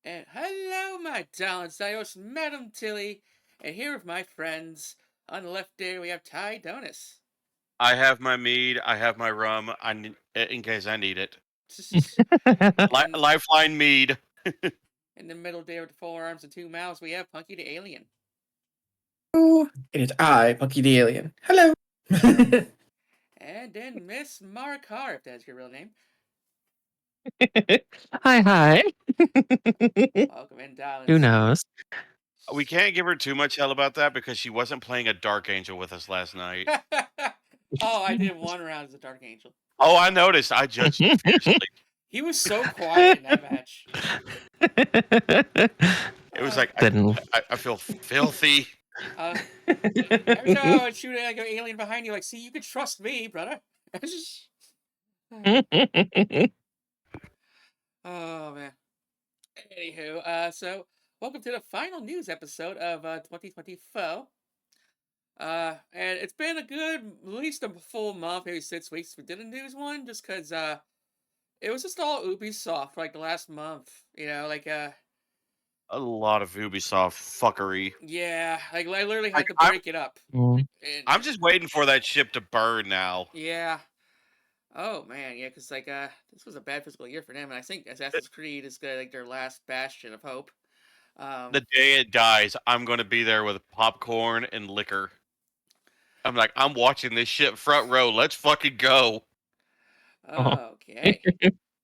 And hello, my darling Dios, Madam Tilly, and here with my friends. On the left there, we have Ty Donis. I have my mead. I have my rum. In case I need it. And Lifeline mead. in the middle there with the four arms and two mouths, we have Punky the Alien. Hello, it is I, Punky the Alien. Hello. And then Miss Mara Carr, if that's your real name. Hi. Welcome in, darling. Who knows? We can't give her too much hell about that because she wasn't playing a Dark Angel with us last night. Oh, I did one round as a Dark Angel. Oh, I noticed. I judged you fiercely. He was so quiet in that match. It was like, I feel filthy. Every time I would shoot like an alien behind you, like, see, you can trust me, brother. Oh, man. Anywho, so welcome to the final news episode of 2024. And it's been a good, at least a full month, maybe 6 weeks we did a news one, just because it was just all Ubisoft for like the last month, A lot of Ubisoft fuckery. yeah, like I literally had to break it up. Mm. I'm just waiting for that ship to burn now. Yeah. Oh man, yeah, because this was a bad fiscal year for them, and I think Assassin's Creed is like their last bastion of hope. The day it dies, I'm going to be there with popcorn and liquor. I'm like, I'm watching this shit front row. Let's fucking go. Okay.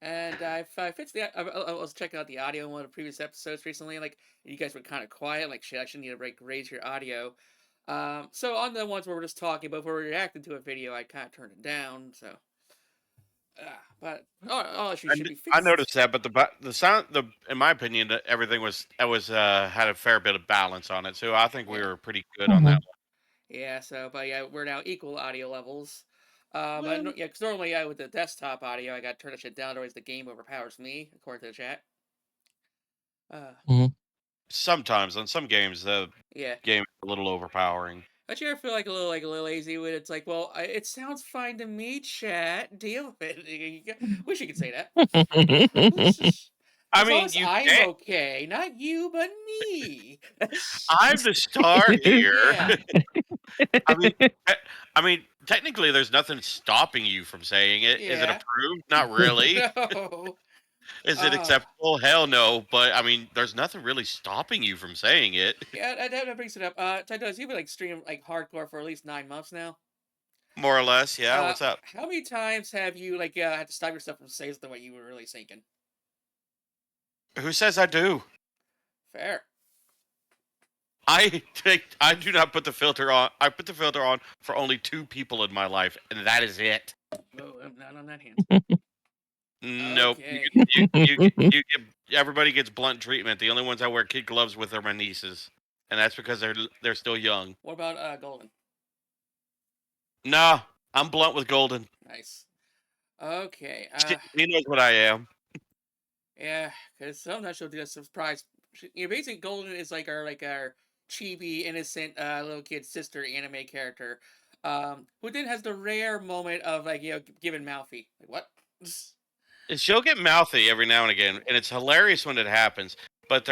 And I was checking out the audio in one of the previous episodes recently, and like you guys were kind of quiet. Like, shit, I should need to raise your audio. So on the ones where we're just talking, but if we're reacting to a video, I kind of turned it down. So, but all issues should be fixed. I noticed that, but the sound, in my opinion, everything was had a fair bit of balance on it. So I think we were pretty good on that one. Yeah. So, but yeah, we're now equal audio levels. But yeah, because normally with the desktop audio, I got to turn that shit down, otherwise the game overpowers me, according to the chat. Sometimes on some games, the game is a little overpowering. Don't you ever feel like a little lazy when it's like, well, it sounds fine to me, chat. Deal with it. Wish you could say that. I mean, I'm okay, not you, but me. I'm the star here. I mean, technically, there's nothing stopping you from saying it. Is it approved? Not really. No. Is it acceptable? Hell no. But I mean, there's nothing really stopping you from saying it. Yeah, that brings it up. Does you've been like streaming like hardcore for at least 9 months now? More or less, yeah. What's up? How many times have you like had to stop yourself from saying something what you were really thinking? Who says I do? Fair. I do not put the filter on. I put the filter on for only 2 people in my life, and that is it. Oh, I'm not on that hand. Nope. Okay. Everybody gets blunt treatment. The only ones I wear kid gloves with are my nieces, and that's because they're still young. What about Golden? Nah, I'm blunt with Golden. Nice. Okay. He knows what I am. Yeah, because sometimes she'll do a surprise. Basically, Golden is like our chibi, innocent little kid sister anime character, who then has the rare moment of giving mouthy. Like what? She'll get mouthy every now and again, and it's hilarious when it happens. But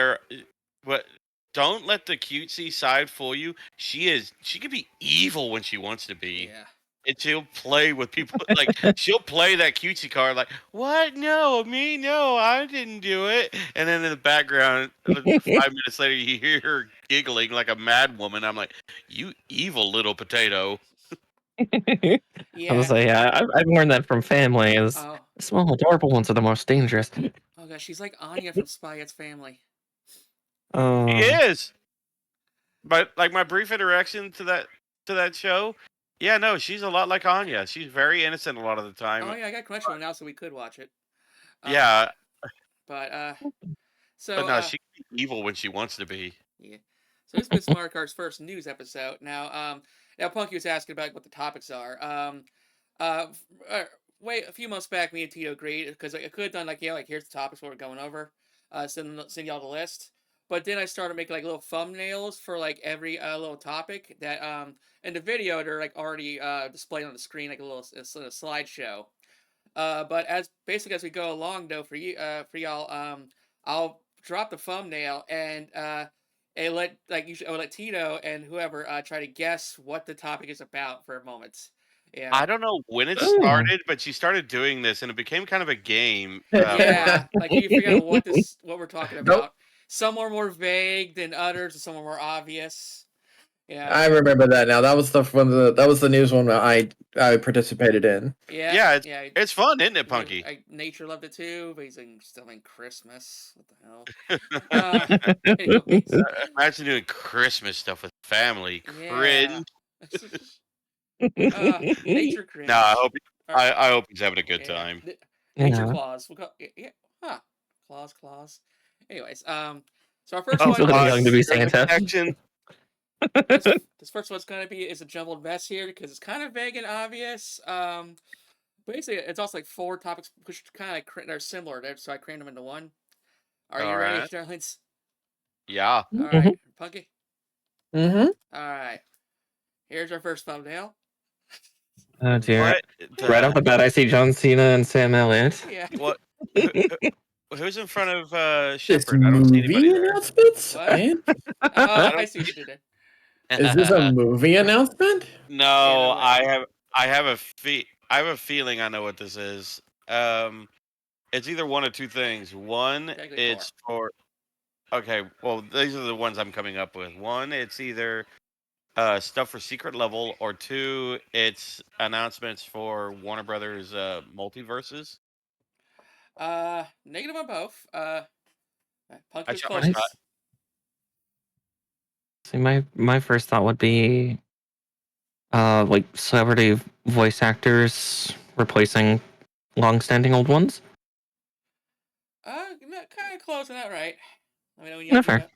don't let the cutesy side fool you. She can be evil when she wants to be. Yeah. And she'll play with people like she'll play that cutesy card like, what? No, me? No, I didn't do it. And then in the background, 5 minutes later, you hear her giggling like a mad woman. I'm like, you evil little potato. Yeah. I was like, I've learned that from family. The small, adorable ones are the most dangerous. Oh gosh, she's like Anya from Spy X Family. She is. But like my brief interaction to that show. Yeah, no, she's a lot like Anya. She's very innocent a lot of the time. Oh yeah, I got Crunchyroll now, so we could watch it. Yeah. But no, she can be evil when she wants to be. Yeah. So this is Smart Car's first news episode. Now Punky was asking about what the topics are. Wait, a few months back, me and Tito agreed because I could have done here's the topics what we're going over. Send y'all the list. But then I started making like little thumbnails for like every little topic that in the video they're like already displayed on the screen like a slideshow. But as we go along though for y'all I'll drop the thumbnail and let Tito and whoever try to guess what the topic is about for a moment. Yeah. I don't know when it started, but she started doing this, and it became kind of a game. Yeah, like you figure out what we're talking about. Some are more vague than others, and some are more obvious. Yeah, I remember that now. That was the news one that I participated in. Yeah, it's fun, isn't it, Punky? Nature loved it too, but he's still in Christmas. What the hell? Anyways. Imagine doing Christmas stuff with family. Cringe. Nature cringe. No, I hope he's having a good time. Nature clause. We'll go, clause. Anyways, so our first one is going to be Santa. This first one's going to be a jumbled mess here because it's kind of vague and obvious. Basically, it's also like 4 topics which kind of are similar, so I crammed them into one. Are you ready, darlings? Yeah. All right, Punky. Mm-hmm. All right. Here's our first thumbnail. Oh dear! Right off the bat, I see John Cena and Sam Elliott. Yeah. What? Who's in front of Shepard? I don't see anybody announcements. I see what you did. Is this a movie announcement? No, I have a feeling I know what this is. It's either one of two things. One, it's for. Okay, well, these are the ones I'm coming up with. One, it's either stuff for Secret Level, or 2, it's announcements for Warner Brothers multiverses. Negative on both. Punky was close. See, my first thought would be like celebrity voice actors replacing long-standing old ones. Kind of close on that, right? Let me know when you Not fair.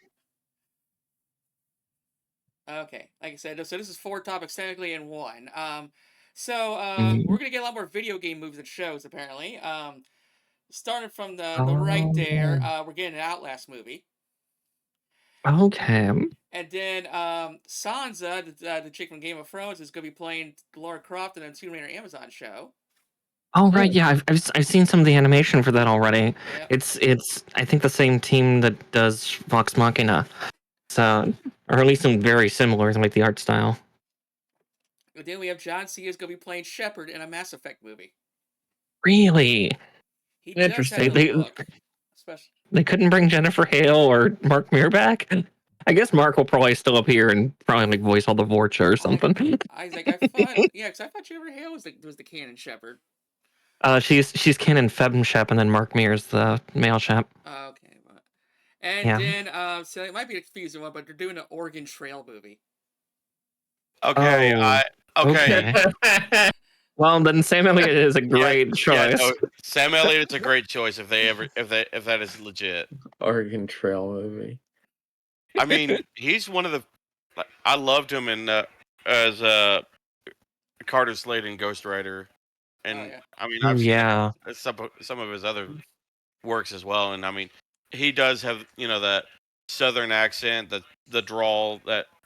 Okay, like I said, so this is 4 topics technically in one. We're gonna get a lot more video game movies and shows apparently. Starting from the right there, we're getting an Outlast movie. Okay. And then Sansa, the chick from Game of Thrones, is gonna be playing Lara Croft in a Tomb Raider Amazon show. Oh right, yeah, I've seen some of the animation for that already. Yeah. It's I think the same team that does Vox Machina, so or at least some very similar in like the art style. But then we have John Cena is gonna be playing Shepard in a Mass Effect movie. Really? He interesting. They couldn't bring Jennifer Hale or Mark Meer back. I guess Mark will probably still appear and probably like voice all the Vorcha or something. I thought Jennifer Hale was the canon Shepard. She's canon Fem Shep, and then Mark Meer's the male Shep. Okay, and then so it might be a confusing one, but they're doing an Oregon Trail movie. Okay, okay. Well, then Sam Elliott is a great choice. Yeah, no, Sam Elliott's a great choice if that is legit. Oregon Trail movie. I mean, he's one of the. I loved him in as Carter Slade in Ghost Rider, and I mean, I've seen some of his other works as well, and I mean, he does have that Southern accent, the drawl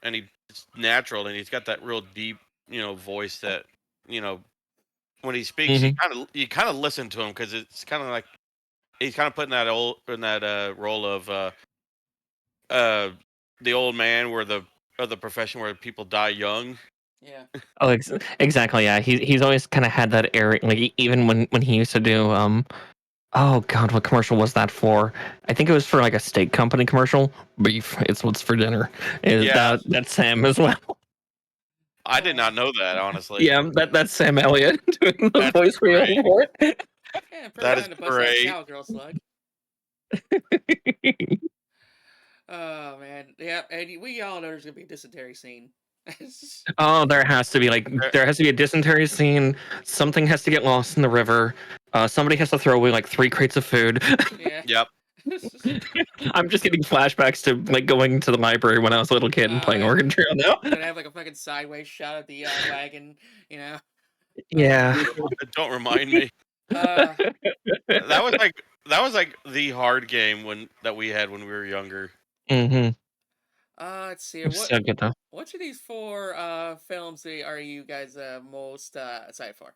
and it's natural, and he's got that real deep voice that when he speaks, you kind of listen to him because it's kind of like he's kind of putting that role of the old man where the profession where people die young. Yeah. Oh, exactly. Yeah, he's always kind of had that air. Like even when he used to do oh god, what commercial was that for? I think it was for like a steak company commercial. Beef, it's what's for dinner. That's Sam as well. I did not know that, honestly. Yeah, that's Sam Elliott doing the voice for it. That is great. Cowgirl slug. Oh man, yeah, and we all know there's gonna be a dysentery scene. Oh, there has to be a dysentery scene. Something has to get lost in the river. Somebody has to throw away like 3 crates of food. Yeah. Yep. I'm just getting flashbacks to like going to the library when I was a little kid and playing Oregon Trail now. Gonna have like a fucking sideways shot at the wagon, Yeah. Don't remind me. That was like the hard game that we had when we were younger. Mm-hmm. Let's see. So good though. Which of these 4 films are you guys most excited for?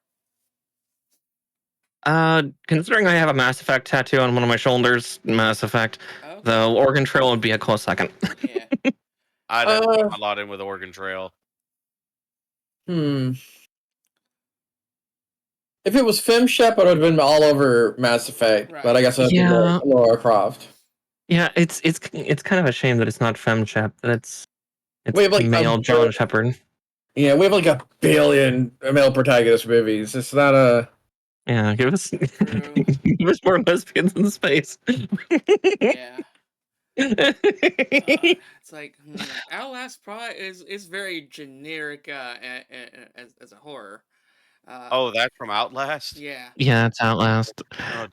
Considering I have a Mass Effect tattoo on one of my shoulders, Mass Effect. Okay. The Oregon Trail would be a close second. Yeah. I'd have to put a lot in with Oregon Trail. If it was FemShep, it would have been all over Mass Effect. Right. But I guess that's Lara Croft. Yeah, it's kind of a shame that it's not FemShep. That it's We have like male John Shepard. Yeah, we have like a billion male protagonist movies. It's not a. Yeah, give us more lesbians in space. Yeah. It's like Outlast probably is very generic as a horror. Oh, that's from Outlast? Yeah. Yeah, it's Outlast.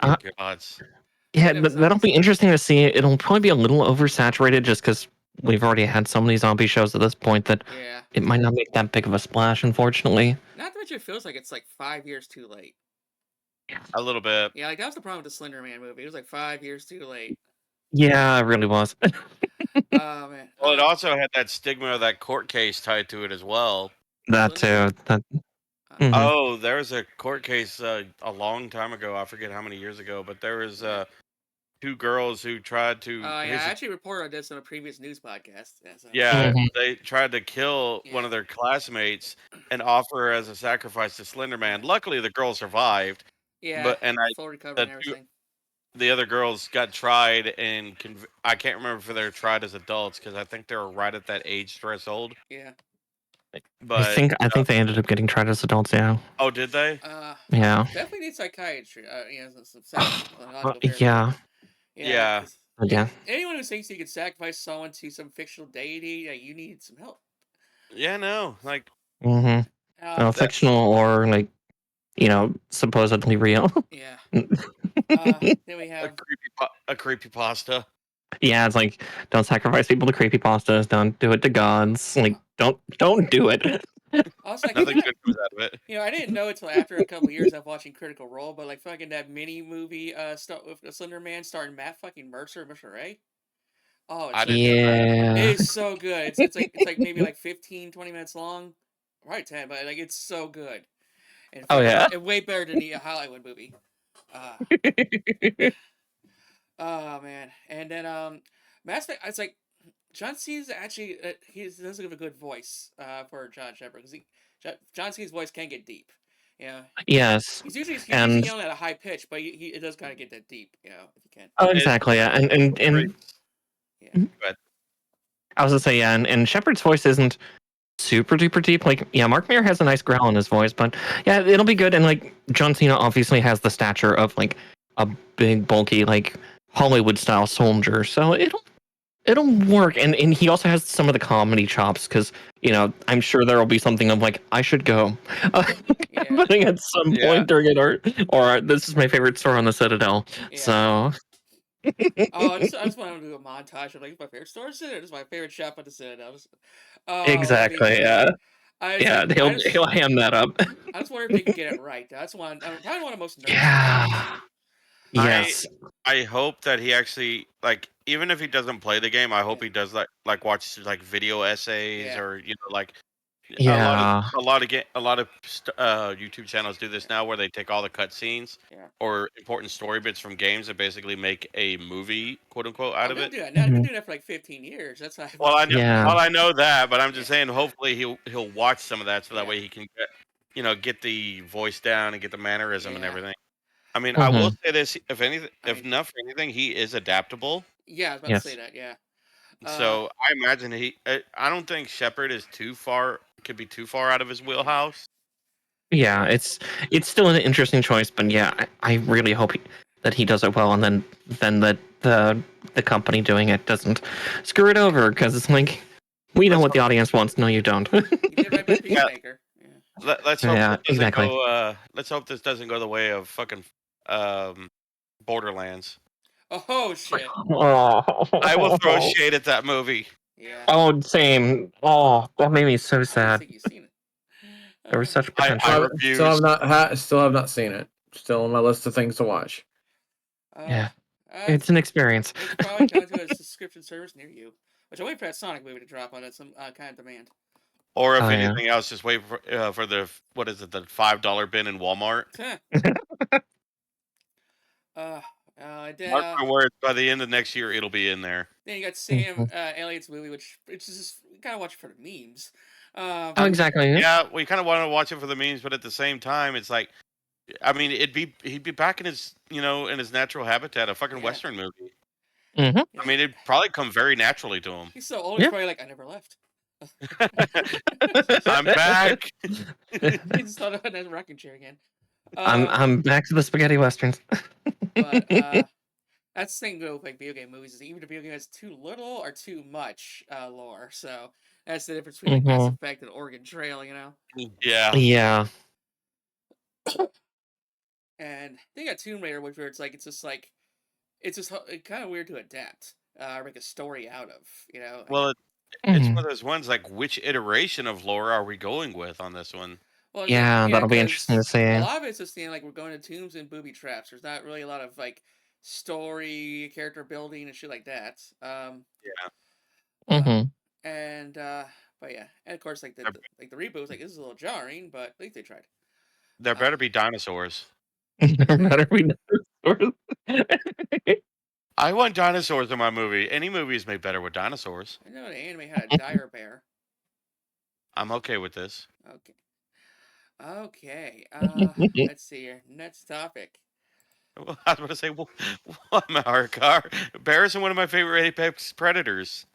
Oh, dear gods. Yeah, that'll be interesting to see. It'll probably be a little oversaturated just because we've already had so many zombie shows at this point that it might not make that big of a splash, unfortunately. Not that it feels like it's like 5 years too late. A little bit. Yeah, like that was the problem with the Slender Man movie. It was like 5 years too late. Yeah, it really was. Oh man. Well, it also had that stigma of that court case tied to it as well. That too. Oh, there was a court case a long time ago. I forget how many years ago, but there was 2 girls who tried to. Yeah, I actually reported on this on a previous news podcast. Yeah, they tried to kill one of their classmates and offer her as a sacrifice to Slender Man. Luckily, the girl survived. Yeah, and full recovery and everything. The other girls got tried, and I can't remember if they were tried as adults because I think they were right at that age threshold. Yeah. But I think they ended up getting tried as adults. Yeah. Oh, did they? Yeah. Definitely need psychiatry. Some psychological yeah. Yeah. Yeah. Anyone who thinks you can sacrifice someone to some fictional deity, you need some help. Yeah, no, like. Fictional or like, supposedly real. Yeah. Then we have a creepypasta. Yeah, it's like, don't sacrifice people to creepypastas. Don't do it to gods. Like, don't do it. Also, like, nothing good comes out of it. I didn't know until after a couple of years of watching Critical Role, but like fucking that mini movie start with the Slender Man starring Matt fucking Mercer, Ray. Oh, it's so good. It's like maybe like 15, 20 minutes long, right? 10, but like it's so good. And and way better than the Hollywood movie. Oh man, and then Mass Effect. It's like John Cena's actually he does have a good voice for John Shepard because John Cena's voice can get deep. Yeah. Yes. He's usually yelling at a high pitch, but it does kind of get that deep. If you can. Oh, exactly. Yeah, and yeah. I was gonna say and Shepard's voice isn't super duper deep. Like, yeah, Mark Mayer has a nice growl in his voice, but yeah, it'll be good. And like John Cena obviously has the stature of like a big, bulky, like Hollywood style soldier, so it'll work. And he also has some of the comedy chops because I'm sure there'll be something of like I should go happening at some point during it, or this is my favorite store on the Citadel. Yeah. So. I just want to do a montage of like my favorite store Citadel. This is my favorite shop at the Citadel. Exactly. Yeah. He'll ham that up. I just wonder if they can get it right. That's one. Probably one of the most. Yeah. Yes. I hope that he actually even if he doesn't play the game, I hope he does like watch like video essays or like. Yeah. A lot of YouTube channels do this now, where they take all the cutscenes or important story bits from games and basically make a movie, quote unquote, out of it. I've been doing that for like 15 years. That's why. Well, I know that, but I'm just saying. Hopefully, he'll watch some of that so that way he can get the voice down and get the mannerism and everything. I mean, I will say this: if not for anything, he is adaptable. Yeah, I was about to say that. Yeah. So I imagine I don't think Shepard is could be too far out of his wheelhouse. Yeah, it's still an interesting choice, but yeah, I really hope that he does it well, and then that the company doing it doesn't screw it over, because it's like we know what the audience wants. No, you don't. Let's hope exactly. Let's hope this doesn't go the way of fucking Borderlands. Oh shit! I will throw shade at that movie. Yeah. Oh, same. Oh, that made me so sad. I don't think you've seen it. There was such potential. I refuse. Still have not seen it. Still on my list of things to watch. Yeah, it's an experience. It's probably going to a subscription service near you, which I wait for that Sonic movie to drop on it. Some kind of demand. Or if anything else, just wait for the the $5 bin in Walmart. Mark Then my words, by the end of next year, it'll be in there. then you got Sam Mhm. Elliott's movie, which it's just kind of watch it for the memes. Oh, exactly. Yeah. Yeah, we kind of want to watch it for the memes, but at the same time, it's like, I mean, he'd be back in his in his natural habitat, a fucking Yeah, western movie. Hmm. I mean, it'd probably come very naturally to him. he's so old. He's Yeah. probably like, I never left. I'm back. He just thought about that rocking chair again. I'm back to the spaghetti westerns. But that's the thing with like video game movies is even if video game has too little or too much lore. So that's the difference between like Mass Mhm. Effect and Oregon Trail, you know. Yeah. Yeah. And they got Tomb Raider, which where it's just kind of weird to adapt, or make a story out of, you know. Like, Well, it's Mhm. one of those ones like, which iteration of lore are we going with on this one? well, Yeah, yeah, that'll be interesting to because a see. lot of it's just like we're going to tombs and booby traps. There's not really a lot of like story, character building, and shit like that. Yeah. Uh, Hmm. and but yeah, and of course like the reboot was like this is a little jarring, but at least they tried. There Uh, better be dinosaurs. No matter we know. I want dinosaurs in my movie. Any movie is made better with dinosaurs. I know the anime had a dire bear. I'm okay with this. Okay, okay. Let's see here. Next topic. I was going to say, what, Marikar? Bears are one of my favorite apex predators.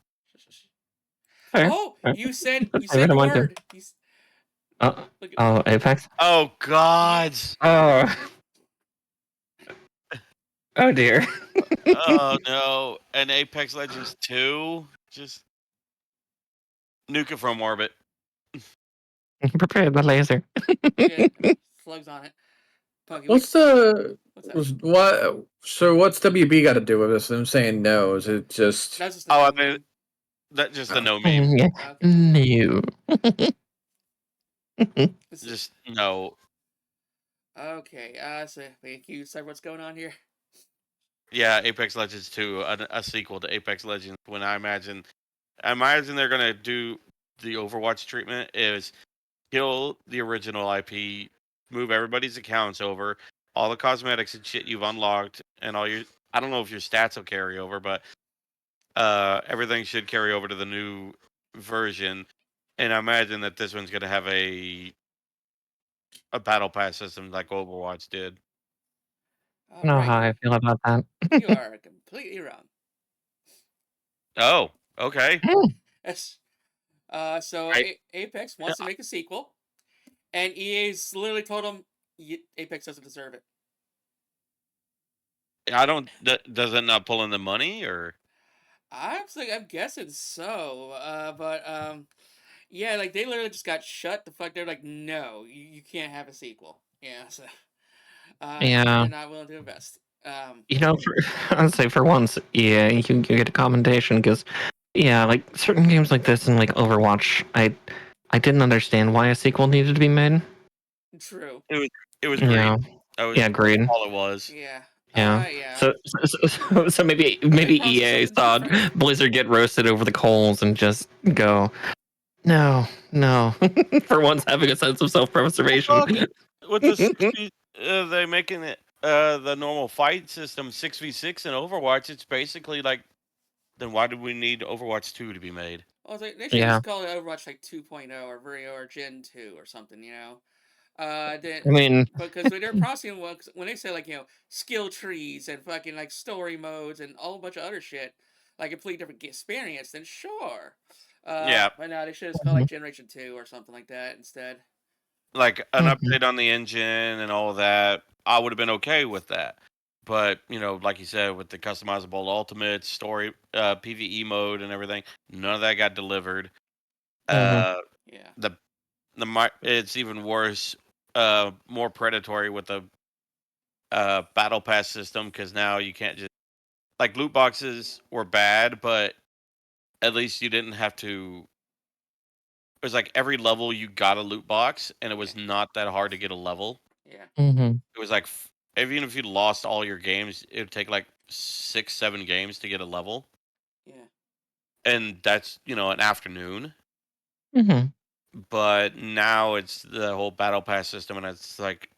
Fair. Oh, Fair. you said I read the them on too. word. Look at Oh, Apex. Oh, gods. Oh. Oh dear. Oh, no. And Apex Legends 2? Just nuke it from orbit. Prepare the laser. yeah, slugs on it. Punky, What's the what's that? what? So what's WB got to do with this? I'm saying no. Is it just? That's just a Oh, I no mean, meme. that's just a Oh. no meme. Yeah. Okay. No. This is- Just no. okay. So can you decide what's going on here? Yeah, Apex Legends 2, a sequel to Apex Legends. When I imagine they're gonna do the Overwatch treatment is kill the original IP, move everybody's accounts over, all the cosmetics and shit you've unlocked, and all your I don't know if your stats will carry over, but everything should carry over to the new version. And I imagine that this one's gonna have a battle pass system like Overwatch did. All I know right, how I feel about that. you are completely wrong. Oh, okay. Yes. So Right. Apex wants to make a sequel, and EA's literally told them Apex doesn't deserve it. I don't. Does it not pull in the money or? I'm guessing so. But yeah, like they literally just got shut the fuck. They're like, no, you can't have a sequel. Yeah, so Yeah. they're not willing to invest. I'd say for once, yeah, you get a commendation because, yeah, like certain games like this and like Overwatch, I didn't understand why a sequel needed to be made. True. It was great. Yeah. That was Yeah, agreed. all it was. Yeah. Yeah. Yeah. So maybe EA something saw different. Blizzard get roasted over the coals and just go, no. For once, having a sense of self-preservation. Well, with the 6v, they making it the normal fight system 6v6 in Overwatch. It's basically like, then why do we need Overwatch 2 to be made? Well, they should Yeah. just call it Overwatch like 2.0 or Gen 2 or something, you know. I mean, Because when they're processing when they say like skill trees and fucking like story modes and a whole bunch of other shit, like a completely different experience, then sure. Yeah. But no, they should have called like Generation 2 or something like that instead. Like an Mhm. update on the engine and all that, I would have been okay with that. But like you said, with the customizable ultimate story, PVE mode and everything, none of that got delivered. Mhm. Yeah. It's even worse, more predatory with the battle pass system because now you can't just like loot boxes were bad, but at least you didn't have to. It was like every level you got a loot box, and it was not that hard to get a level. Yeah. Mhm. It was like even if you lost all your games, it would take like 6, 7 games to get a level, Yeah. and that's an afternoon. Mhm. But now it's the whole battle pass system, and it's like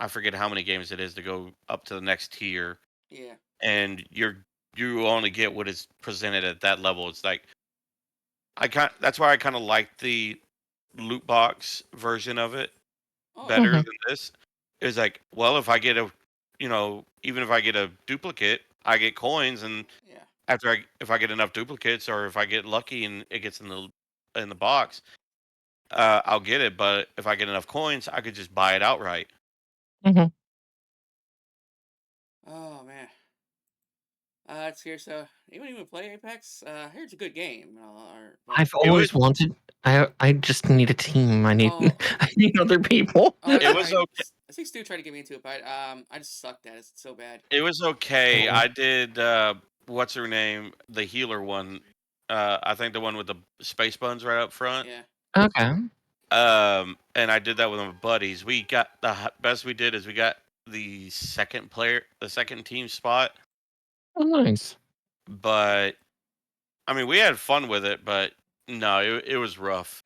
I forget how many games it is to go up to the next tier. Yeah. and you only get what is presented at that level. It's like that's why I kind of like the loot box version of it Oh yeah. better Mhm. than this. Is like, well, if I get even if I get a duplicate, I get coins, and Yeah. if I get enough duplicates, or if I get lucky and it gets in the box, I'll get it. But if I get enough coins, I could just buy it outright. Mhm. Oh man. Let's hear. So, anyone even play Apex? I hear it's a good game. But I've It was always wanted. I just need a team. I need oh, I need other people. it was okay. I see Stu tried to get me into it, but I just sucked at it. It's so bad. It was okay. Oh, I did what's her name, the healer one. I think the one with the space buns right up front. Yeah. okay. And I did that with my buddies. We got best we did is we got the second team spot. Oh, nice. But I mean, we had fun with it, but no, it was rough.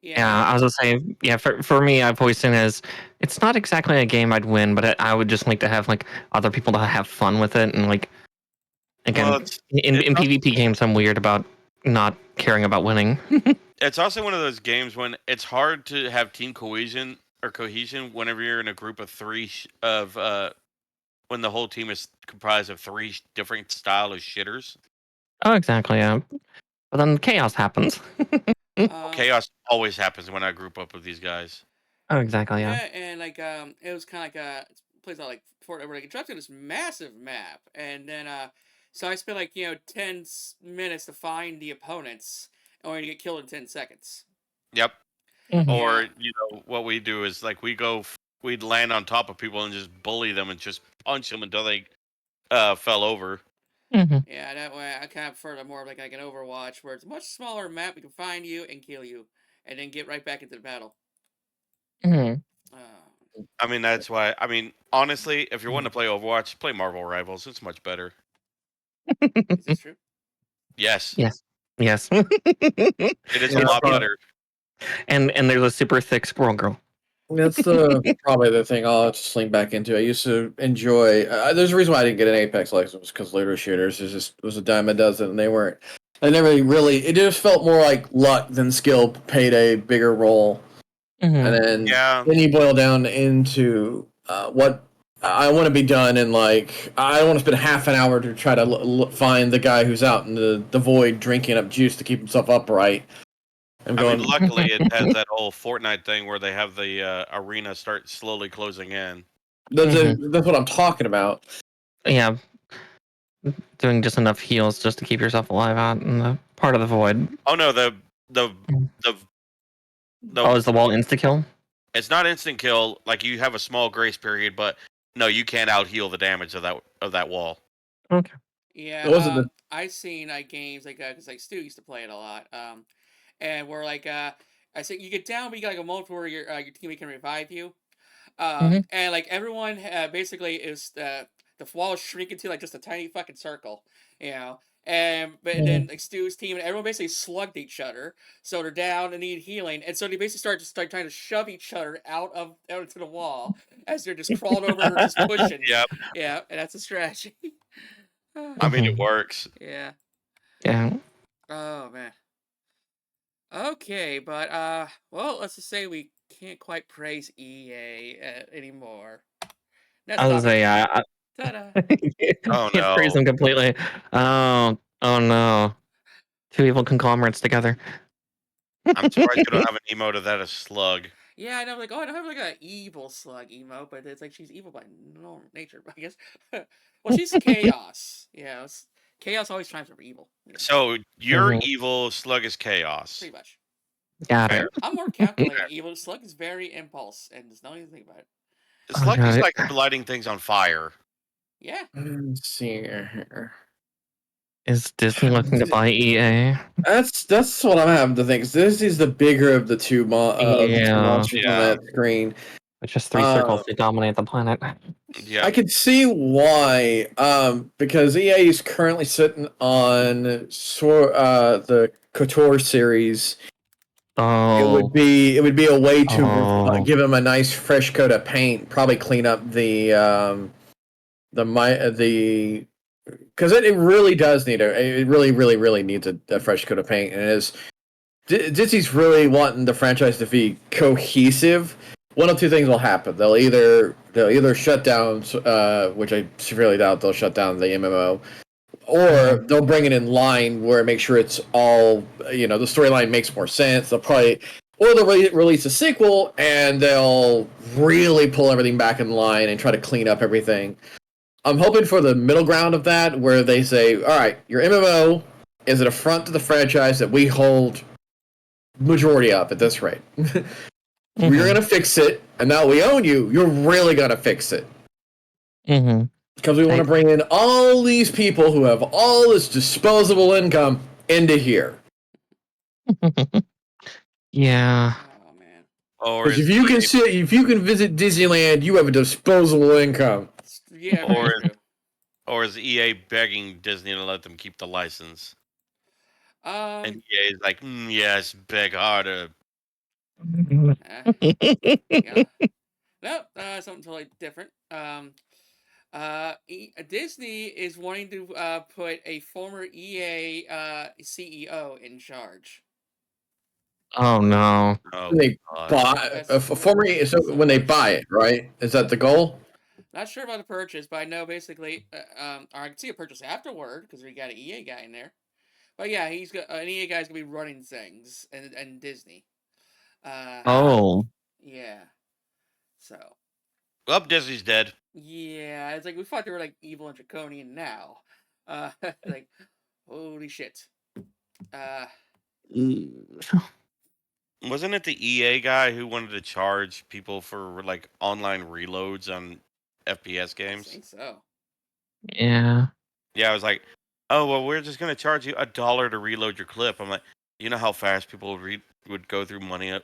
Yeah, I Yeah. was gonna say, yeah, for me, I've always seen it as it's not exactly a game I'd win, but I would just like to have like other people to have fun with it, and like Well, again, in PvP games, I'm weird about not caring about winning. it's also one of those games when it's hard to have team cohesion whenever you're in a group of three of when the whole team is comprised of three different style of shitters. Oh, exactly. Yeah, but then chaos happens. Um. Chaos always happens when I group up with these guys. Oh, exactly. Yeah. Yeah, and like it was kind of like it plays out like Fortnite, where like it drops in this massive map, and then so I spent like 10 minutes to find the opponents, only to get killed in 10 seconds. Yep. Mhm. Or Yeah. what we do is like we'd land on top of people and just bully them and just punch them until they fell over. Mhm. Yeah, that way I kind of prefer to more of like an Overwatch, where it's a much smaller map. We can find you and kill you, and then get right back into the battle. Mhm. Uh, I mean, that's why. I mean, honestly, if you're wanting to play Overwatch, play Marvel Rivals. It's much better. is this true? Yes, Yes. Yes. it is a Yeah, lot pro- better. and there's a super thick squirrel girl. that's probably the thing I'll have to sling back into. I used to enjoy. There's a reason why I didn't get an Apex license because looter shooters was a dime a dozen, and they weren't. I never really. It just felt more like luck than skill played a bigger role. And Mhm. Yeah, then you boil down into what I want to be done, and like I don't want to spend half an hour to try to find the guy who's out in the void drinking up juice to keep himself upright. I'm I mean, going. luckily it has that whole Fortnite thing where they have the arena start slowly closing in. That's what I'm talking about. Yeah, doing just enough heals just to keep yourself alive out in the part of the void. Oh no, the the Oh, the is the wall insta kill? it's not instant kill. Like you have a small grace period, but no, you can't out heal the damage of that wall. Okay. Yeah. It wasn't the I've seen games like because like Stu used to play it a lot. And where like I said you get down, but you got like a moment where your teammate can revive you. Mhm. And like everyone basically is the wall is shrinking to like just a tiny fucking circle, you know. And but Mhm. then like Stu's team and everyone basically slugged each other, so they're down and need healing, and so they basically start trying to shove each other out into the wall as they're just crawling over or just pushing. Yep. Yeah, and that's a strategy. I mean, it Mhm. works. Yeah. Yeah. Oh man. Okay, but well, let's just say we can't quite praise EA anymore. Next I was gonna topic. say, yeah. Ta-da. Oh Can't praise no, them completely. Oh no. Two evil conglomerates together. I'm surprised you don't have an emote of that a slug. Yeah, I know. Like, oh, I don't have like an evil slug emo, but it's like she's evil by nature, I guess. Well, she's chaos. Yeah, chaos always triumphs over evil. Yeah, So your Mhm. evil slug is chaos. pretty much. Got Fair. it. I'm more calculating. Evil slug is very impulse, and there's nothing to think about it. Oh, Slug got is it. like lighting things on fire. Yeah. Let's see here. Is Disney looking to buy EA? That's what I'm having to think. 'Cause this is the bigger of the two Yeah. monsters on Yeah. that screen. With just three Uh, circles to dominate the planet. Yep. I could see why. Because EA is currently sitting on the Couture series. Oh. It would be a way to Oh. give him a nice fresh coat of paint. Probably clean up the the because it really does need it really needs a fresh coat of paint, and it is Disney's really wanting the franchise to be cohesive. One of two things will happen. They'll either shut down, which I severely doubt they'll shut down the MMO, or they'll bring it in line where it makes sure it's all the storyline makes more sense. Or they'll release a sequel and they'll really pull everything back in line and try to clean up everything. I'm hoping for the middle ground of that, where they say, all right, your MMO is an affront to the franchise that we hold majority of at this rate. We're going to fix it, and now we own you. You're really going to fix it. Because we want to bring in all these people who have all this disposable income into here. Yeah. Oh man. Or if you can visit Disneyland, you have a disposable income. Yeah. Or is EA begging Disney to let them keep the license? And EA is like, yes, beg harder. Yeah. No, something totally different. Disney is wanting to put a former EA CEO in charge. Oh no! Oh, When they buy when they buy it, right? Is that the goal? Not sure about the purchase, but I know basically, or I can see a purchase afterward because we got an EA guy in there. But yeah, he's got an EA guy's gonna be running things and Disney. Yeah. So. Well, Disney's dead. Yeah, it's like we thought they were like evil and draconian now. Like, holy shit. Wasn't it the EA guy who wanted to charge people for like online reloads on FPS games? I think so. Yeah. Yeah, I was like, oh well, we're just gonna charge you $1 to reload your clip. I'm like, you know how fast people would go through money up.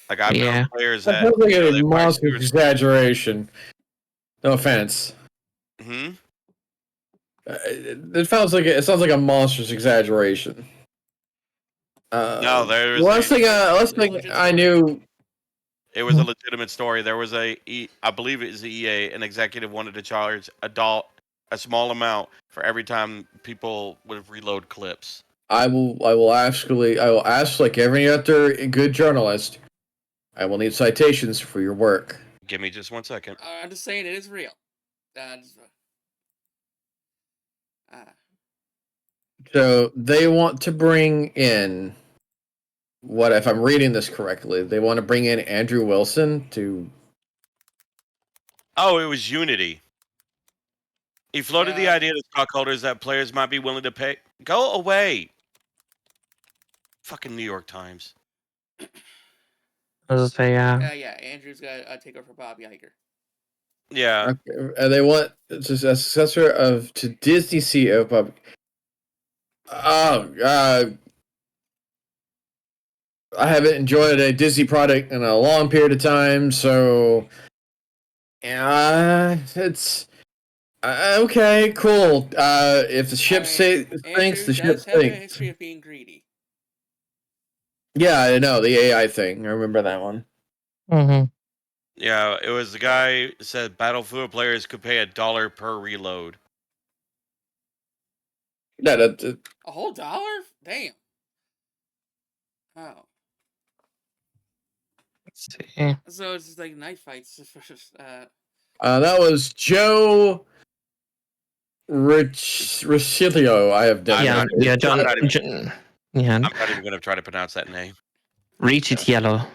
Like I've known players that sounds like a monstrous exaggeration. No offense. It sounds like a monstrous exaggeration. No, there was last thing I knew. It was a legitimate story. There was I believe it was the EA, an executive wanted to charge a small amount for every time people would reload clips. I will ask like every other good journalist. I will need citations for your work. Give me just 1 second. I'm just saying it is real. So they want to bring in what, if I'm reading this correctly, they want to bring in Andrew Wilson to. Oh, it was Unity. He floated the idea to stockholders that players might be willing to pay. Go away. Fucking New York Times. I was say yeah, Andrew's got to take over for Bob Iger. Yeah. Okay. They want a successor to Disney CEO Bob. I haven't enjoyed a Disney product in a long period of time, so it's okay, cool. If the ship sinks, the ship sinks. Have a history of being greedy. Yeah, I know the AI thing. I remember that one. Yeah, it was the guy who said Battlefield players could pay $1 per reload. Yeah, a whole $1? Damn. Oh. Let's see. So it's just like knife fights. That was Joe Ricilio. I have done. John. I'm not even going to try to pronounce that name. Ricciello.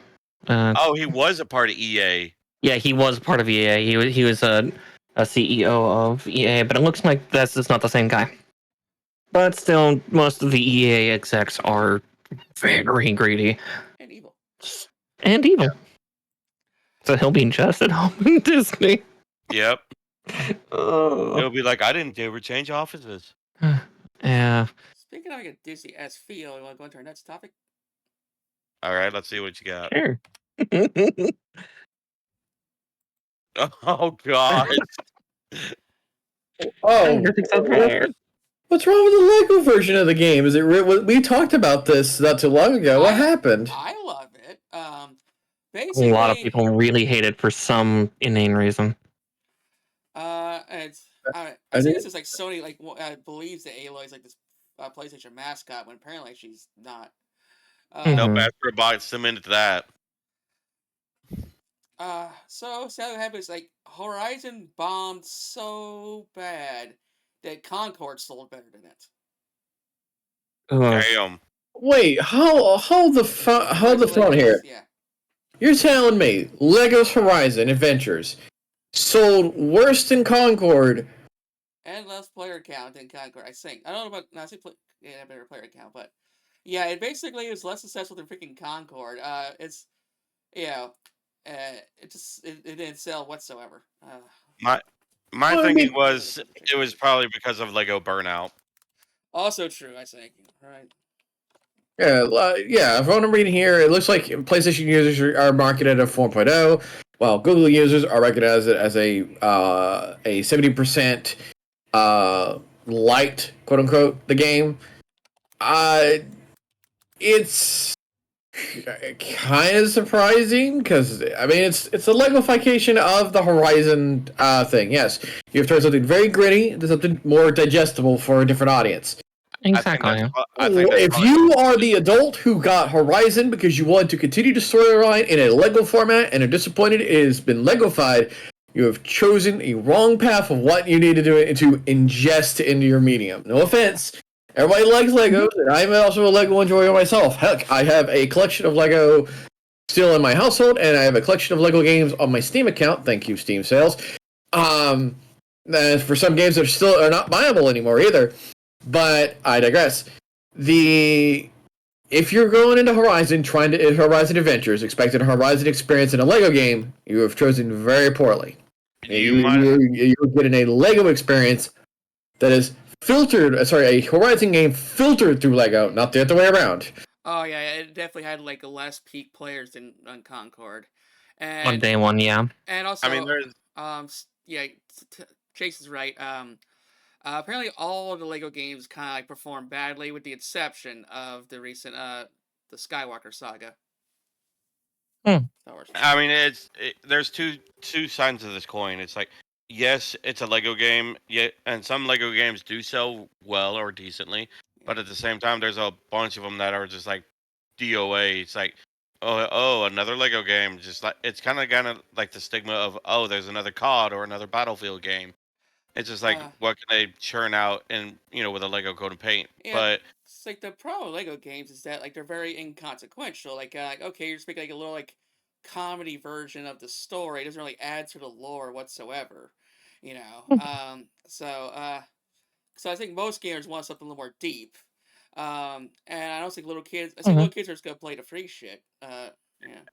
He was a part of EA. Yeah, he was part of EA. He was a CEO of EA, but it looks like that's just not the same guy. But still, most of the EA execs are very greedy. And evil. Yeah. So he'll be just at home in Disney. Yep. He'll be like, I didn't ever change offices. Yeah. Speaking of like a Disney-esque feel, you want to go into our next topic? All right, let's see what you got. Sure. Oh, God. What's wrong with the Lego version of the game? Is it we talked about this not too long ago? What happened? I love it. Basically, a lot of people really hate it for some inane reason. And it's I I see did. this as like Sony believes that Aloy's like this PlayStation mascot when apparently she's not. Nope, Mhm. after about some into that. So what happened is like Horizon bombed so bad that Concord sold better than it. Ugh. Damn. Wait, hold the Horizon phone Legends, here. yeah, You're telling me Lego's Horizon Adventures sold worse than Concord? and less player count than Concord. I think I don't know about I think yeah, better player count, but yeah, it basically is less successful than freaking Concord. It's yeah, it didn't sell whatsoever. My my Well, I thinking mean, was it was probably because of Lego burnout. Also true, I think. Right. yeah. If I'm reading here, it looks like PlayStation users are marketed at 4.0, while Google users are recognized as a 70% liked, quote unquote, the game. Uh, it's kind of surprising because I mean it's a Legofication of the Horizon thing. Yes, you have turned something very gritty into something more digestible for a different audience. Exactly. I think that's If probably you are the adult who got Horizon because you wanted to continue the storyline in a Lego format and are disappointed it has been Legofied, you have chosen a wrong path of what you need to do to ingest into your medium. No offense. Everybody likes Legos, and I'm also a Lego enjoyer myself. Heck, I have a collection of Lego still in my household, and I have a collection of Lego games on my Steam account. Thank you, Steam sales. And for some games that are not buyable anymore either. But I digress. If you're going into Horizon, trying to Horizon Adventures, expecting a Horizon experience in a Lego game, you have chosen very poorly. You're getting a Lego experience that is filtered. Sorry, a Horizon game filtered through Lego, not the other way around. Oh yeah, it definitely had like less peak players than on Concord, On and day one, yeah. and I mean also there's yeah, Chase is right. Apparently all of the Lego games kind of like performed badly, with the exception of the recent the Skywalker saga. Hmm. Star Wars. I mean there's two sides of this coin. It's like yes, it's a Lego game, yeah, and some Lego games do sell well or decently, but at the same time there's a bunch of them that are just like DOA. It's like another Lego game. Just like it's kind of like the stigma of there's another COD or another Battlefield game. It's just like Uh, what can they churn out and with a Lego coat of paint. yeah, But it's like the problem with Lego games is that like they're very inconsequential. Like okay, you're just making like a little like comedy version of the story. It doesn't really add to the lore whatsoever. You know. So I think most gamers want something a little more deep. And I don't think little kids. I think Mhm. little kids are just gonna play the free shit. Yeah.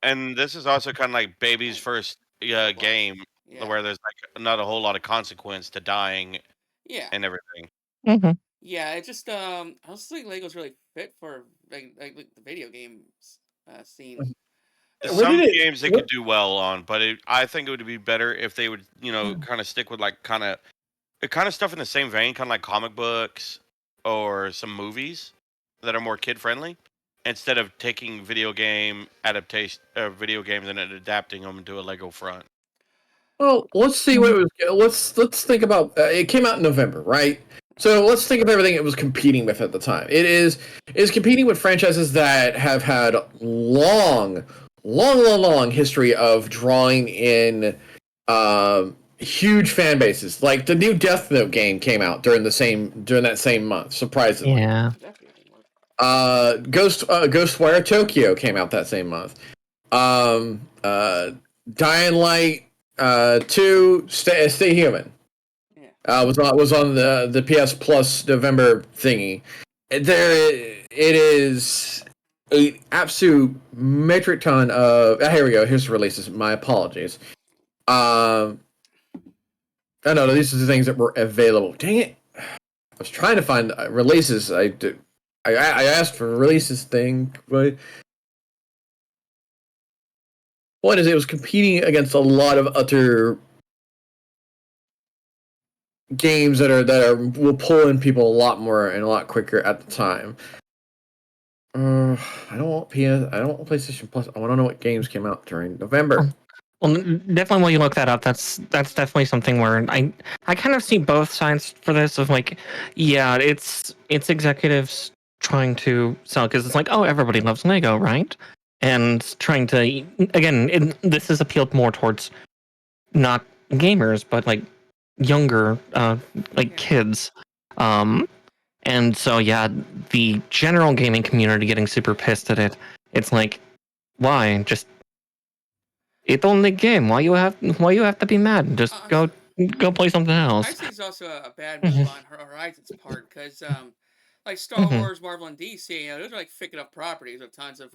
and this is also kind of like baby's And first Roblox. game Yeah. where there's like not a whole lot of consequence to dying Yeah. and everything. Mhm. Yeah. It just I don't think Lego's really fit for like the video games scene. Where did Some it? games they could do well on, but I think it would be better if they would kind of stick with like kind of stuff in the same vein, kind of like comic books or some movies that are more kid friendly, instead of taking video games and adapting them to a Lego front. Well, let's see what it was. Let's think about. It came out in November, right? So let's think of everything it was competing with at the time. It is competing with franchises that have had long history of drawing in huge fan bases. Like the new Death Note game came out during that same month, surprisingly. Yeah. Ghostwire Tokyo came out that same month. Dying Light 2, Stay Human. Yeah. Was on the PS Plus November thingy. It is a absolute metric ton of. Here we go. Here's the releases. My apologies. I know these are the things that were available. Dang it! I was trying to find releases. I asked for a releases thing, but point is, it was competing against a lot of other games that will pull in people a lot more and a lot quicker at the time. I don't want PlayStation Plus. I want to know what games came out during November. Well, definitely when you look that up, that's definitely something where I kind of see both sides for this of like, yeah, it's executives trying to sell because it's like, oh, everybody loves Lego, right? And trying to again, this is appealed more towards not gamers, but like younger, like kids. And so yeah, the general gaming community getting super pissed at it. It's like, why? Just it's only game. Why you have to be mad? Just go play something I else. see it's also a bad move Mhm. on Horizon's part because, like Star Mhm. Wars, Marvel, and DC, those are like thick enough properties with tons of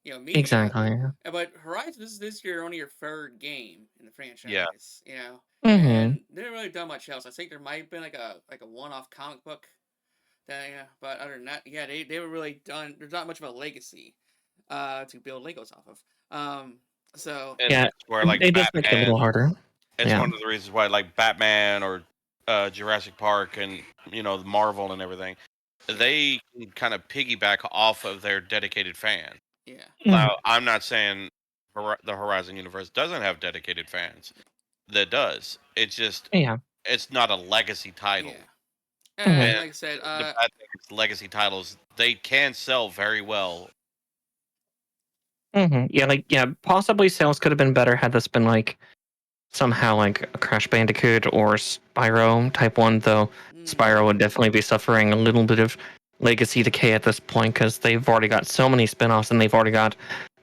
media. Exactly. But Horizon, this is your only your third game in the Yeah. franchise, Mhm. and they didn't really done much else. I think there might have been like a one-off comic book, but other than that, yeah, they were really done. There's not much of a legacy, to build Legos off of. So And Yeah, that's where like it does make it a little Batman. harder. It's Yeah. one of the reasons why like Batman or Jurassic Park and the Marvel and everything, they can kind of piggyback off of their dedicated fan. yeah, Now, I'm not saying the Horizon universe doesn't have dedicated fans. That does. It's just Yeah. it's not a legacy title. yeah. Mhm. And And like I said, the bad thing is legacy titles, they can sell very well. Yeah, like possibly sales could have been better had this been like somehow like a Crash Bandicoot or Spyro type one, though Spyro would definitely be suffering a little bit of legacy decay at this point because they've already got so many spin-offs and they've already got,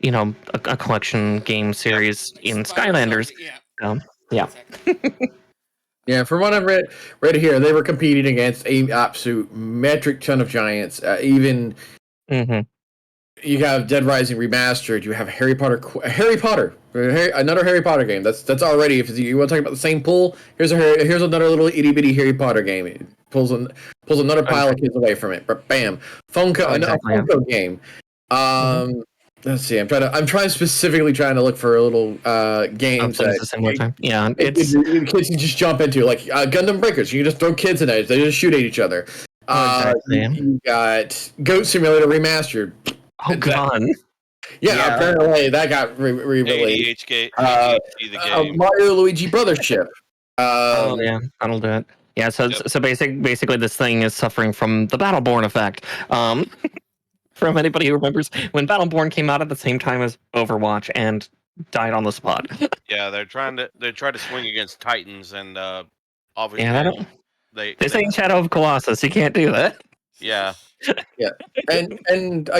a collection game series in Spyro Skylanders. sucks. Yeah, Yeah. exactly. Yeah, from what I read here, they were competing against a absolute metric ton of giants. Even hmm you have Dead Rising remastered. You have another Harry Potter game. That's already. If you want to talk about the same pool, here's another little itty bitty Harry Potter game. It pulls another pile of kids away from it. But bam, Oh, a exactly. Yeah. Funko game. Mhm. Let's see. I'm specifically trying to look for a little games Things that a similar time. Yeah, it's kids can just jump into, like Gundam Breakers. You can just throw kids in it; they just shoot at each other. exactly. You got Goat Simulator Remastered. Oh God. Yeah. Apparently that got re-released. ADHD the game. Mario Luigi Brothers Ship. Oh yeah, that'll do it. Yeah, so Yep. basically this thing is suffering from the Battleborn effect. From anybody who remembers when Battleborn came out at the same time as Overwatch and died on the spot. Yeah, they try to swing against Titans and Yeah, obviously this they ain't Shadow of Colossus. You can't do that. yeah. Yeah, and I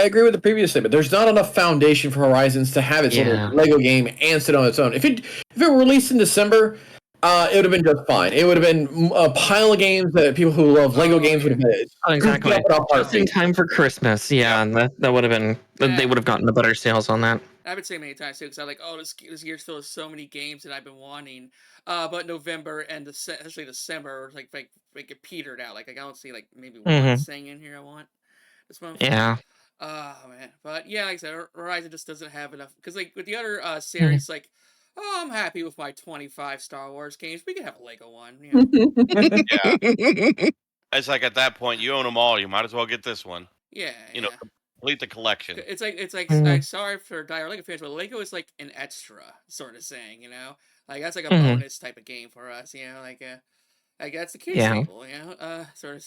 agree with the previous statement. There's not enough foundation for Horizons to have its little Yeah. Lego game and sit on its own. If it were released in December, it would have been just fine. It would have been a pile of games that people who love Lego games would have been. Oh, exactly. scooped up in a Just in heartbeat. time for Christmas. Yeah, and that would have been. They would have gotten the better sales on that. I've been saying many times too, because I'm like, oh, this year still has so many games that I've been wanting. But November and especially December, like it petered out. Like I don't see like maybe one thing in here I want this month. Yeah. Oh man, but yeah, like I said, Horizon just doesn't have enough. Because like with the other series, like, oh, I'm happy with my 25 Star Wars games. We can have a Lego one. Yeah. It's like at that point you own them all. You might as well get this one. Yeah, Complete the collection. It's like I'm sorry for dire Lego fans, but Lego is like an extra sort of saying, like that's like a bonus type of game for us, like that's the kids table, sort of.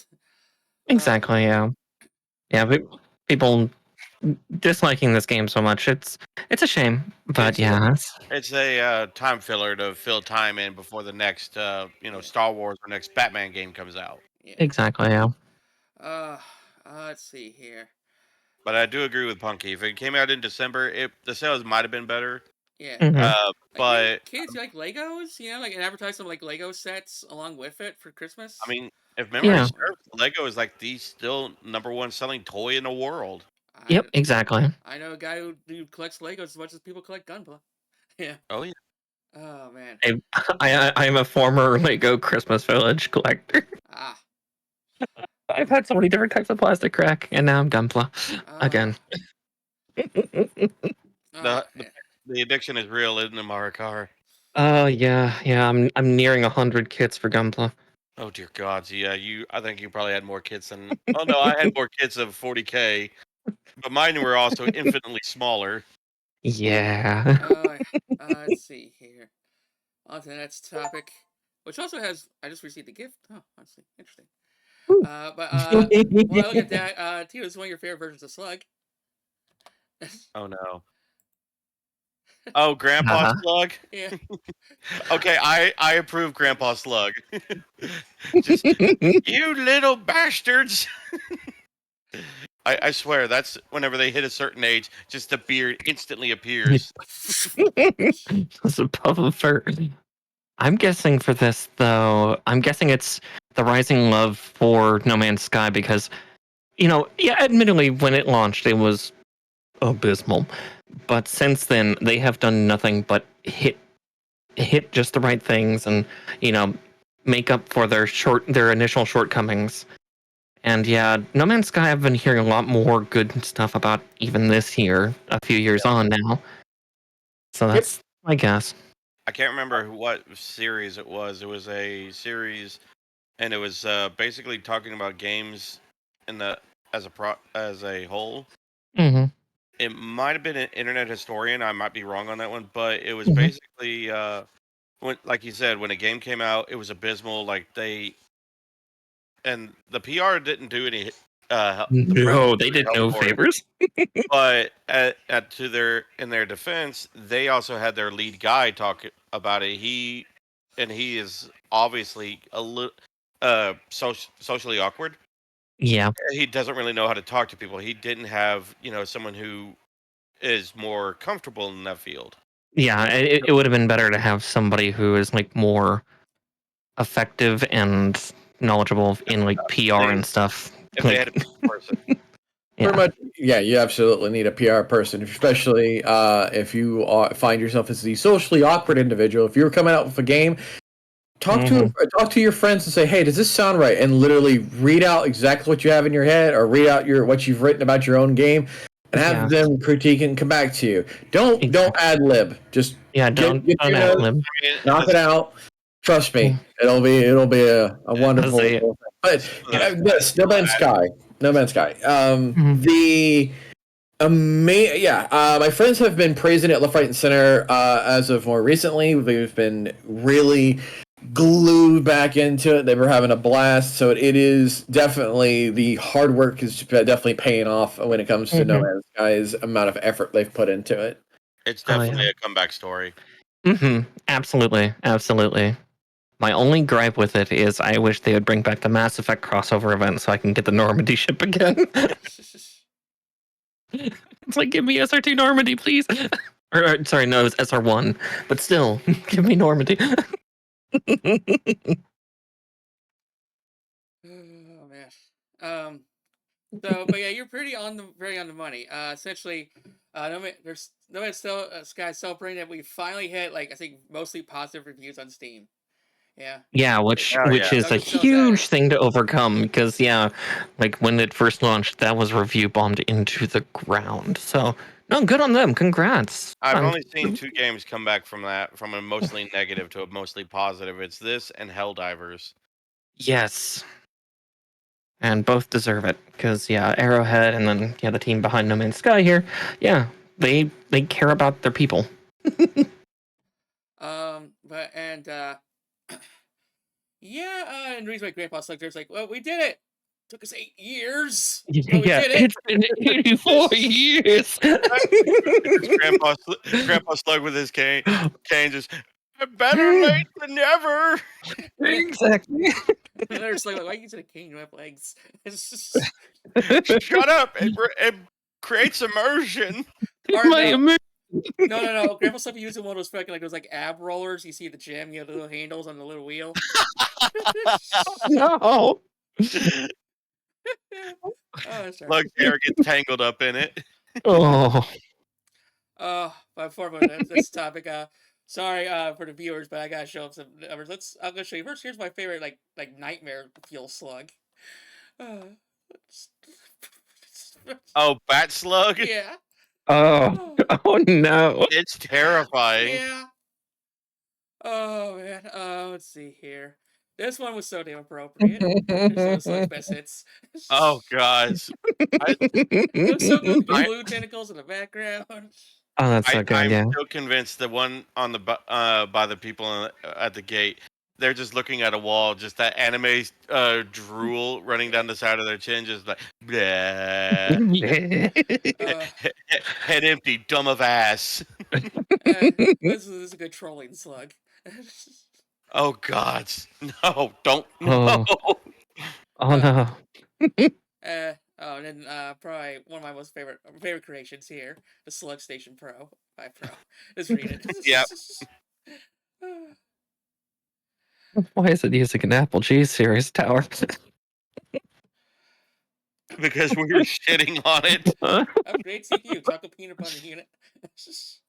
Exactly. Yeah. But people disliking this game so much, it's a shame. But It's a time filler to fill time in before the next Star Wars or next Batman game comes out. Yeah. Exactly. Yeah. Let's see here. But I do agree with Punky. If it came out in December, the sales might have been better. Yeah. But kids like Legos, like and advertise some like Lego sets along with it for Christmas. I mean, if memory serves, Lego is like the still #1 selling toy in the world. Yep, exactly. I know a guy who collects Legos as much as people collect Gunpla. Yeah. Oh yeah. Oh man. I'm a former Lego Christmas Village collector. I've had so many different types of plastic crack, and now I'm Gunpla again. The addiction is real, isn't it, Marikar? Oh yeah. I'm nearing 100 kits for Gunpla. Oh dear God, yeah. I think you probably had more kits than. Oh no, I had more kits of 40K, but mine were also infinitely smaller. Yeah. Let's see here. On to the next topic, which also has. I just received a gift. Oh, let's see. Interesting. When I look at that, Tito, is one of your favorite versions of Slug. Oh no. Oh, Grandpa Uh-huh. Slug. Yeah. Okay, I approve Grandpa Slug. Just you little bastards. I swear that's whenever they hit a certain age, just the beard instantly appears. It's a puff of fur. I'm guessing for this though. I'm guessing it's the rising love for No Man's Sky because, yeah, admittedly, when it launched, it was abysmal. But since then, they have done nothing but hit just the right things and make up for their initial shortcomings. And yeah, No Man's Sky, I've been hearing a lot more good stuff about even this year, a few years on now. So that's my guess. I can't remember what series it was. It was a series, and it was basically talking about games in the as a whole. Mm-hmm. It might have been an internet historian. I might be wrong on that one, but it was Mhm. basically when, like you said, when a game came out, it was abysmal. And the PR didn't do any. No, they did help no for it. favors. But in their defense, they also had their lead guy talk about it. He is obviously a little socially awkward. Yeah, He doesn't really know how to talk to people. He didn't have someone who is more comfortable in that field. yeah. It would have been better to have somebody who is like more effective and knowledgeable in like PR and stuff. If they had a person. Pretty much, yeah, you absolutely need a PR person, especially if you find yourself as the socially awkward individual. If you're coming out with a game, talk to your friends and say, "Hey, does this sound right?" And literally read out exactly what you have in your head, or read out what you've written about your own game, and have them critique and come back to you. Don't ad lib. Just don't get your ad notes, lib. knock it out. Trust me, it'll be a wonderful thing. But this No Man's Sky. The my friends have been praising it left, right, and center as of more recently. We've been really glued back into it. They were having a blast. So it is definitely, the hard work is definitely paying off when it comes to No Man's Sky's amount of effort they've put into it. It's definitely a comeback story. Absolutely. My only gripe with it is I wish they would bring back the Mass Effect crossover event so I can get the Normandy ship again. It's like, give me SR2 Normandy, please. Or sorry, no, it's SR1. But still, give me Normandy. Oh man. But yeah, you're very on the money. Essentially, No Man's Sky celebrating that we finally hit, like, I think mostly positive reviews on Steam. Yeah. Yeah, which is a huge thing to overcome because like when it first launched, that was review bombed into the ground. So no, good on them. Congrats. I've only seen 2 games come back from that, from a mostly negative to a mostly positive. It's this and Helldivers. Yes. And both deserve it because Arrowhead and then the team behind No Man's Sky here, they care about their people. And the reason why Grandpa's like, there's like, well, we did it. Took us 8 years. We did it. It's been 84 years. Grandpa Slug with his cane just, better late than never. Exactly. They're just like, why are you using a cane? You have legs. Shut up. It creates immersion. No. Grandpa Slug using one of those fucking, like, those like ab rollers. You see at the gym, you have the little handles on the little wheel. No. Slug's hair gets tangled up in it. Oh. But before this topic, sorry for the viewers, but I gotta show them some numbers. I'm gonna show you first. Here's my favorite like nightmare fuel slug. Oh, Bat Slug? Yeah. Oh no. It's terrifying. Yeah. Oh man. Let's see here. This one was so damn appropriate. This was best hits. Oh god. It was so good. The blue tentacles in the background. Oh, that's so good. I'm Yeah. still convinced the one on the by the people at the gate, they're just looking at a wall, just that anime drool running down the side of their chin, just like blah. Uh, Head empty, dumb of ass. this is a good trolling slug. Oh God, no! Don't no. Oh. Oh no. And then probably one of my most favorite creations here, the Slug Station Pro 5 Pro. Just read it. Yep. Why is it using an Apple G series tower? Because we were shitting on it. Upgrade CPU, chocolate peanut butter unit.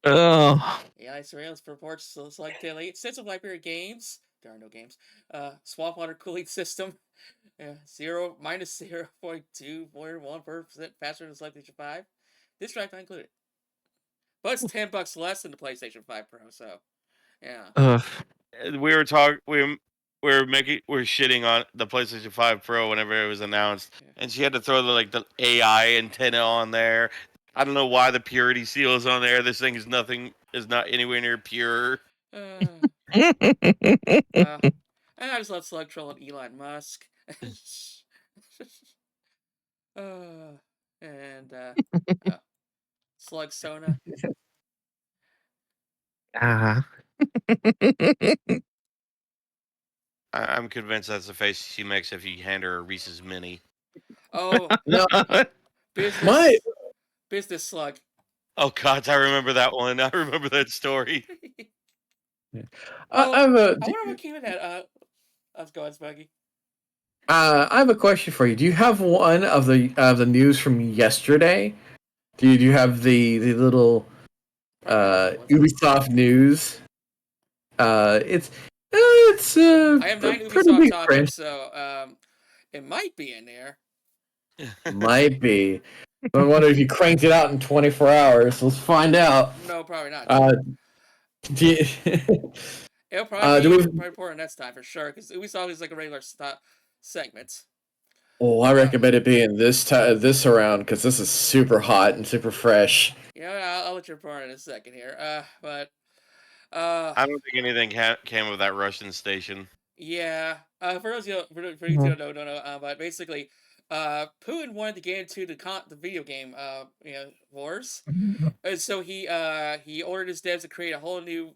Oh. AI surveillance reports TavernTilly. Extensive library of games. There are no games. Swamp water cooling system. Minus 0.241% faster than the PlayStation 5. This drive not included. But it's $10 less than the PlayStation 5 Pro, so yeah. Ugh. We were talking. We're shitting on the PlayStation 5 Pro whenever it was announced, and she had to throw the AI antenna on there. I don't know why the purity seal is on there. This thing is not anywhere near pure. And I just love Slug trolling Elon Musk. Slug Sona. I'm convinced that's the face she makes if you hand her a Reese's Mini. Oh, No, business slug. Oh God, I remember that one. I remember that story. I wonder what came in that. Let's go, Buggy. I have a question for you. Do you have one of the news from yesterday? Do you have the little Ubisoft news? It's I have 9 Ubisoft topics, so it might be in there. Might be. I wonder if you cranked it out in 24 hours. Let's find out. No, probably not. It'll probably be important next time for sure, because Ubisoft is like a regular segment. Oh, I recommend it being this around because this is super hot and super fresh. Yeah, I'll let you report in a second here. But I don't think anything came of that Russian station. Yeah. For those you don't know, but basically, Putin wanted to get into the video game wars, and so he ordered his devs to create a whole new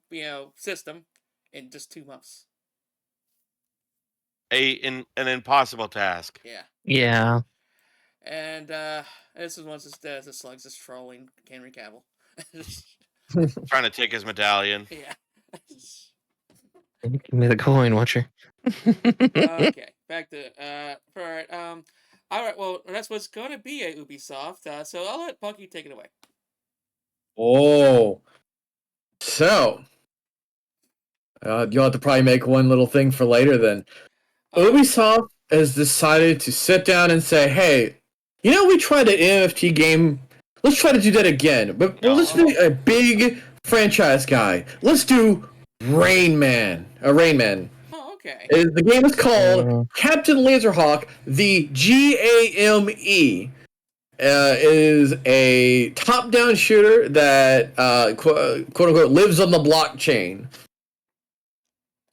system in just 2 months. An impossible task. Yeah. Yeah. And this is once the slugs just trolling Henry Cavill. Trying to take his medallion. Yeah. Give me the coin, Watcher. Okay, back to alright. Alright, well that's what's gonna be at Ubisoft. So I'll let Bucky take it away. Oh. So you'll have to probably make one little thing for later then. Ubisoft has decided to sit down and say, hey, we tried an NFT game. Let's try to do that again. But let's be a big franchise guy. Let's do Rain Man. Rain Man. Oh, okay. The game is called Captain Laserhawk. The GAME is a top-down shooter that quote-unquote lives on the blockchain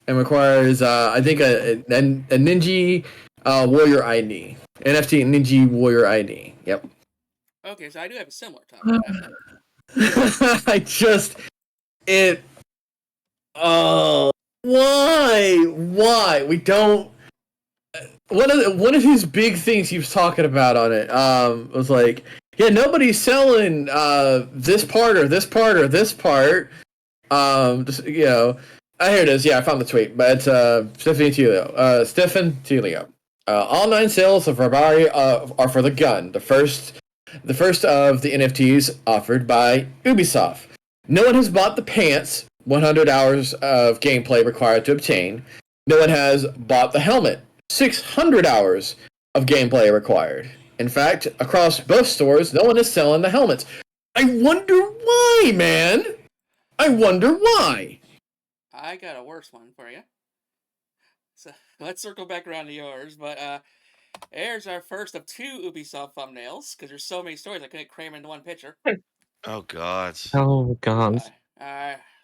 and requires, I think, a Ninja Warrior ID. NFT Ninja Warrior ID. Yep. Okay, so I do have a similar topic. Why? We don't. One of his big things he was talking about on it was like, yeah, nobody's selling this part or this part or this part. Here it is. Yeah, I found the tweet, but it's Stefan Tilio. All 9 sales of Rabari are for the gun. The first of the NFTs offered by Ubisoft. No one has bought the pants. 100 hours of gameplay required to obtain. No one has bought the helmet. 600 hours of gameplay required. In fact, across both stores, no one is selling the helmets. I wonder why, man. I wonder why. I got a worse one for you. So let's circle back around to yours, but here's our first of 2 Ubisoft thumbnails, because there's so many stories I couldn't cram into one picture. Oh God. Oh God.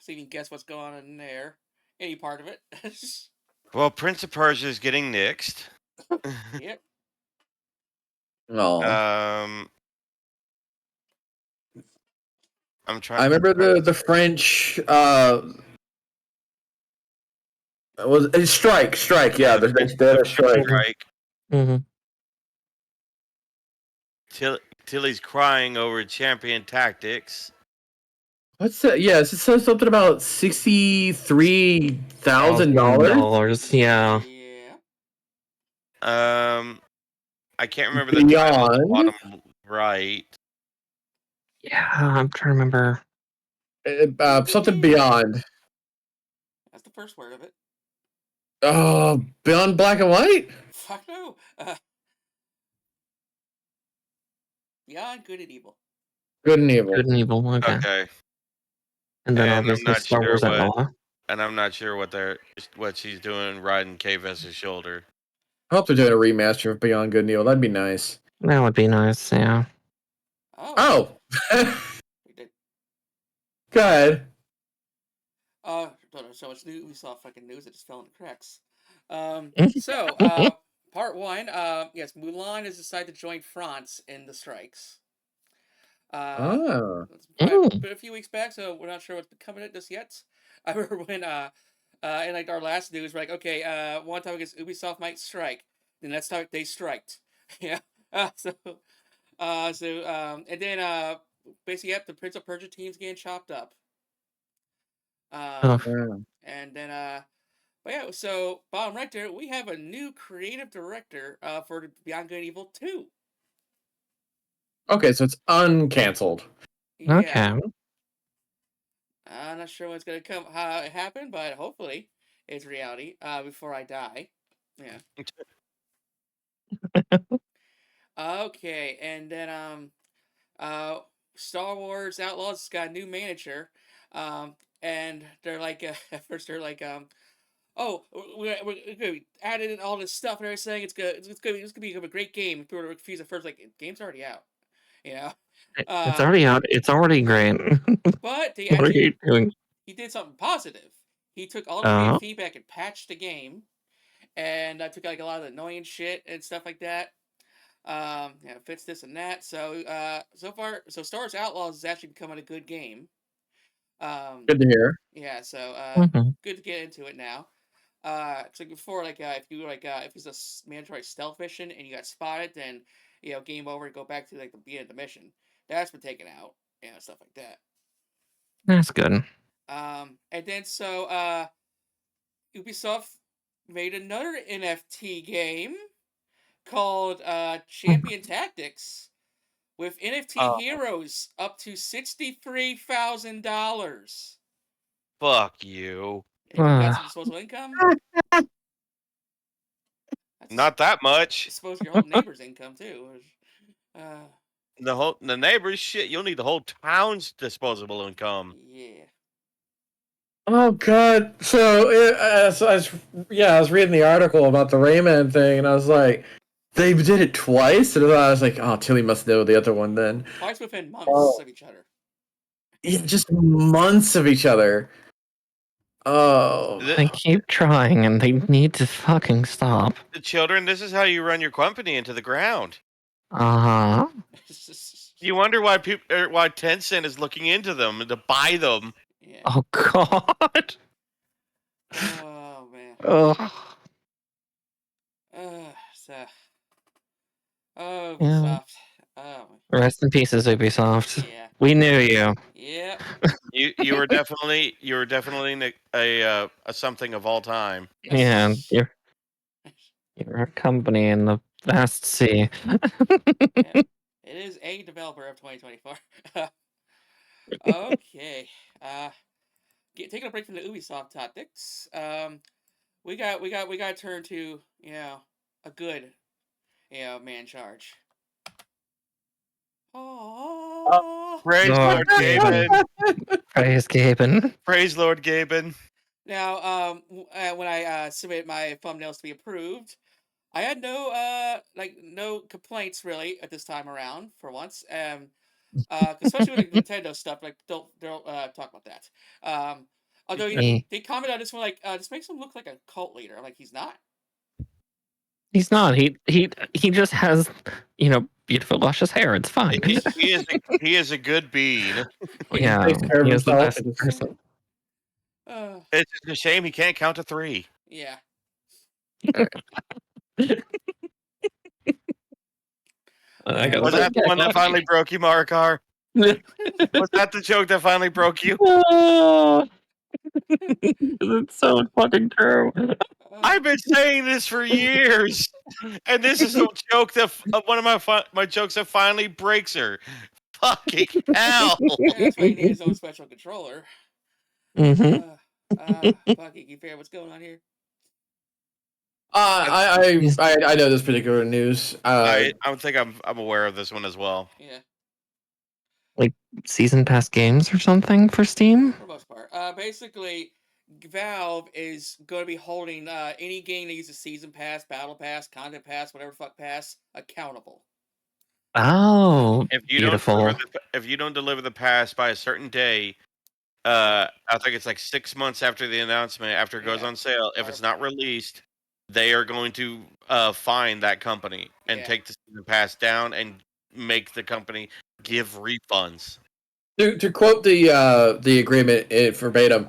So you can guess what's going on in there. Any part of it. Well, Prince of Persia is getting nixed. Yep. No. I'm trying. I remember the French was it strike. Yeah, they had a strike. Strike. Mm-hmm. Tilly's crying over champion tactics. What's that? Yes, it says something about $63,000. $1,000. Yeah. Yeah. I can't remember the title at the Beyond. bottom right. Yeah. I'm trying to remember. Something beyond. That's the first word of it. Beyond black and white. Fuck no. Beyond Good and Evil. Good and evil. Good and Evil. Okay. Okay. And then And I'm obviously not Star sure Wars what. Outlaw. And I'm not sure what she's doing riding K-Vess's shoulder. I hope they're doing a remaster of Beyond Good and Evil. That'd be nice. That would be nice. Yeah. Oh. We did. Go ahead. Don't know so much new. We saw fucking news that just fell in the cracks. Part one. Yes, Mulan has decided to join France in the strikes. It's been a few weeks back, so we're not sure what's becoming of it just yet. I remember when in like our last news, we're like, okay, one time against Ubisoft might strike, then that's how they striked. Yeah. And then basically, yep, the Prince of Persia team's getting chopped up. And then but yeah, so bottom right there, we have a new creative director for Beyond Good and Evil 2. Okay, so it's uncanceled. Yeah. Okay. I'm not sure when it's gonna come how it happened, but hopefully it's reality. Before I die. Yeah. Okay, and then Star Wars Outlaws has got a new manager. And they're like at first they're like oh, we're gonna add in all this stuff and everything. It's gonna be a great game. People are confused at first, like game's already out, you know. It's already out. It's already great. But they What are you actually doing? he did something positive. He took all the creative feedback and patched the game, and I took like a lot of the annoying shit and stuff like that. Fits this and that. So so far, so Star Wars Outlaws is actually becoming a good game. Good to hear. Yeah, so Mhm. good to get into it now. So before, like, if you like, if it's a mandatory stealth mission and you got spotted, then game over. Go back to like the beginning of the mission. That's been taken out, stuff like that. That's good. And then so Ubisoft made another NFT game called Champion Tactics with NFT heroes up to $63,000. Fuck you. Anyone got some disposable income? Not that I much. suppose your whole neighbor's income too. The neighbors shit. You'll need the whole town's disposable income. Yeah. Oh God! So, I was reading the article about the Rayman thing, and I was like, they did it twice, and I was like, oh, Tilly must know the other one then. Twice within months of each other. Yeah, just months of each other. Oh. They keep trying, and they need to fucking stop. The children, this is how you run your company into the ground. Uh huh. You wonder why why Tencent is looking into them to buy them. Yeah. Oh God. Oh man. Ugh. Ubisoft. Oh. Rest in pieces, Ubisoft. Yeah. We knew you. Yeah. You were definitely a something of all time. Yeah, you're a company in the vast sea. Yeah. It is a developer of 2024. Okay. Taking a break from the Ubisoft topics. We got to turn to a good man charge. Oh. Praise Lord Gaben. Praise Gaben. Praise Lord Gaben. Now, when I submitted my thumbnails to be approved, I had no complaints really at this time around for once. especially with the Nintendo stuff. Like, don't talk about that. Although they comment on this one, like, this makes him look like a cult leader. I'm like, he's not. He's not. He just has, beautiful, luscious hair. It's fine. He is a good bean. Yeah, Takes care of he is the himself. best person. It's just a shame he can't count to 3. Yeah. Was that the one that finally broke you, Marikar? Was that the joke that finally broke you? It's so fucking true. I've been saying this for years, and this is a joke that one of my jokes that finally breaks her. Fucking hell! Yeah, that's why he needs his own special controller. Mm-hmm. Fuck, you fair? What's going on here? I know this particular news. I think I'm aware of this one as well. Yeah. Like season pass games or something for Steam? For the most part. Basically, Valve is going to be holding any game that uses season pass, battle pass, content pass, whatever fuck pass, accountable. Oh, If you beautiful. don't deliver the pass by a certain day, I think it's like 6 months after the announcement, after it goes on sale. If it's not released, they are going to fine that company and take the season pass down and make the company give refunds. To quote the agreement verbatim,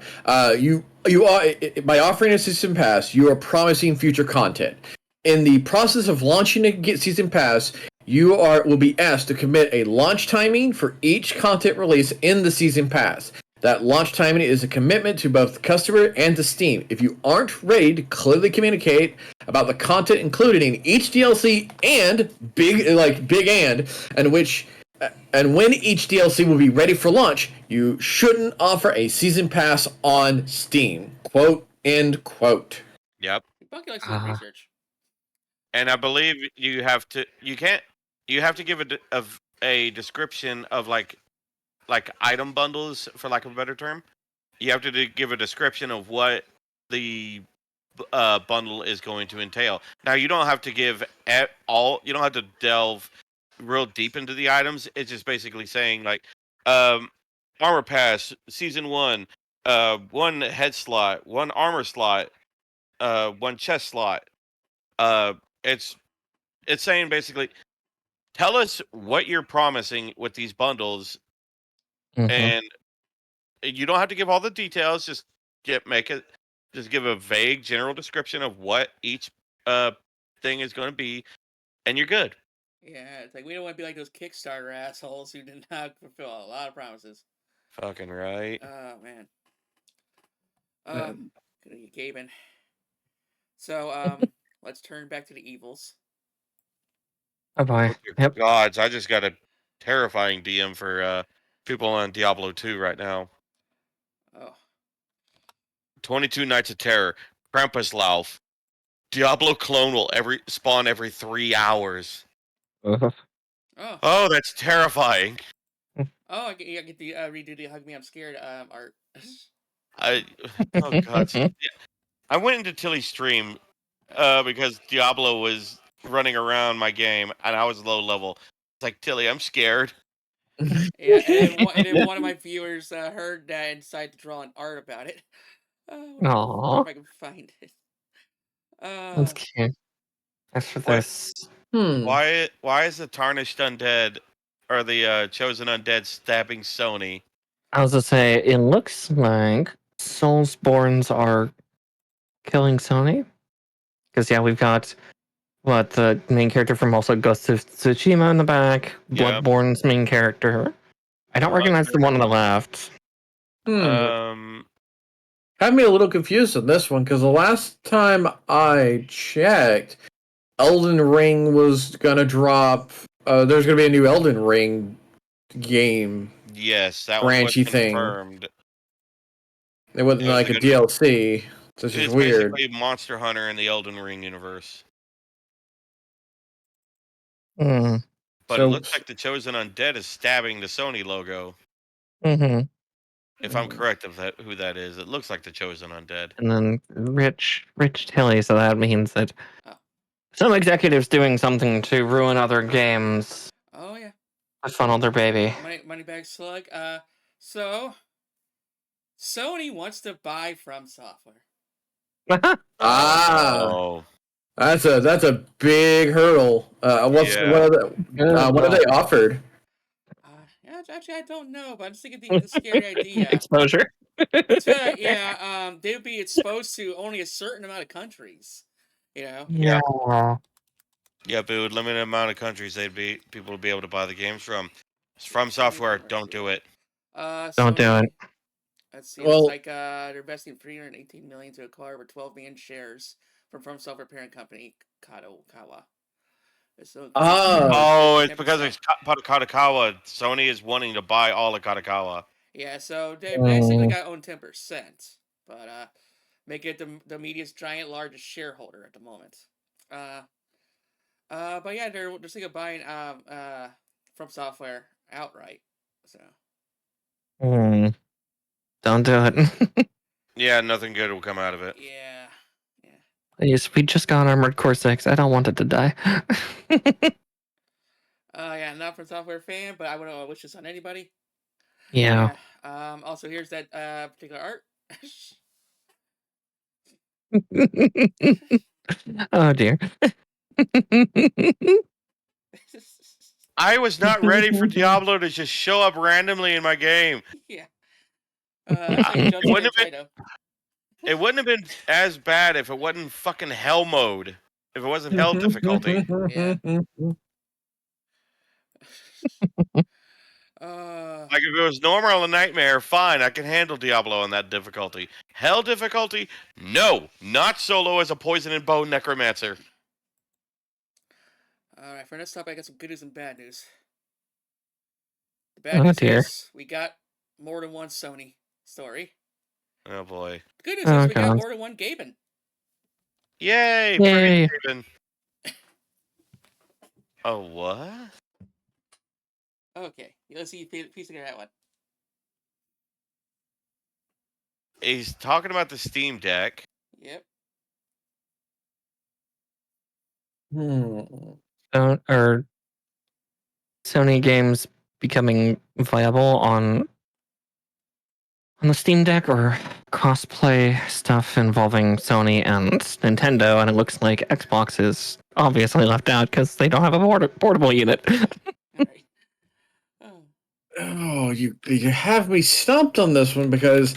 you are by offering a season pass, you are promising future content. In the process of launching a season pass, you will be asked to commit a launch timing for each content release in the season pass. That launch timing is a commitment to both the customer and to Steam. If you aren't ready to clearly communicate about the content included in each DLC and and when each DLC will be ready for launch, you shouldn't offer a season pass on Steam. Quote, end quote. Yep. Bunky likes to do research. And I believe you have to give a description of like item bundles, for lack of a better term. You have to give a description of what the bundle is going to entail. Now, you don't have to give you don't have to delve real deep into the items. It's just basically saying like, armor pass season 1, 1 head slot, 1 armor slot, 1 chest slot. It's saying basically, tell us what you're promising with these bundles, and you don't have to give all the details. Just give a vague general description of what each thing is going to be, and you're good. Yeah, it's like we don't want to be like those Kickstarter assholes who did not fulfill a lot of promises. Fucking right. Oh man. Gonna get Gaben. So let's turn back to the evils. Oh boy. Yep. Gods, I just got a terrifying DM for people on Diablo 2 right now. Oh. 22 Nights of Terror, Krampuslauf. Diablo clone will spawn every 3 hours. Oh, that's terrifying. Oh, I get the redo the hug me, I'm scared art. Oh god. I went into Tilly's stream because Diablo was running around my game and I was low level. It's like, Tilly, I'm scared. Yeah, and then one of my viewers heard that and decided to draw an art about it. Aww. If I can find it. That's cute. As for this, why is the tarnished undead or the chosen undead stabbing Sony? I was to say, it looks like Soulsborns are killing Sony. Because we've got the main character from also Ghost of Tsushima in the back, Bloodborne's main character. I don't recognize the one on the left. Had me a little confused on this one because the last time I checked, Elden Ring was gonna drop. There's gonna be a new Elden Ring game. Yes, that branchy one was confirmed. It wasn't like a DLC. This is weird. Basically Monster Hunter in the Elden Ring universe. But it looks like the chosen undead is stabbing the Sony logo. If I'm correct of who that is, it looks like the chosen undead. And then Rich Tilly, so that means that some executive's doing something to ruin other games. Oh yeah. funnel their baby. Moneybag Slug. So Sony wants to buy From Software. Oh, That's a big hurdle. What have they offered? Actually, I don't know, but I'm just thinking the scary idea. Exposure. They would be exposed to only a certain amount of countries. You know. Yeah. yeah, but with limited amount of countries, people would be able to buy the games from. From Software, don't do it. Don't do it. Let's see. Well- It's like they're investing $318 million to acquire over 12 million shares from Software parent company Kadokawa. So, Oh, it's 10%. because it's part of Kadokawa. Sony is wanting to buy all of Kadokawa. Yeah, so they basically got owned 10%, but make it the media's giant largest shareholder at the moment. But yeah, they're thinking of buying From Software outright. So Don't do it. Yeah, nothing good will come out of it. yeah. Yes, we just got Armored Core 6. I don't want it to die. Yeah, not From Software fan, but I wouldn't wish this on anybody. Yeah. Also, here's that particular art. Oh dear. I was not ready for Diablo to just show up randomly in my game. Yeah. It's like Jump Wouldn't have Title. It wouldn't have been as bad if it wasn't fucking hell mode. If it wasn't hell difficulty. Yeah. Like if it was normal or nightmare, fine, I can handle Diablo on that difficulty. Hell difficulty? No, not solo as a poison and bone necromancer. Alright, for next up, I got some good news and bad news. The bad news is we got more than one Sony story. Oh boy. The good news is we got more than one Gaben. Yay! Pretty Gaben. Oh, what? Okay, let's see piece together that one. He's talking about the Steam Deck. Yep. Or Sony games becoming viable on the Steam Deck, or crossplay stuff involving Sony and Nintendo, and it looks like Xbox is obviously left out because they don't have a portable unit. Right. Oh, you have me stumped on this one because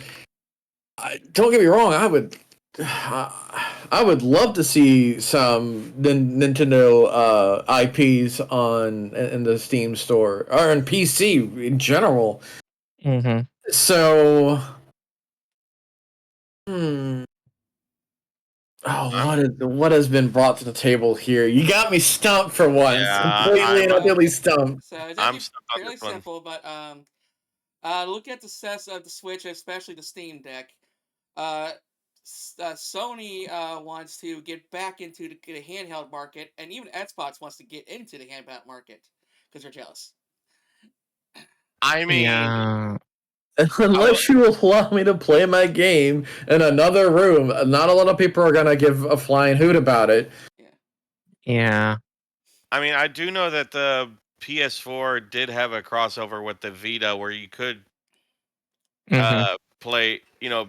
don't get me wrong, I would love to see some Nintendo IPs in the Steam store or in PC in general. Mm-hmm. So, what has been brought to the table here? You got me stumped for once. Yeah, Completely and utterly stumped. So it's I'm actually stumped on fairly this one. simple, but look at the sets of the Switch, especially the Steam Deck. Sony wants to get back into the handheld market, and even Xbox wants to get into the handheld market because they're jealous. I mean, Yeah. Unless you allow me to play my game in another room, not a lot of people are gonna give a flying hoot about it. Yeah. I mean, I do know that the PS4 did have a crossover with the Vita where you could play,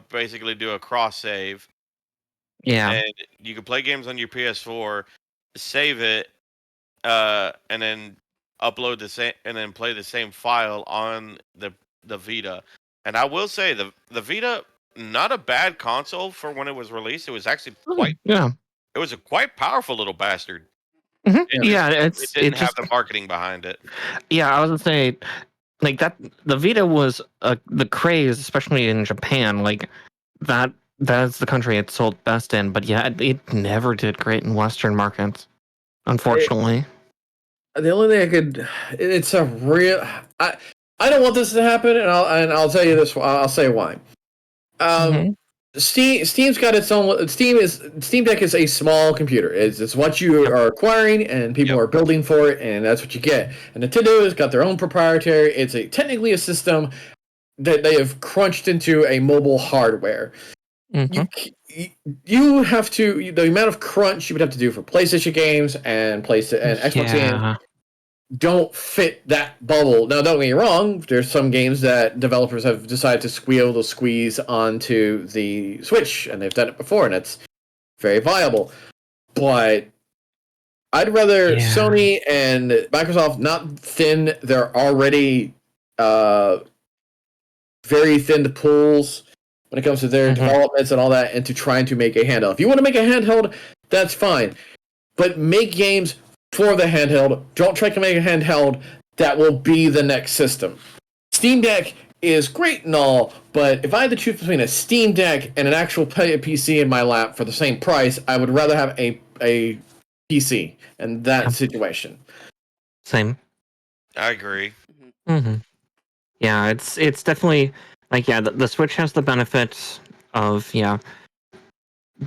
basically do a cross save. Yeah. And you could play games on your PS4, save it, and then upload the same, and then play the same file on the Vita. And I will say the Vita, not a bad console for when it was released. It was actually quite It was a quite powerful little bastard. Mm-hmm. It didn't have the marketing behind it. Yeah, I was gonna say, like that. The Vita was the craze, especially in Japan. Like that's the country it sold best in. But yeah, it never did great in Western markets, unfortunately. The only thing it's a real. I don't want this to happen, and I'll tell you this. I'll say why. Steam's got its own. Steam Deck is a small computer. It's what you are acquiring, and people are building for it, and that's what you get. And Nintendo has got their own proprietary. It's technically a system that they have crunched into a mobile hardware. You have to the amount of crunch you would have to do for PlayStation games and Xbox games. don't fit that bubble. Now, don't get me wrong. There's some games that developers have decided to squeeze onto the Switch, and they've done it before, and it's very viable. But I'd rather Sony and Microsoft not thin their already very thin pools when it comes to their developments and all that, into trying to make a handheld. If you want to make a handheld, that's fine. But make games for the handheld. Don't try to make a handheld that will be the next system. Steam Deck is great and all, but if I had to choose between a Steam Deck and an actual PC in my lap for the same price, I would rather have a PC in that situation. Same. I agree. Mm-hmm. Yeah, it's definitely like the Switch has the benefit of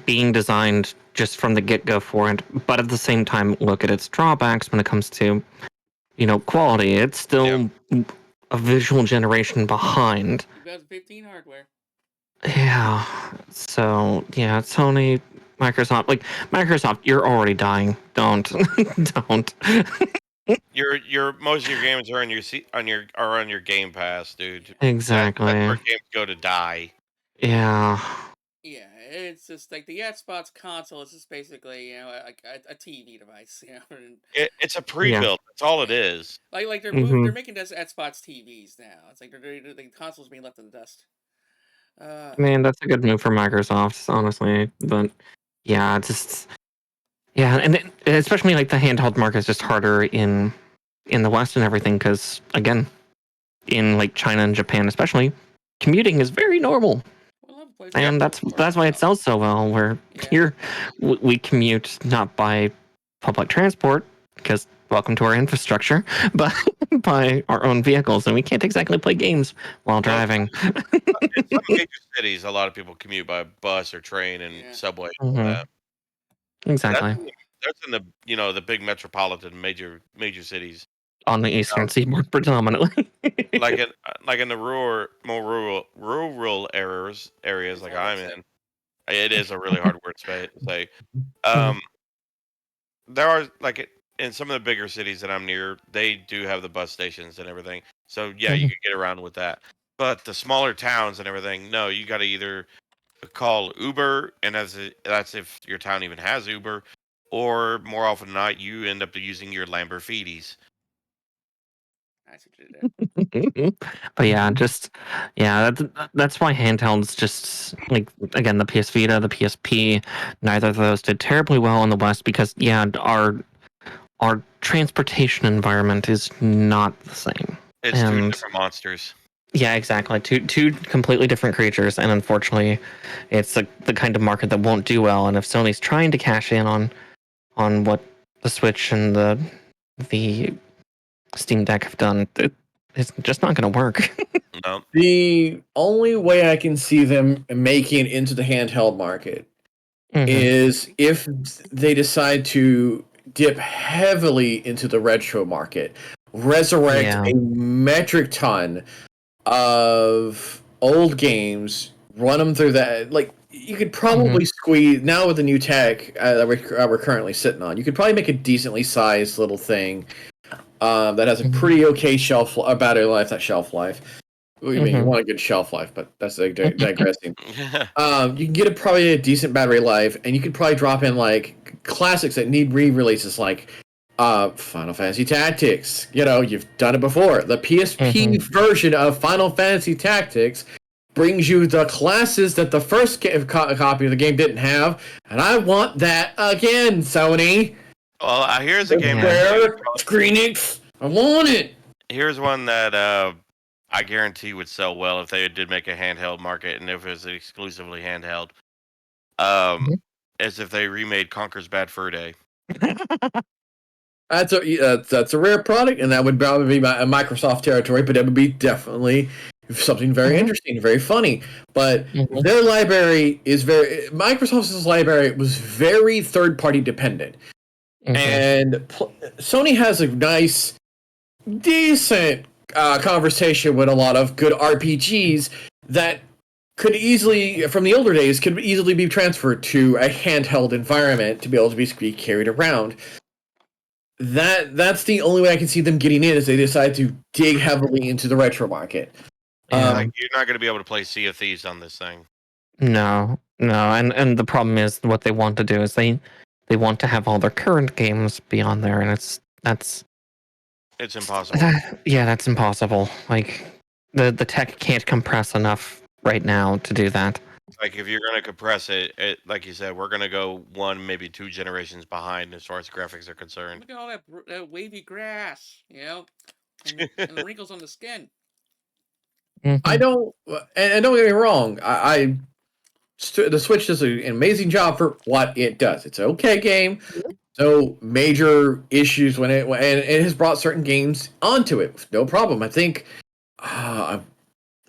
being designed just from the get-go for it, but at the same time look at its drawbacks when it comes to quality. It's still a visual generation behind. 2015 hardware. Yeah. So Sony, Microsoft, you're already dying. Don't. Your most of your games are on your Game Pass, dude. Exactly. That's where games go to die. Yeah. Yeah, it's just like the Xbox console is just basically a TV device. It's a pre-built. That's all it is. Like they're making this Xbox TVs now. It's like the console's being left in the dust. Man, that's a good move for Microsoft, honestly. But and especially like the handheld market is just harder in the West and everything because again, in like China and Japan especially, commuting is very normal. And that's why it sells so well. Where here we commute not by public transport, because welcome to our infrastructure, but by our own vehicles, and we can't exactly play games while driving. In some major cities, a lot of people commute by bus or train and subway. Exactly. That's in the big metropolitan major cities on the eastern seaboard predominantly. like in the more rural areas like I'm in. It is a really hard word to say. There are in some of the bigger cities that I'm near, they do have the bus stations and everything. So you can get around with that. But the smaller towns and everything, no, you got to either call Uber, and that's if your town even has Uber, or more often than not, you end up using your Lamborghinis. But that's why handhelds just like again the PS Vita, the PSP, neither of those did terribly well in the West because our transportation environment is not the same. It's two different monsters. Yeah, exactly. Two completely different creatures, and unfortunately, it's the kind of market that won't do well. And if Sony's trying to cash in on what the Switch and the Steam Deck have done, it's just not going to work. No. The only way I can see them making it into the handheld market is if they decide to dip heavily into the retro market, resurrect a metric ton of old games, run them through that. Like, you could probably squeeze, now with the new tech that we're currently sitting on, you could probably make a decently sized little thing that has a pretty okay battery life, not shelf life. I mean, you want a good shelf life, but that's digressing. You can get probably a decent battery life, and you could probably drop in like classics that need re-releases, like Final Fantasy Tactics. You've done it before. The PSP version of Final Fantasy Tactics brings you the classes that the first copy of the game didn't have, and I want that again, Sony. Well, here's a game. Screenix, I want it. Here's one that I guarantee would sell well if they did make a handheld market, and if it was exclusively handheld. As if they remade Conker's Bad Fur Day. That's a rare product, and that would probably be a Microsoft territory, but it would be definitely something very interesting, very funny. But their library is Microsoft's library was very third-party dependent. And Sony has a nice, decent conversation with a lot of good RPGs that could easily, from the older days, could easily be transferred to a handheld environment to be able to be carried around. that's the only way I can see them getting in is they decide to dig heavily into the retro market. Yeah. Like, you're not going to be able to play Sea of Thieves on this thing. No, and the problem is what they want to do is they want to have all their current games be on there, and it's impossible. that's impossible. Like the tech can't compress enough right now to do that. Like, if you're going to compress it, like you said, we're going to go 1, maybe 2 generations behind as far as graphics are concerned. Look at all that wavy grass, and the wrinkles on the skin. Mm-hmm. I don't, and don't get me wrong. The Switch does an amazing job for what it does. It's an okay game. No major issues and it has brought certain games onto it. No problem. I think I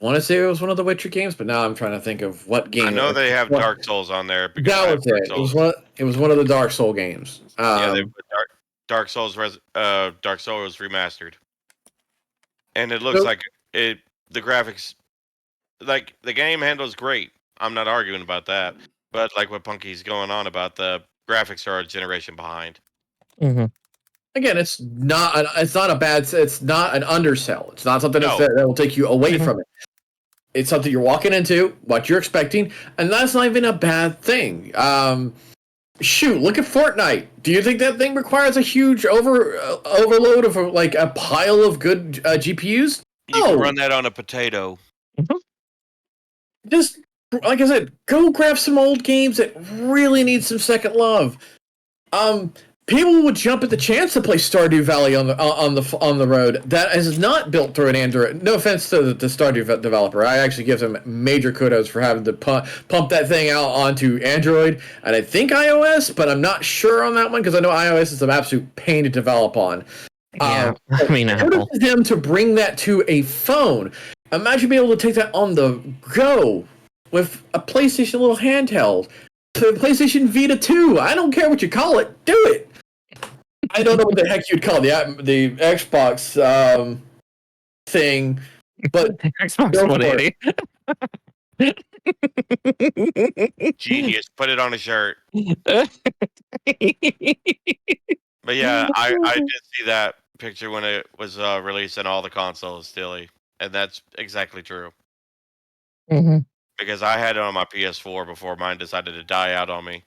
want to say it was one of the Witcher games, but now I'm trying to think of what game. I know they have Dark Souls on there. That was it. It was one of the Dark Soul games. Yeah, they put Dark Souls remastered, and it looks like the graphics, like the game handles great. I'm not arguing about that, but like what Punky's going on about, the graphics are a generation behind. Mm-hmm. Again, it's not an undersell. It's not something that will take you away from it. It's something you're walking into, what you're expecting, and that's not even a bad thing. Shoot, look at Fortnite. Do you think that thing requires a huge overload of like a pile of good GPUs? You can run that on a potato. Just like I said, go grab some old games that really need some second love. People would jump at the chance to play Stardew Valley on the road. That is not built through an Android. No offense to the Stardew developer, I actually give them major kudos for having to pump that thing out onto Android and I think iOS, but I'm not sure on that one because I know iOS is an absolute pain to develop on. Yeah, I mean, Apple. For them to bring that to a phone, imagine being able to take that on the go with a PlayStation little handheld. The PlayStation Vita 2. I don't care what you call it. Do it. I don't know what the heck you'd call the Xbox thing, but Xbox 180. Genius. Put it on a shirt. But yeah, I did see that picture when it was released on all the consoles, Tilly, and that's exactly true. Mm-hmm. Because I had it on my PS4 before mine decided to die out on me,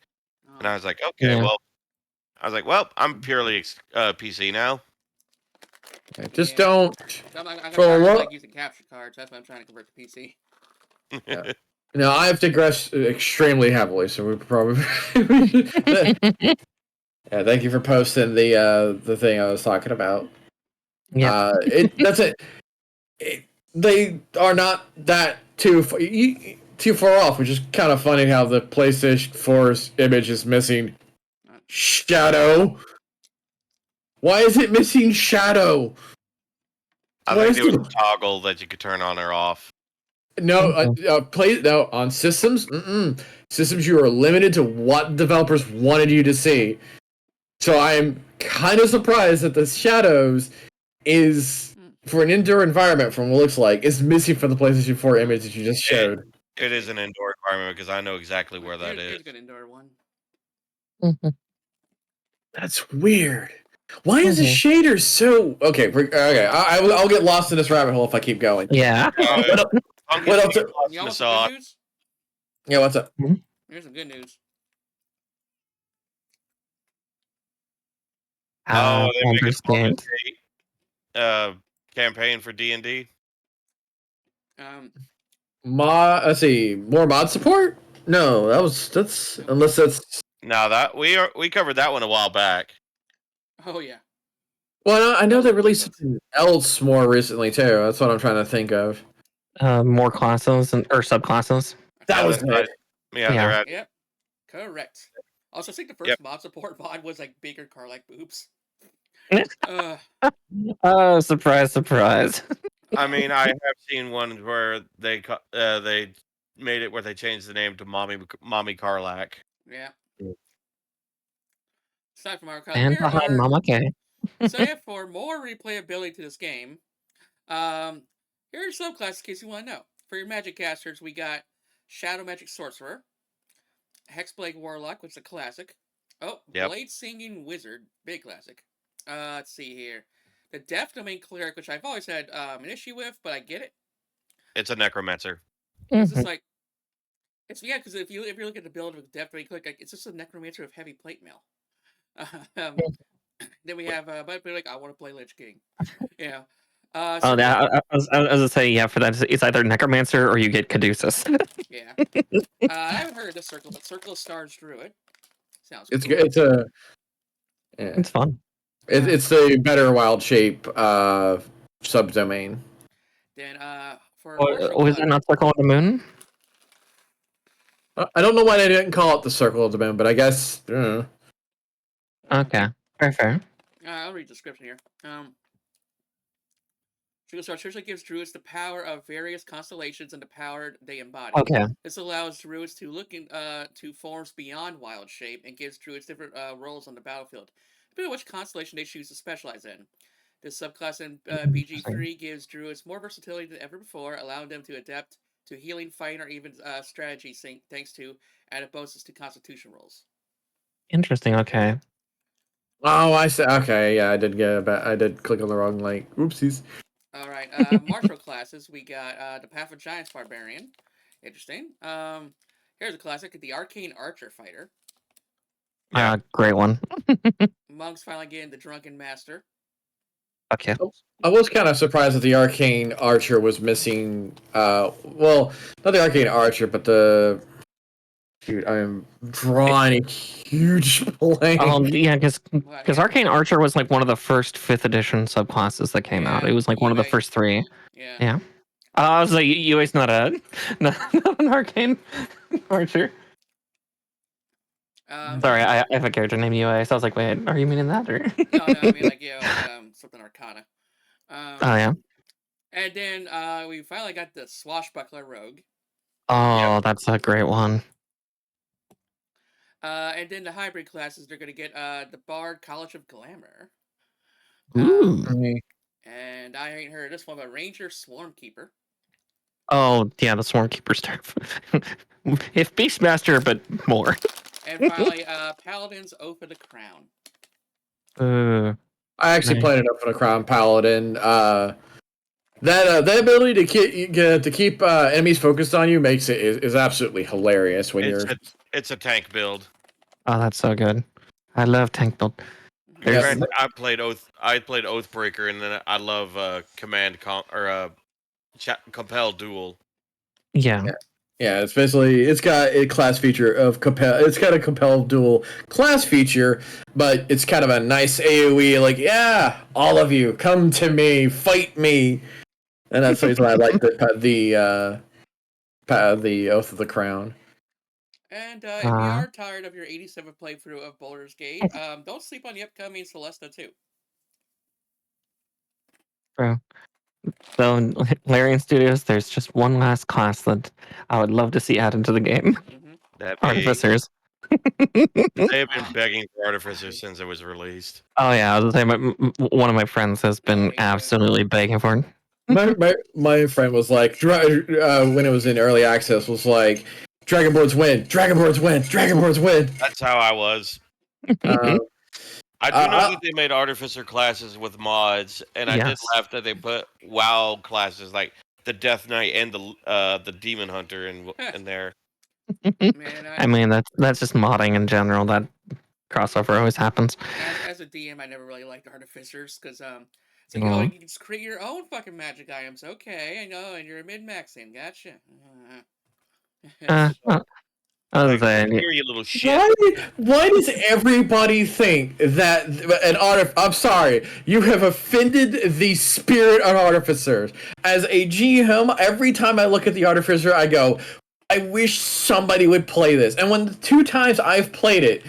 and I was like, okay, Yeah. well, I'm purely PC now. Just don't. I'm like using capture cards. That's why I'm trying to convert to PC. Yeah. No, I have digressed extremely heavily, so we probably. Yeah, thank you for posting the thing I was talking about. Yeah, that's it. They are not that too far off, which is kind of funny how the PlayStation 4's image is missing shadow. Why is it missing shadow? I think it was a toggle that you could turn on or off. No, on systems. Systems, you are limited to what developers wanted you to see. So I'm kind of surprised that the shadows is for an indoor environment, from what it looks like, is missing from the PlayStation 4 image that you just showed. It is an indoor environment because I know exactly where that is. Here's a good indoor one. Mm-hmm. That's weird. Why is the shader so okay? Okay, I'll get lost in this rabbit hole if I keep going. Yeah. What else? You want some good news? Yeah, what's up? Here's some good news. They make a campaign for D&D. Let's see, more mod support? No, that's unless that's. No, that we covered that one a while back. Oh yeah. Well, I know they released something else more recently too. That's what I'm trying to think of. More classes or subclasses. That was good. Yeah. Yep. Correct. Also, I think the first mod support mod was like bigger car like boobs. Oh, surprise, surprise. I mean, I have seen ones where they made it where they changed the name to Mommy Carlac. Yeah. Aside from our And behind Mama K. So yeah, for more replayability to this game, here are subclasses in case you want to know. For your magic casters, we got Shadow Magic Sorcerer, Hexblade Warlock, which is a classic. Oh, Blade Singing Wizard, big classic. Let's see here. The Death Domain Cleric, which I've always had an issue with, but I get it. It's a necromancer. It's just like because if you look at the build of Death Domain Cleric, it's just a necromancer with heavy plate mail. Then we have but like I want to play Lich King. Yeah. Oh, yeah. I was gonna say, yeah, for that, it's either Necromancer or you get Caduceus. Yeah. I haven't heard of this circle, but Circle of Stars Druid. Sounds It's cool. it's a It's fun. it's the better wild shape subdomain. Then for Was it not Circle of the Moon? I don't know why they didn't call it the Circle of the Moon, but I guess. Okay, fair. I'll read the description here. Circle of Stars essentially gives druids the power of various constellations and the power they embody. Okay. This allows druids to look to forms beyond wild shape and gives druids different roles on the battlefield, depending on which constellation they choose to specialize in. This subclass in BG3 gives druids more versatility than ever before, allowing them to adapt to healing, fighting, or even strategy, thanks to added bonuses to Constitution rolls. Interesting. Okay. Oh, I see. Okay, yeah, I did click on the wrong link. Oopsies. All right, martial classes. We got the Path of Giants Barbarian. Interesting. Here's a classic: the Arcane Archer Fighter. Great one. Monks finally getting the Drunken Master. Okay. I was kind of surprised that the Arcane Archer was missing. Well, not the Arcane Archer, but the. Dude, I'm drawing a huge blank. Yeah, because Arcane Archer was like one of the first 5th edition subclasses that came out. It was like one of the first 3. Yeah. I was like, UA's not an Arcane Archer. Sorry, I have a character named UA, so I was like, wait, are you meaning that or? No, I mean like something Arcana. Oh yeah. And then we finally got the Swashbuckler Rogue. Oh, that's a great one. And then the hybrid classes, they're gonna get the Bard College of Glamour. Ooh. And I ain't heard of this one, but Ranger Swarmkeeper. Oh yeah, the Swarmkeeper stuff. If Beastmaster, but more. And finally, Paladin's Oath of the Crown. I actually played it up for the Crown Paladin. That ability to keep enemies focused on you makes it is absolutely hilarious when It's a tank build. Oh, that's so good. I love tank build. I played Oathbreaker, and then I love Compel Duel. Yeah. Yeah, it's got a class feature of compel. It's got a compel duel class feature, but it's kind of a nice AOE. Like, yeah, all of you come to me, fight me, and that's the reason why I like the Oath of the Crown. And if you are tired of your 87th playthrough of Baldur's Gate, don't sleep on the upcoming Celesta 2. Bro. So in Larian Studios, there's just one last class that I would love to see added to the game. Artificers. They have been begging for Artificers since it was released. Oh yeah, I was gonna say one of my friends has been absolutely begging for it. My friend was like, when it was in early access, was like, Dragonborns win, Dragonborns win, Dragonborns win. That's how I was. I do know that they made Artificer classes with mods, and I did laugh that they put WoW classes like the Death Knight and the Demon Hunter in there. Man, I mean that's just modding in general. That crossover always happens. As a DM, I never really liked Artificers because it's like, you can just create your own fucking magic items. Okay, I know, and you're a mid-maxing. Gotcha. I was saying, here, you little shit. Why does everybody think that I'm sorry, you have offended the spirit of Artificers. As a GM, every time I look at the Artificer, I go, I wish somebody would play this. And when the two times I've played it,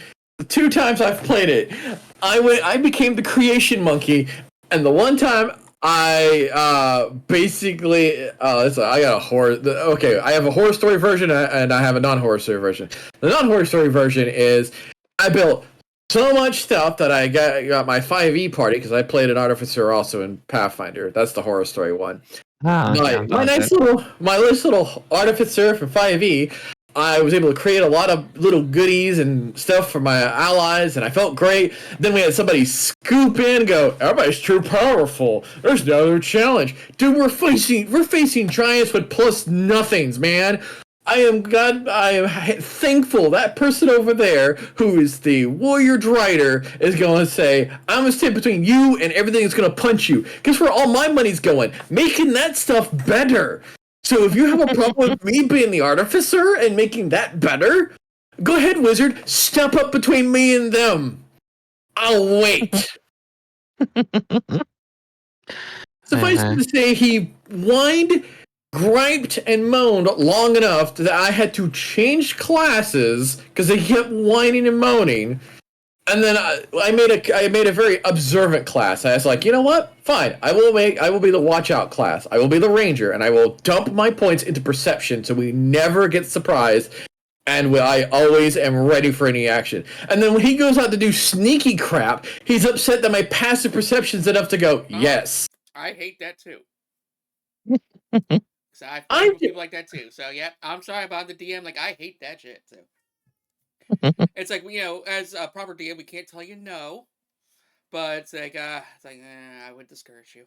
I became the creation monkey. And the one time I basically I got a horror. Okay, I have a horror story version and I have a non-horror story version. The non-horror story version is I built so much stuff that I got my 5e party because I played an Artificer also in Pathfinder. That's the horror story one. My nice little Artificer for 5e. I was able to create a lot of little goodies and stuff for my allies, and I felt great. Then we had somebody scoop in and go, everybody's too powerful. There's no other challenge. Dude, we're facing giants with plus nothings, man. I am thankful that person over there, who is the warrior drider, is going to say, I'm going to stand between you and everything that's going to punch you. Guess where all my money's going? Making that stuff better. So if you have a problem with me being the artificer and making that better, go ahead, wizard. Step up between me and them. I'll wait. Suffice it to say, he whined, griped, and moaned long enough that I had to change classes because they kept whining and moaning. And then I made a very observant class. I was like, you know what? Fine. I will be the watch out class. I will be the ranger, and I will dump my points into perception so we never get surprised. And I always am ready for any action. And then when he goes out to do sneaky crap, he's upset that my passive perception's enough to go, yes. I hate that too. So I fight with people like that too. So yeah, I'm sorry about the DM. Like I hate that shit too. It's like, as a proper DM, we can't tell you no, but it's like I would discourage you.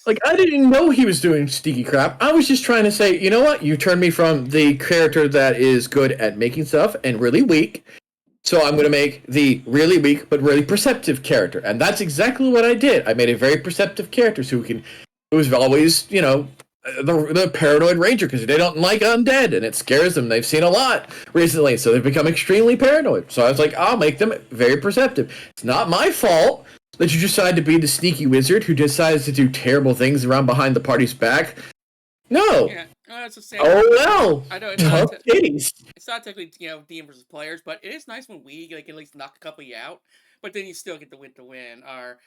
Like, I didn't know he was doing sneaky crap. I was just trying to say, you know what? You turned me from the character that is good at making stuff and really weak, so I'm going to make the really weak but really perceptive character. And that's exactly what I did. I made a very perceptive character who's always, the paranoid ranger, because they don't like undead and it scares them. They've seen a lot recently, so they've become extremely paranoid. So I was like, I'll make them very perceptive. It's not my fault that you decide to be the sneaky wizard who decides to do terrible things around behind the party's back. No. Yeah. That's the same. Oh well. I know it's not technically DM versus players, but it is nice when we at least knock a couple of you out, but then you still get the win. Or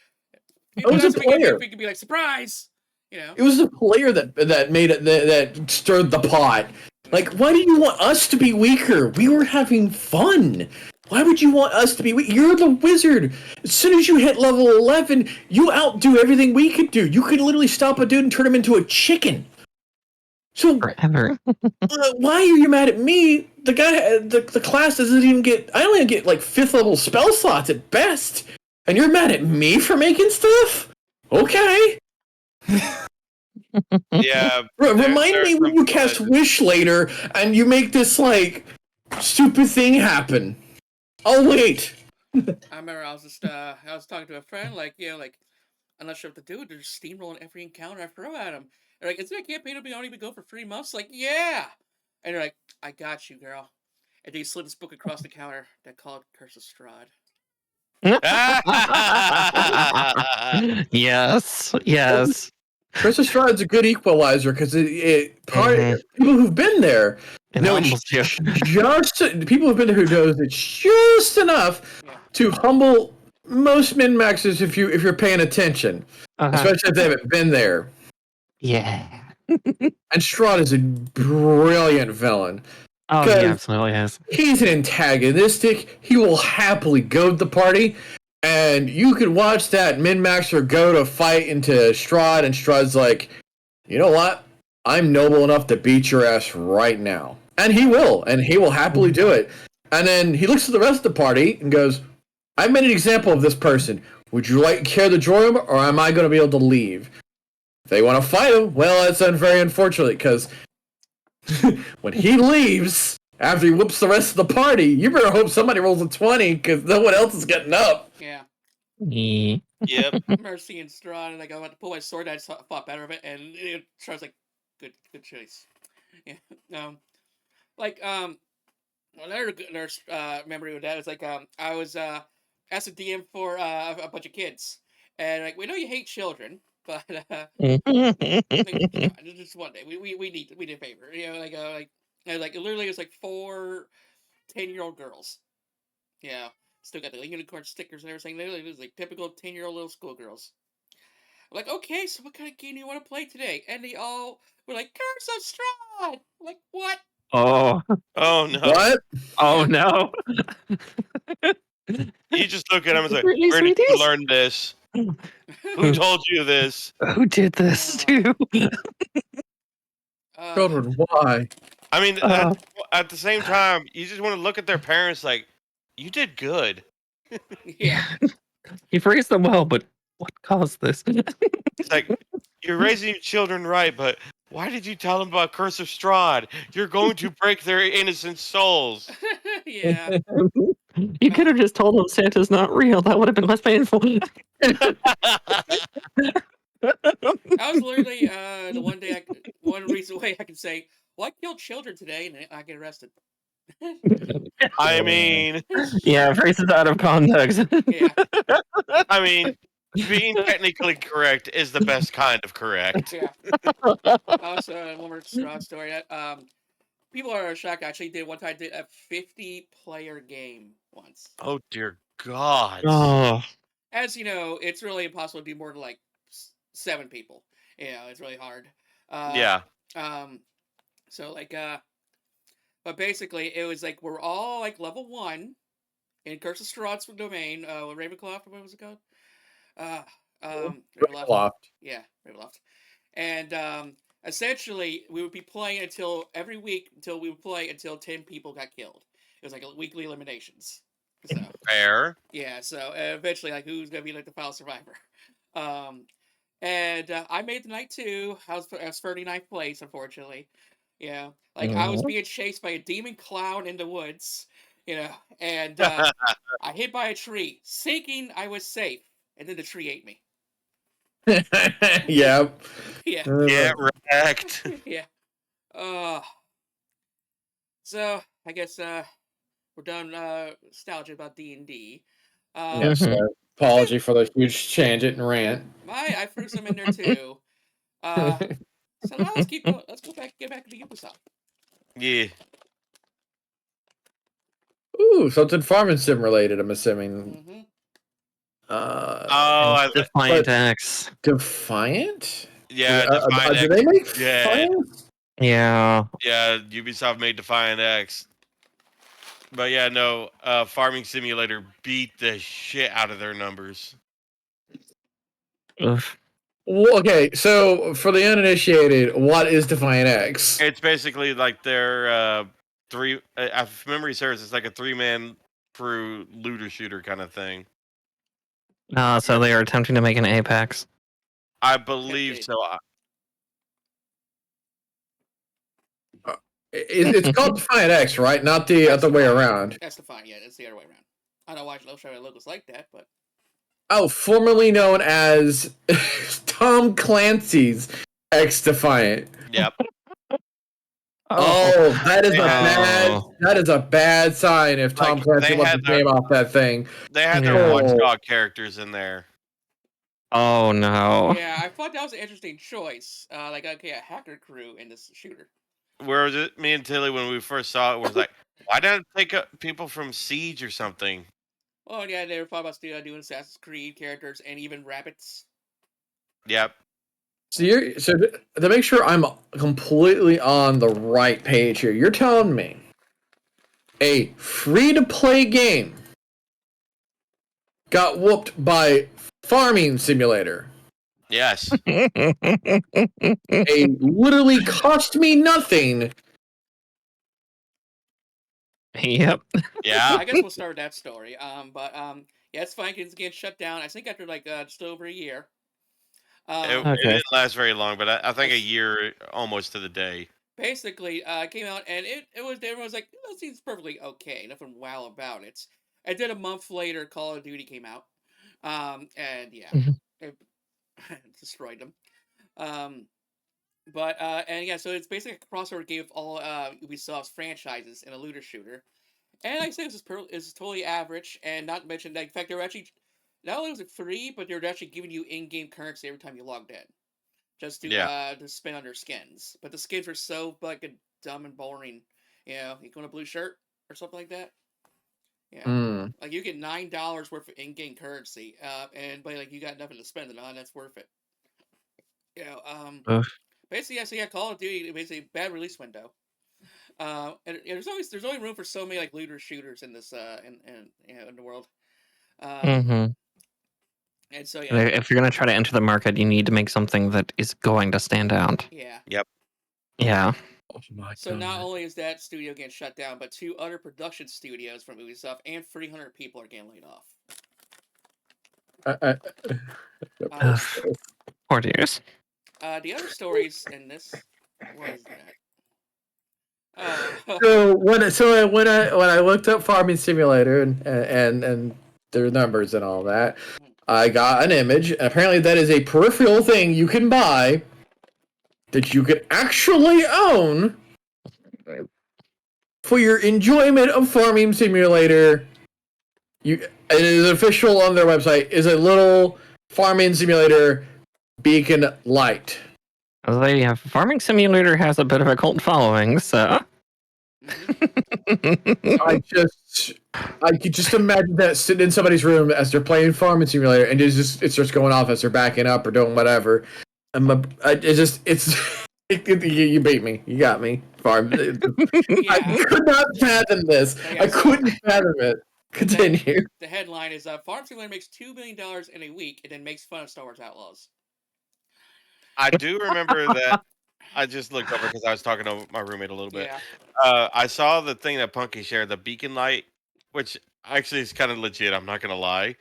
it was a player. We could be like surprise. It was the player that made it that stirred the pot. Like, why do you want us to be weaker? We were having fun. Why would you want us to be weak? You're the wizard. As soon as you hit level 11, you outdo everything we could do. You could literally stop a dude and turn him into a chicken. So forever. Why are you mad at me? The guy, the class doesn't even get. I only get like 5th level spell slots at best, and you're mad at me for making stuff? Okay. Yeah. Remind me when you cast Wish later and you make this like stupid thing happen. I'll wait. I remember I was talking to a friend I'm not sure what to do. They're just steamrolling every encounter I throw at them. They're like, isn't that campaign only been going for 3 months? Like, yeah. And they're like, I got you, girl. And they slid this book across the counter that called Curse of Strahd. Yes. Curse of Strahd's a good equalizer because people who've been there know it's just people who've been there who knows it's just enough to humble most min maxers if you're paying attention, especially if they haven't been there. Yeah. And Strahd is a brilliant villain. Oh, he absolutely is. He's an antagonistic. He will happily goad the party. And you could watch that min-maxer go to fight into Strahd, and Strahd's like, you know what? I'm noble enough to beat your ass right now. And he will happily do it. And then he looks at the rest of the party and goes, I've made an example of this person. Would you like to carry the drum, or am I going to be able to leave? If they want to fight him, well, that's very unfortunate, because when he leaves, after he whoops the rest of the party, you better hope somebody rolls a 20, because no one else is getting up. Yeah. Yep. I remember seeing Strahd, and I went to pull my sword, I fought better of it, and Strahd's like, good choice. Yeah. Another memory with that was I was asked a DM for a bunch of kids, and we know you hate children, but just one day we need a favor, literally it was 4 10-year-old girls, still got the unicorn stickers and everything. Literally it was typical 10-year-old little schoolgirls. I'm like, okay, so what kind of game do you want to play today? And they all were like, Curse of Strahd. I'm like, what? Oh no. What? Oh no. You just look at him and say, where did you learn this? Who told you this? Who did this too? Children, why? I mean, Uh, at the same time, you just want to look at their parents like, you did good. Yeah. he phrased them well, but what caused this? It's like, you're raising your children right, but why did you tell them about Curse of Strahd? You're going to break their innocent souls. Yeah. You could have just told them Santa's not real. That would have been less painful. That was literally the one reason way I can say, well, I killed children today and I get arrested. I mean, Yeah, phrases out of context. Yeah. I mean, being technically correct is the best kind of correct. Yeah. Also, one more story. People are shocked. I actually did one time. I did a 50-player game once. Oh dear God. Oh, As you know, it's really impossible to do more than like 7 people. You know, it's really hard. Yeah. So like, but basically, it was like we're all like level 1 in Curse of Strahd's domain. Ravenclaw, what was it called? Ravenloft. Ravenloft. Yeah, Ravenloft. And essentially, we would be playing until every week until we would play until 10 people got killed. It was like weekly eliminations. So Fair. yeah, so eventually, like, who's gonna be like the final survivor? And I made the night 2. I was 39th place, unfortunately. Yeah, like I was being chased by a demon clown in the woods, you know, and I hit by a tree, thinking I was safe, and then the tree ate me. Yeah. Yeah, Get wrecked. yeah. So I guess we're done nostalgia about D&D. Yes. Apology for the huge tangent and rant. I threw some in there too. So now let's keep going. Let's get back to Ubisoft. Yeah. Ooh, something farming sim related, I'm assuming. Mm-hmm. Oh, Defiant but- X. Defiant? yeah. Do Defiant X. they make Yeah. Defiant? Yeah. Yeah, Ubisoft made Defiant X. But yeah, no, Farming Simulator beat the shit out of their numbers. Oof. Well, okay, so for the uninitiated, what is Defiant X? It's basically like their if memory serves, it's like a 3-man crew looter shooter kind of thing. So they are attempting to make an Apex. I believe so. It's called Defiant X, right? Not the other way around. That's Defiant. Yeah, that's the other way around. I don't watch Show logos like that, but Oh, formerly known as Tom Clancy's X Defiant. Yep. Oh, that is a bad sign if Tom Like, Clancy they left had his name off that thing. They had Yeah. their Watchdog characters in there. Oh no. yeah, I thought that was an interesting choice. Like, okay, a hacker crew in this shooter. Where was it? Me and Tilly, when we first saw it, was like, why don't it take up people from Siege or something? Oh yeah, they were thought about doing Assassin's Creed characters and even rabbits. Yep. So to make sure I'm completely on the right page here, you're telling me a free-to-play game got whooped by Farming Simulator. Yes. A literally cost me nothing. Yep. Yeah. I guess we'll start with that story. Yeah, it's fine. It's getting shut down. I think after like just over a year. It didn't last very long, but I think a year almost to the day. Basically, came out and it was everyone was like, "This seems perfectly okay. Nothing wow about it." And then a month later, Call of Duty came out. And yeah, it destroyed them. And yeah, so it's basically a crossover game of all Ubisoft's franchises in a looter shooter. And I say this is totally average, and not to mention that in fact they were actually not only was it free, but they were actually giving you in-game currency every time you logged in, just to spend on their skins. But the skins were so fucking dumb and boring. You know, you want a blue shirt or something like that. Yeah, like you get $9 worth of in-game currency, but like you got nothing to spend it on. That's worth it. You know, basically, yeah, Call of Duty basically bad release window. And there's only room for so many like looter shooters in this in the world. And so yeah, If you're gonna try to enter the market, you need to make something that is going to stand out. yeah. Yep. Yeah. Oh my So not god. only is that studio getting shut down, but 2 other production studios from Ubisoft and 300 people are getting laid off. I, Um, Poor dears. the other stories in this was that. Oh, so when I looked up Farming Simulator and their numbers and all that, I got an image. Apparently, that is a peripheral thing you can buy that you can actually own for your enjoyment of Farming Simulator. It is official on their website. Is a little Farming Simulator beacon light. Farming Simulator has a bit of a cult following, so. I could just imagine that sitting in somebody's room as they're playing Farming Simulator, and it starts going off as they're backing up or doing whatever. You beat me. You got me. yeah. I could not fathom this. Yeah, I couldn't fathom it. Continue. The headline is Farm Simulator makes $2 million in a week and then makes fun of Star Wars Outlaws. I do remember that. I just looked over because I was talking to my roommate a little bit. Yeah. I saw the thing that Punky shared, the beacon light, which actually is kind of legit. I'm not gonna lie.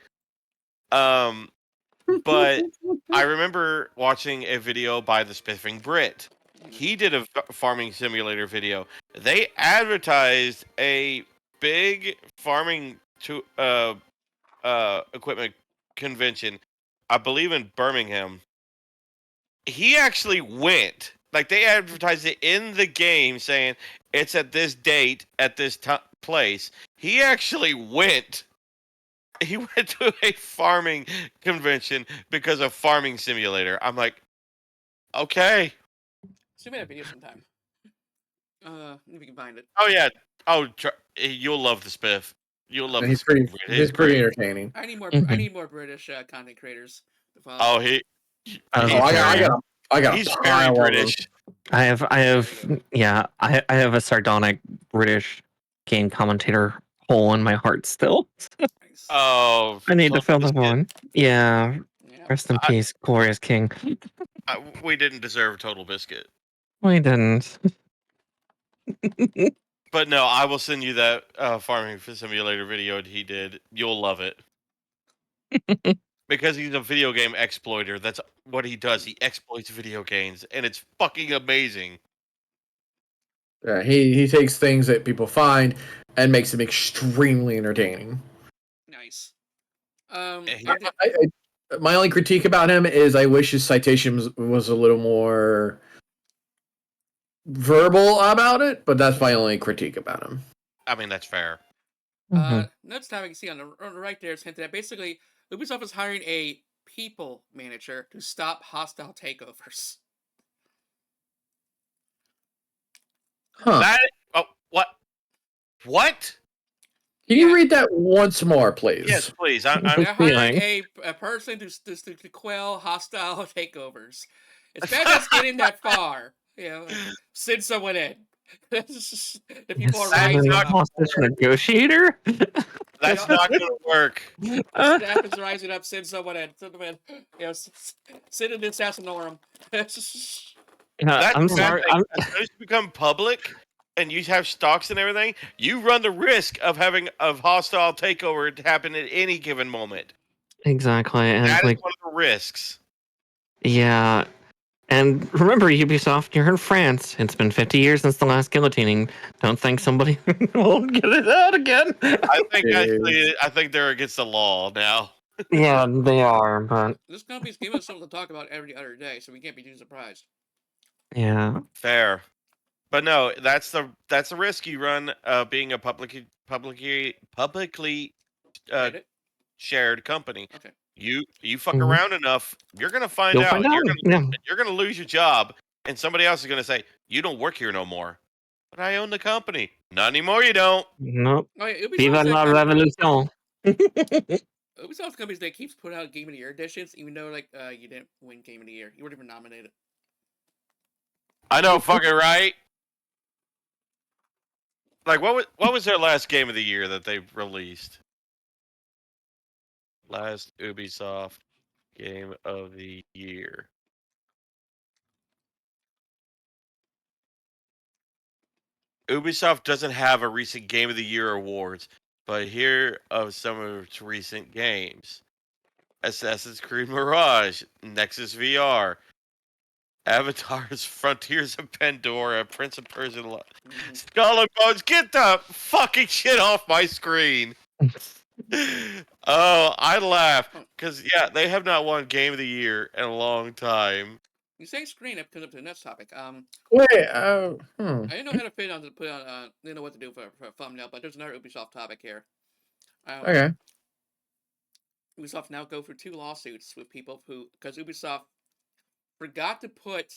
But I remember watching a video by the Spiffing Brit. He did a farming simulator video. They advertised a big farming equipment convention, I believe in Birmingham. He actually went. Like they advertised it in the game, saying it's at this date at this place. He actually went. He went to a farming convention because of Farming Simulator. I'm like, okay. So we made a video sometime. If you can find it. Oh yeah. Oh, you'll love the Spiff. You'll love He's the pretty. Spiff. He's pretty entertaining. I need more. Mhm. I need more British content creators to follow. Oh, I got he's a very pile of them. British. I have a sardonic British game commentator hole in my heart still. Nice. Oh, I need to Fluffy fill that Biscuit. one. Yeah. Yeah. Rest in peace, glorious king. We didn't deserve Total Biscuit. We didn't. But no, I will send you that farming simulator video he did. You'll love it. Because he's a video game exploiter. That's what he does. He exploits video games, and it's fucking amazing. Yeah, he takes things that people find and makes them extremely entertaining. Nice. My only critique about him is I wish his citation was a little more verbal about it, but that's my only critique about him. I mean, that's fair. Next time I can see on the right there, it's hinted at basically Ubisoft is hiring a people manager to stop hostile takeovers. Huh. What? What? Can you read that once more, please? Yes, please. They're hiring a person to quell hostile takeovers. It's bad that's getting that far. You know, send someone in. The people are rising up. Hostage negotiator? That's not going to work. The staff is rising up. Send someone in. Send them in. You know, send in the assassinorum. I'm sorry. As soon as you become public and you have stocks and everything, you run the risk of having a hostile takeover to happen at any given moment. Exactly. And that is one of the risks. Yeah. And remember, Ubisoft, you're in France. It's been 50 years since the last guillotining. Don't think somebody will get it out again. I think they're against the law now. Yeah, they are, but this company's giving us something to talk about every other day, so we can't be too surprised. Yeah. Fair. But no, that's the risk you run being a publicly shared company. Okay. You fuck around enough, you're gonna find You'll out. find out. You're gonna lose your job, and somebody else is gonna say you don't work here no more. But I own the company. Not anymore. You don't. Nope. Oh, yeah, Viva la revolution. Ubisoft companies that keeps putting out Game of the Year editions, even though like you didn't win Game of the Year, you weren't even nominated. I know, fucking right. Like what was their last Game of the Year that they released? Last Ubisoft Game of the Year. Ubisoft doesn't have a recent Game of the Year awards, but here are some of its recent games: Assassin's Creed Mirage, Nexus VR, Avatar's Frontiers of Pandora, Prince of Persia, Skull and Bones. Get the fucking shit off my screen! Oh, I laugh because they have not won Game of the Year in a long time. You say screen, it comes up to the next topic. Wait, I didn't know how to put on. Didn't know what to do for a thumbnail, but there's another Ubisoft topic here. okay. Ubisoft now go through 2 lawsuits with people who, because Ubisoft forgot to put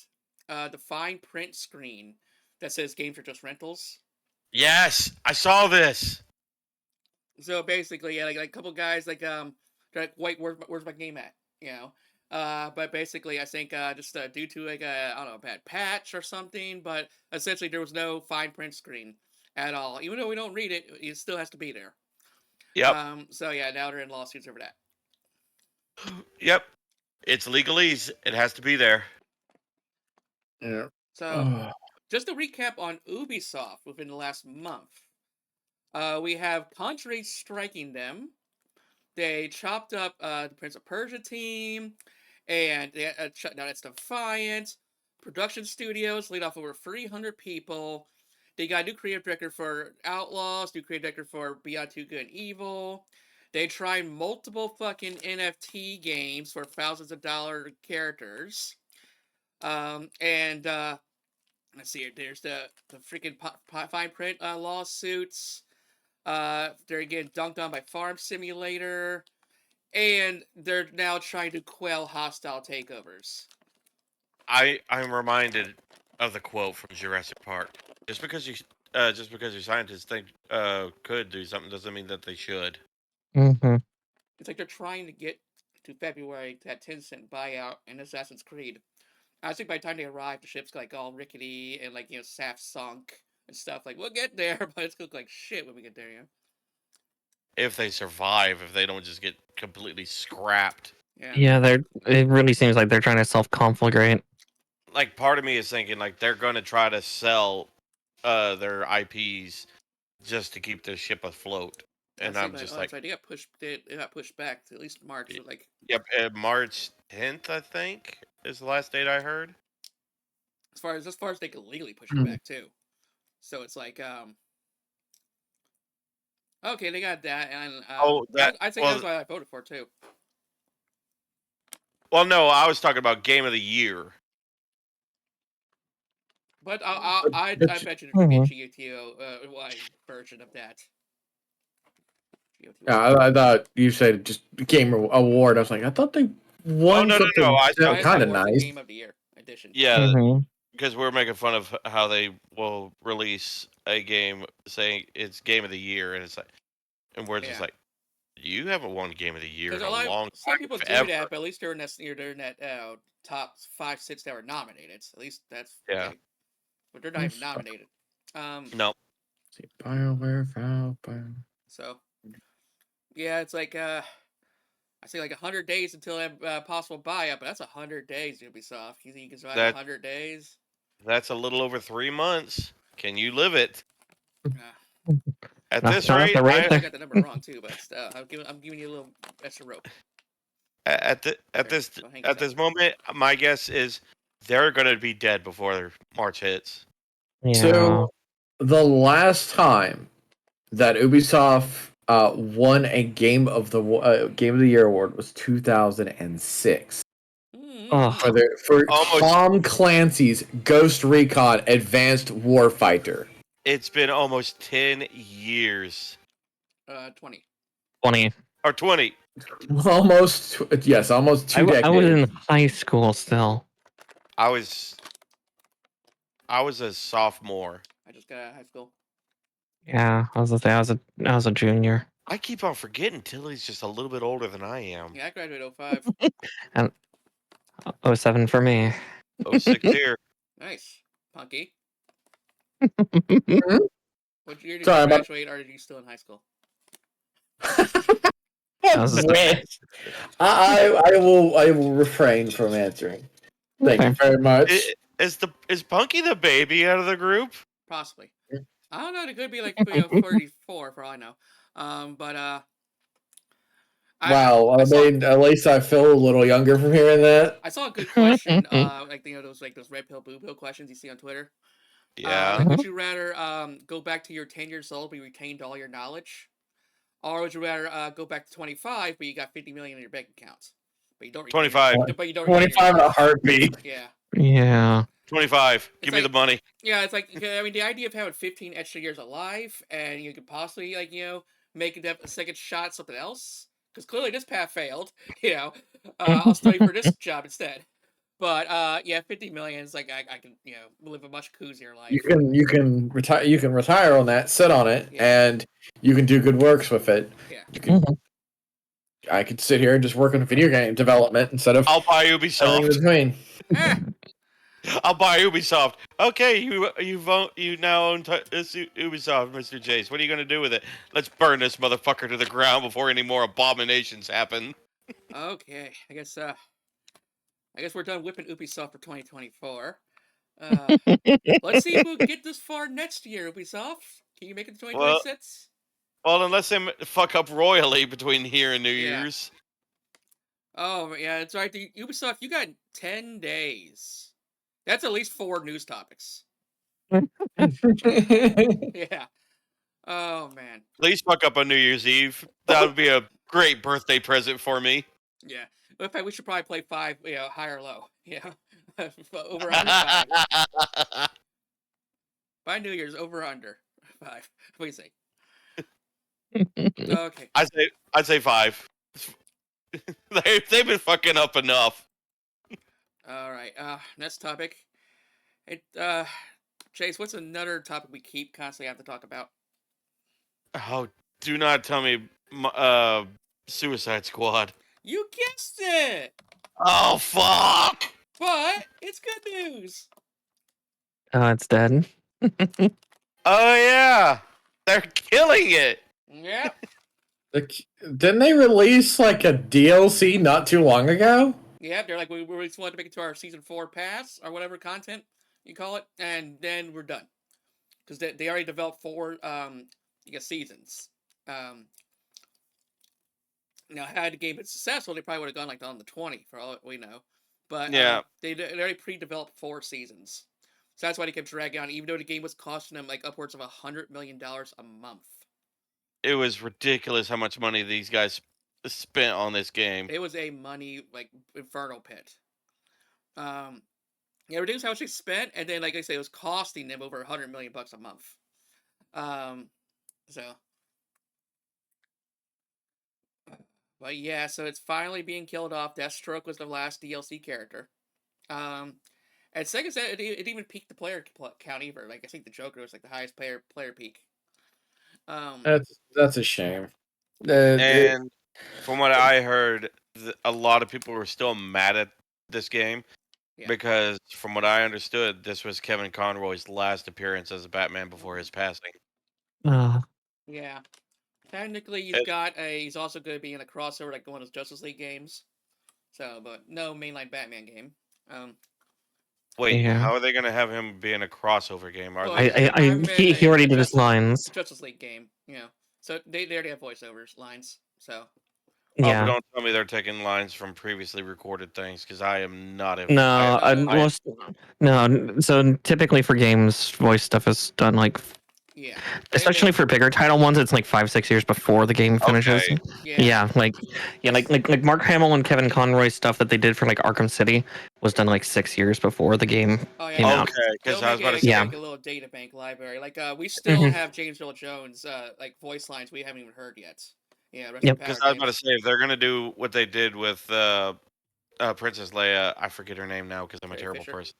the fine print screen that says games are just rentals. Yes, I saw this. So basically, like a couple guys like they're like, wait, where's my game at? You know. But basically, I think just due to like I don't know, a bad patch or something, but essentially there was no fine print screen at all. Even though we don't read it, it still has to be there. Yep. So yeah, now they're in lawsuits over that. Yep. It's legalese. It has to be there. Yeah. So just to recap on Ubisoft within the last month, we have countries striking them. They chopped up the Prince of Persia team, and they shut down its Defiant. Production studios laid off over 300 people. They got a new creative director for Outlaws, new creative director for Beyond Two Good and Evil. They tried multiple fucking NFT games for thousands of dollar characters. And let's see here. There's the freaking fine print lawsuits. They're getting dunked on by Farm Simulator, and they're now trying to quell hostile takeovers. I'm reminded of the quote from Jurassic Park. Just because your scientists think could do something doesn't mean that they should. Mm-hmm. It's like they're trying to get to February that Tencent buyout in Assassin's Creed. I think by the time they arrive, the ship's like all rickety and like SAF sunk and stuff. Like we'll get there, but it's gonna look like shit when we get there. Yeah. If they survive, if they don't just get completely scrapped. Yeah, it really seems like they're trying to self-conflagrate. Like part of me is thinking like they're going to try to sell their IPs just to keep their ship afloat. And I'm just like, they got pushed. They got pushed back to at least March. So like, yep, March 10th, I think, is the last date I heard. As far as they can legally push it back too. So it's like, okay, they got that, and I think that's why I voted for too. Well, no, I was talking about Game of the Year. But I bet you there could be a GOTO version of that. Yeah, I thought you said just Game Award. I was like, I thought they won something kind of nice. Game of the Year edition. Yeah, because we're making fun of how they will release a game saying it's Game of the Year, and it's like, and we're just like, you haven't won Game of the Year in a long time. Some people do that, but at least they're in that top 5, 6 that were nominated. At least that's okay. But they're not even nominated. No. See, BioWare, Valve. So, yeah, it's like I say like 100 days until possible buyout, but that's 100 days. Ubisoft, you think you can survive 100 days? That's a little over 3 months. Can you live it? At Not this sure rate, I got the number wrong too, but I'm giving you a little extra rope. At this moment, my guess is they're going to be dead before March hits. Yeah. So, the last time that Ubisoft won a Game of the Year award was 2006. For Tom Clancy's Ghost Recon Advanced Warfighter. It's been almost 10 years. 20. 20. Or 20. Almost 2 decades. I was in high school still. I was a sophomore. I just got out of high school. Yeah, I was a junior. I keep on forgetting Tilly's just a little bit older than I am. Yeah, I graduated 05. And 07 for me. 06 here. Nice. Punky. Mm-hmm. What year did you graduate, or are you still in high school? I will refrain from answering. Thank you very much. Is Punky the baby out of the group? Possibly. I don't know. It could be like 34 for all I know. But Wow, I I saw mean, at least I feel a little younger from hearing that. I saw a good question. Like those red pill blue pill questions you see on Twitter. Yeah. Like, would you rather go back to your 10 years old but you retained all your knowledge, or would you rather go back to 25 but you got 50 million in your bank account, but you don't retain 25. but you don't retain your 25 in a knowledge? heartbeat. Yeah, Yeah. 25. it's Give me like the money. yeah, it's like I mean the idea of having 15 extra years alive and you could possibly like make a second shot at something else because clearly this path failed. You know, I'll study for this job instead. But yeah, 50 million is like I can live a much cozier life. You can retire on that, sit on it, Yeah. and you can do good works with it. Yeah. You can. I could sit here and just work on video game development instead of I'll buy everything in Ubisoft. between. Eh, I'll buy Ubisoft. Okay, you now own Ubisoft, Mr. Jace. What are you going to do with it? Let's burn this motherfucker to the ground before any more abominations happen. okay. I guess we're done whipping Ubisoft for 2024. Let's see if we'll get this far next year, Ubisoft. Can you make it to Well, 2026? unless they fuck up royally between here and New Yeah. Year's. Oh yeah, it's right. Ubisoft, you got 10 days. That's at least 4 news topics. Yeah. Oh man. Please fuck up on New Year's Eve. That would be a great birthday present for me. Yeah. In fact, we should probably play 5, high or low. Yeah. Over under 5. By New Year's, over under 5. What do you say? Okay. I'd say 5. They've been fucking up enough. All right. Next topic. Chase, what's another topic we keep constantly have to talk about? Oh, do not tell me Suicide Squad. You guessed it. Oh, fuck! But it's good news. Oh, it's dead. Oh, yeah! They're killing it! Yep. Didn't they release like a DLC not too long ago? Yep. They're like, we just wanted to make it to our season 4 pass or whatever content you call it, and then we're done because they already developed 4 seasons. Now, had the game been successful, they probably would have gone like on the 20 for all we know. But Yeah. they already pre-developed 4 seasons, so that's why they kept dragging on, even though the game was costing them like upwards of $100 million a month. It was ridiculous how much money these guys spent on this game. It was a money like inferno pit. Yeah, ridiculous how much they spent, and then like I say, it was costing them over $100 million a month. So. But yeah, so it's finally being killed off. Deathstroke was the last DLC character. And Sega said it even peaked the player count either. Like I think the Joker was like the highest player peak. That's a shame. And from what I heard, a lot of people were still mad at this game because, from what I understood, this was Kevin Conroy's last appearance as a Batman before his passing. Yeah. Technically, he's also going to be in a crossover like one of those Justice League games. So, but no mainline Batman game. Wait, Yeah. how are they going to have him be in a crossover game? He already did his lines. Justice League game, So they already have voiceovers lines. So. Yeah. But don't tell me they're taking lines from previously recorded things because I am not. No. So typically for games, voice stuff is done like. Yeah. Especially for bigger title ones, it's like 5-6 years before the game finishes. Okay. Yeah. Like Mark Hamill and Kevin Conroy stuff that they did for like Arkham City was done like 6 years before the game came out. Okay, because I was about to say, like a little data bank library. Like we still have James Earl Jones like voice lines we haven't even heard yet. Yeah. Because I was about to say if they're gonna do what they did with Princess Leia, I forget her name now because I'm a terrible person.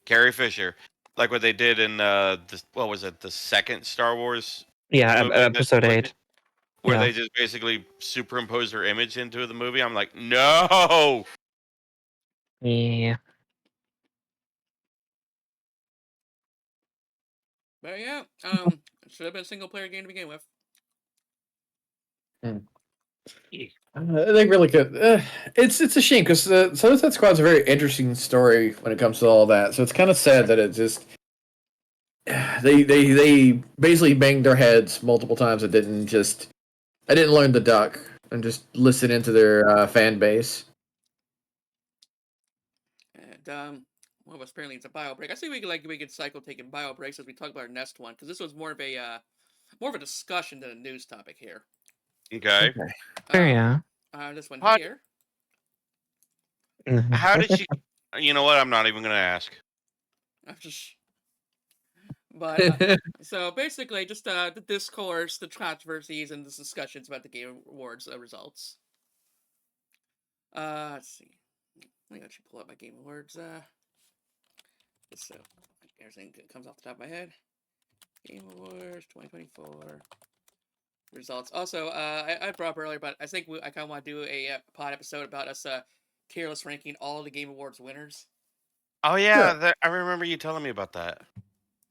Carrie Fisher. Like what they did in what was it, the second Star Wars? Yeah, episode 8. Where they just basically superimposed her image into the movie. I'm like, no. Yeah. But yeah, should have been a single player game to begin with. They really could. It's a shame because Suicide Squad's a very interesting story when it comes to all that. So it's kind of sad that they basically banged their heads multiple times. I didn't learn the duck and just listen into their fan base. And one of us apparently it's a bio break. I think we could cycle taking bio breaks as we talk about our next one, because this was more of a discussion than a news topic here. Okay. Okay. Sure, yeah. This one How- here. How did she? You know what? I'm not even gonna ask. I'm just. But so basically, just the discourse, the controversies, and the discussions about the Game Awards results. Let's see. Let me actually pull up my Game Awards. Just so everything comes off the top of my head. Game Awards 2024 results. Also, I brought up earlier, but I think I kind of want to do a pod episode about us tier list ranking all the Game Awards winners. Oh yeah, I remember you telling me about that.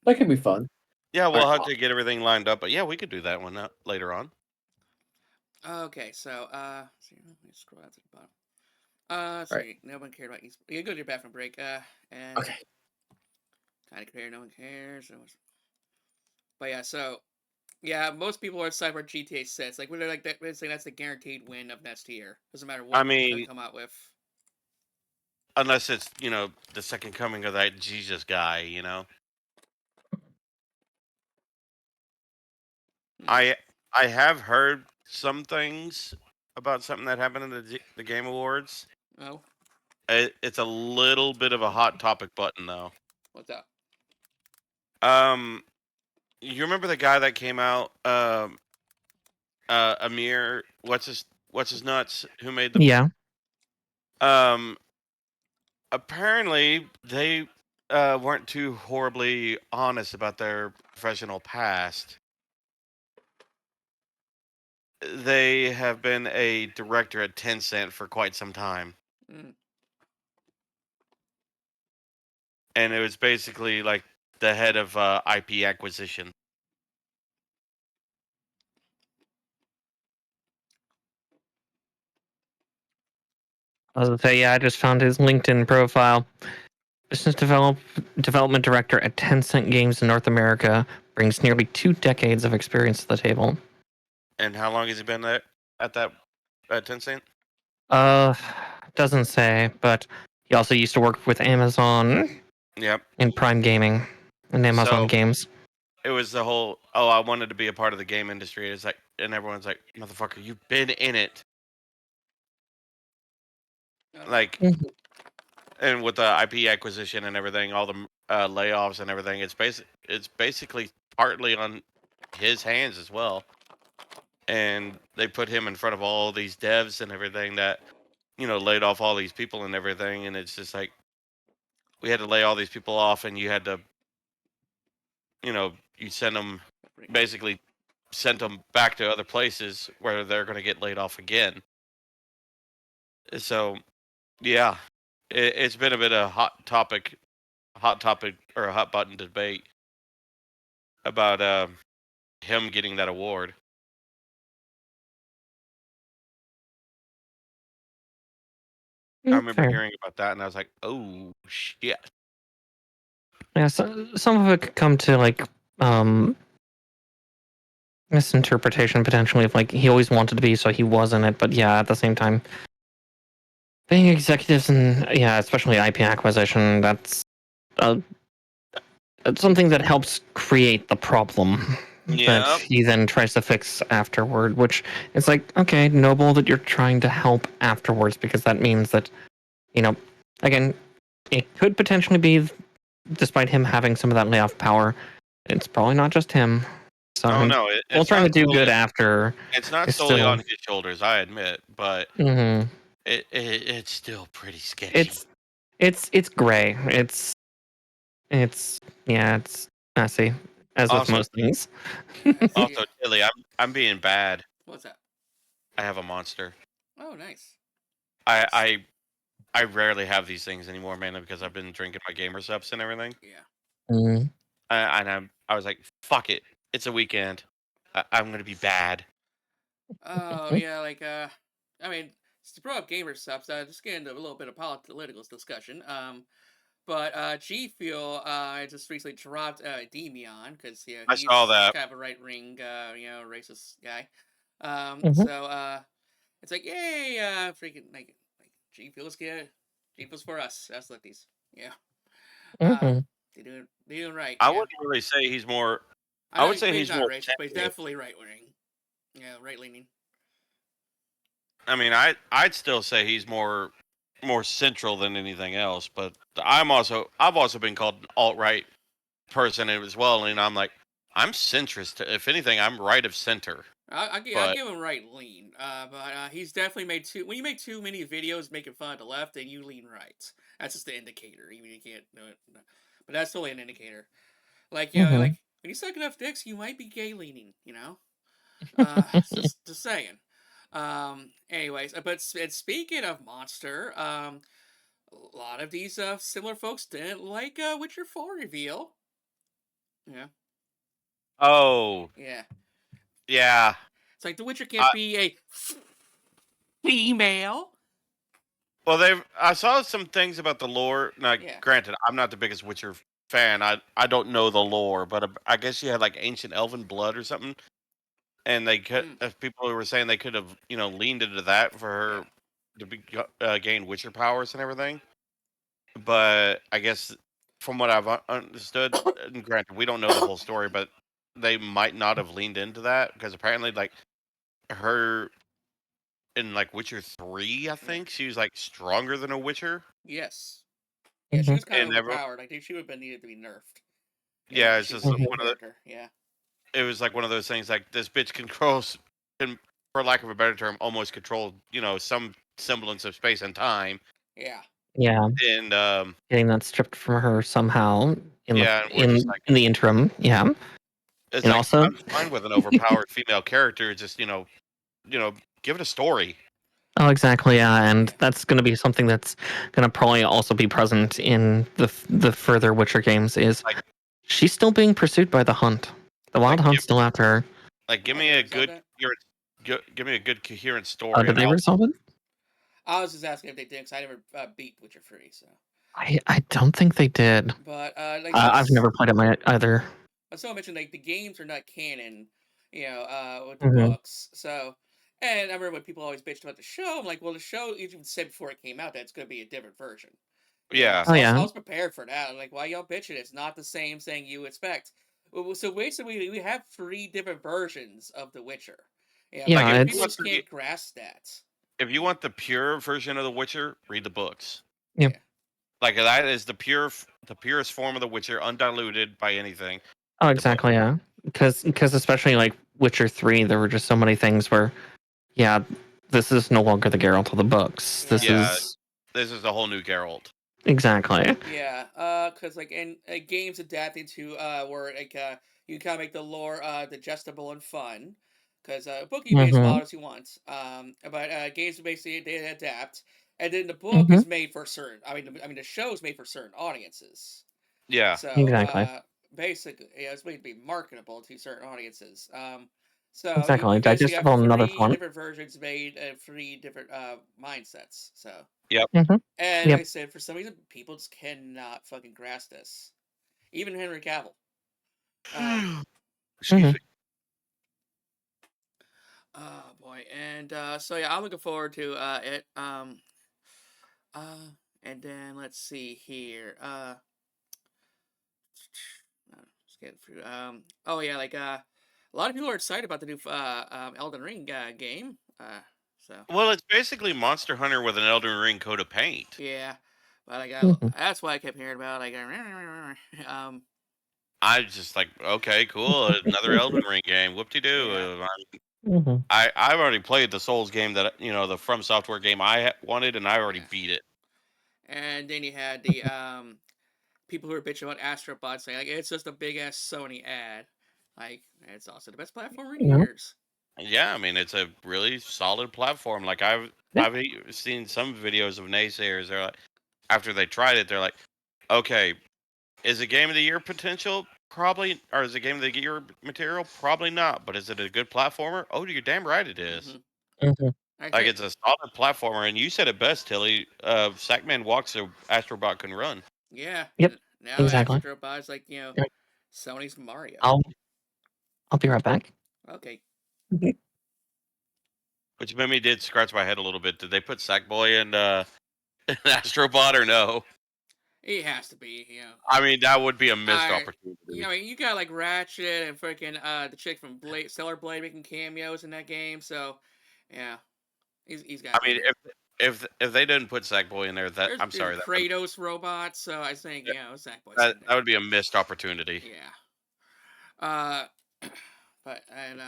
That can be fun. Yeah, we'll Alright. have to get everything lined up, but yeah, we could do that one later on. Okay, so see, let me scroll out to the bottom. Let's Right. see. No one cared about esports. You go to your bathroom break. And Okay. kind of compare. No one cares. But yeah, so yeah, most people are excited for GTA 6. Like, they're like that. They're saying that's the guaranteed win of next year. Doesn't matter what I they mean, come out with. unless it's the second coming of that Jesus guy, I have heard some things about something that happened in the Game Awards. Oh, It's a little bit of a hot topic button though. what's up? You remember the guy that came out, Amir? What's his nuts? Who made the? Yeah. Apparently they weren't too horribly honest about their professional past. They have been a director at Tencent for quite some time. Mm. And it was basically like the head of IP acquisition. I was gonna say, yeah, I just found his LinkedIn profile. Business development director at Tencent Games in North America, brings nearly 2 decades of experience to the table. And how long has he been at that Tencent? Doesn't say, but he also used to work with Amazon Yep. in Prime Gaming and Amazon So Games. it was the whole, oh, I wanted to be a part of the game industry. It's like, and everyone's like, motherfucker, you've been in it. Like, and with the IP acquisition and everything, all the layoffs and everything, it's basically partly on his hands as well. And they put him in front of all these devs and everything that laid off all these people and everything, and it's just like we had to lay all these people off, and you had to, you basically sent them back to other places where they're going to get laid off again. So, yeah, it's been a bit of hot topic or a hot button debate about him getting that award. I remember Fair. hearing about that, and I was like, "Oh shit!" Yeah, so, some of it could come to like misinterpretation potentially of like he always wanted to be, so he was in it. But yeah, at the same time, being executives and yeah, especially IP acquisition, that's something that helps create the problem that Yep. he then tries to fix afterward. Which it's like, okay, noble that you're trying to help afterwards, because that means that again, it could potentially be, despite him having some of that layoff power, it's probably not just him. So Oh no, while it's trying to not do solely. good after, It's not it's solely still on his shoulders, I admit, but mhm. it's still pretty sketchy. It's gray. It's yeah, it's messy, as with Also, most things. also, Tilly, I'm being bad. What's that? I have a monster. Oh, nice. I rarely have these things anymore, mainly because I've been drinking my gamer subs and everything. Yeah. Mhm. And I was like, fuck it, it's a weekend. I'm gonna be bad. Oh yeah, like I mean, to brought up gamer subs, just get into a little bit of political discussion. But G Fuel just recently dropped Demion because I he's saw that. kind of a right wing racist guy. Mhm. So it's like yay, freaking like G Fuel's good. G Fuel's for us. That's what these. Yeah. Uh, Mhm. they doing right. I Yeah. wouldn't really say he's more. I I know would say he's he's not more racist, but he's centrist. definitely right wing. Yeah, right leaning. I mean, I'd still say he's more central than anything else. But I've also been called an alt right person as well, and I'm like, I'm centrist. If anything, I'm right of center. I'll But give him right lean. But he's definitely made too. When you make too many videos making fun of the left, then you lean right. That's just the indicator. Even you can't know it, but that's totally an indicator. Like Mhm. like when you suck enough dicks, you might be gay leaning. Just saying. Anyways, and speaking of Monster, a lot of these similar folks didn't like Witcher 4 reveal. Yeah, oh yeah. yeah, It's like the Witcher can't I, be a female. well I saw some things about the lore. Now, Yeah. granted, I'm not the biggest Witcher fan. I don't know the lore, but I guess she had like ancient elven blood or something. And they could, Mm, people who were saying they could have, leaned into that for yeah. her to gain Witcher powers and everything. But I guess from what I've understood, and granted, we don't know the whole story, but they might not have leaned into that because apparently, like her in like Witcher 3, I Yeah. think she was like stronger than a Witcher, Yes. Yeah, she Mhm. was kind of and everyone, overpowered. Like she would have been needed to be nerfed. Yeah, yeah, because it's she was just a Mhm. weak one of the. character. Yeah. It was like one of those things like this bitch controls, can, for lack of a better term, almost control some semblance of space and time. Yeah. Yeah, And getting that stripped from her somehow yeah, and we're just like, in the interim. Yeah, it's and like also, I'm fine with an overpowered female character. Just give it a story. oh, exactly. Yeah, and Yeah. that's going to be something that's going to probably also be present in the further Witcher games. Is Like she's still being pursued by the Hunt? The Wild like Hunt's still after her. give Oh, me they a resolved good that. coherent, give me a good coherent Oh, story, did and they resolve it? I was just asking if they did, because I never beat Witcher 3. So, I don't think they did. but like I've never played it either. someone mentioned, like the games are not canon, with the Hmm. books. So, and I remember when people always bitched about the show. I'm like, well, the show even said before it came out that it's going to be a different version. yeah, Oh So I yeah, was prepared for that. I'm like, why y'all bitching? It's not the same thing you expect. So basically, we have 3 different versions of The Witcher. Yeah, like yeah. but if you people want just the can't grasp that. pure version of The Witcher, read the books. Yeah. Yeah, Like that is the purest form of The Witcher, undiluted by anything. Oh, The book. exactly. Yeah, because especially like Witcher 3, there were just so many things where, yeah, this is no longer the Geralt of the books. This yeah. Yeah, is this is a whole new Geralt. exactly. Yeah, cause like in games adapting to where like you kind of make the lore digestible and fun, cause book you can be as Hmm. wild as you want. But games basically they adapt, and then the book Hmm. is made for certain. I mean the show is made for certain audiences. Yeah, So Exactly. basically, yeah, it's made to be marketable to certain audiences. So Exactly. you basically have Digestible in another three form. different versions made and 3 different mindsets. So. yep. Hmm. And like Yep. I said, for some reason, people just cannot fucking grasp this. Even Henry Cavill. Um, Excuse Hmm. me. oh boy, and so yeah, I'm looking forward to it. Uh, and then let's see here. Let's get through. Oh yeah, like a lot of people are excited about the new Elden Ring game. So Well, it's basically Monster Hunter with an Elden Ring coat of paint. yeah, but like Hmm. that's why I kept hearing about like I just like, okay, cool, another Elden Ring game. Whoop de yeah. doo. Hmm. I've already played the Souls game that the From Software game I wanted, and I already Yeah. beat it. And then you had the people who are bitching about Astrobot saying like it's just a big ass Sony ad. Like it's also the best platform in Yeah. years. Yeah, I mean it's a really solid platform. Like Yeah. seen some videos of naysayers. They're like, after they tried it, they're like, okay, is it game of the year potential? Probably, or is it game of the year material? Probably not. But is it a good platformer? Oh, you're damn right it is. Mm-hmm. Hmm. I Like said, it's a solid platformer, and you said it best, Tilly. Sackman walks so Astrobot can run. Yeah. Yep, Now exactly. Astro Bot's like, Right. Sony's Mario. I'll be right back. Okay. Which made me did scratch my head a little bit. Did they put Sackboy in Astrobot or no? It has to be, I mean, that would be a missed I, opportunity. you got like Ratchet and freaking the chick from Stellar Blade making cameos in that game, so yeah, he's got I to be mean, there. if they didn't put Sackboy in there, that There's I'm sorry, Kratos robots, so I think Sackboy's that in that there. would be a missed opportunity. Yeah. But and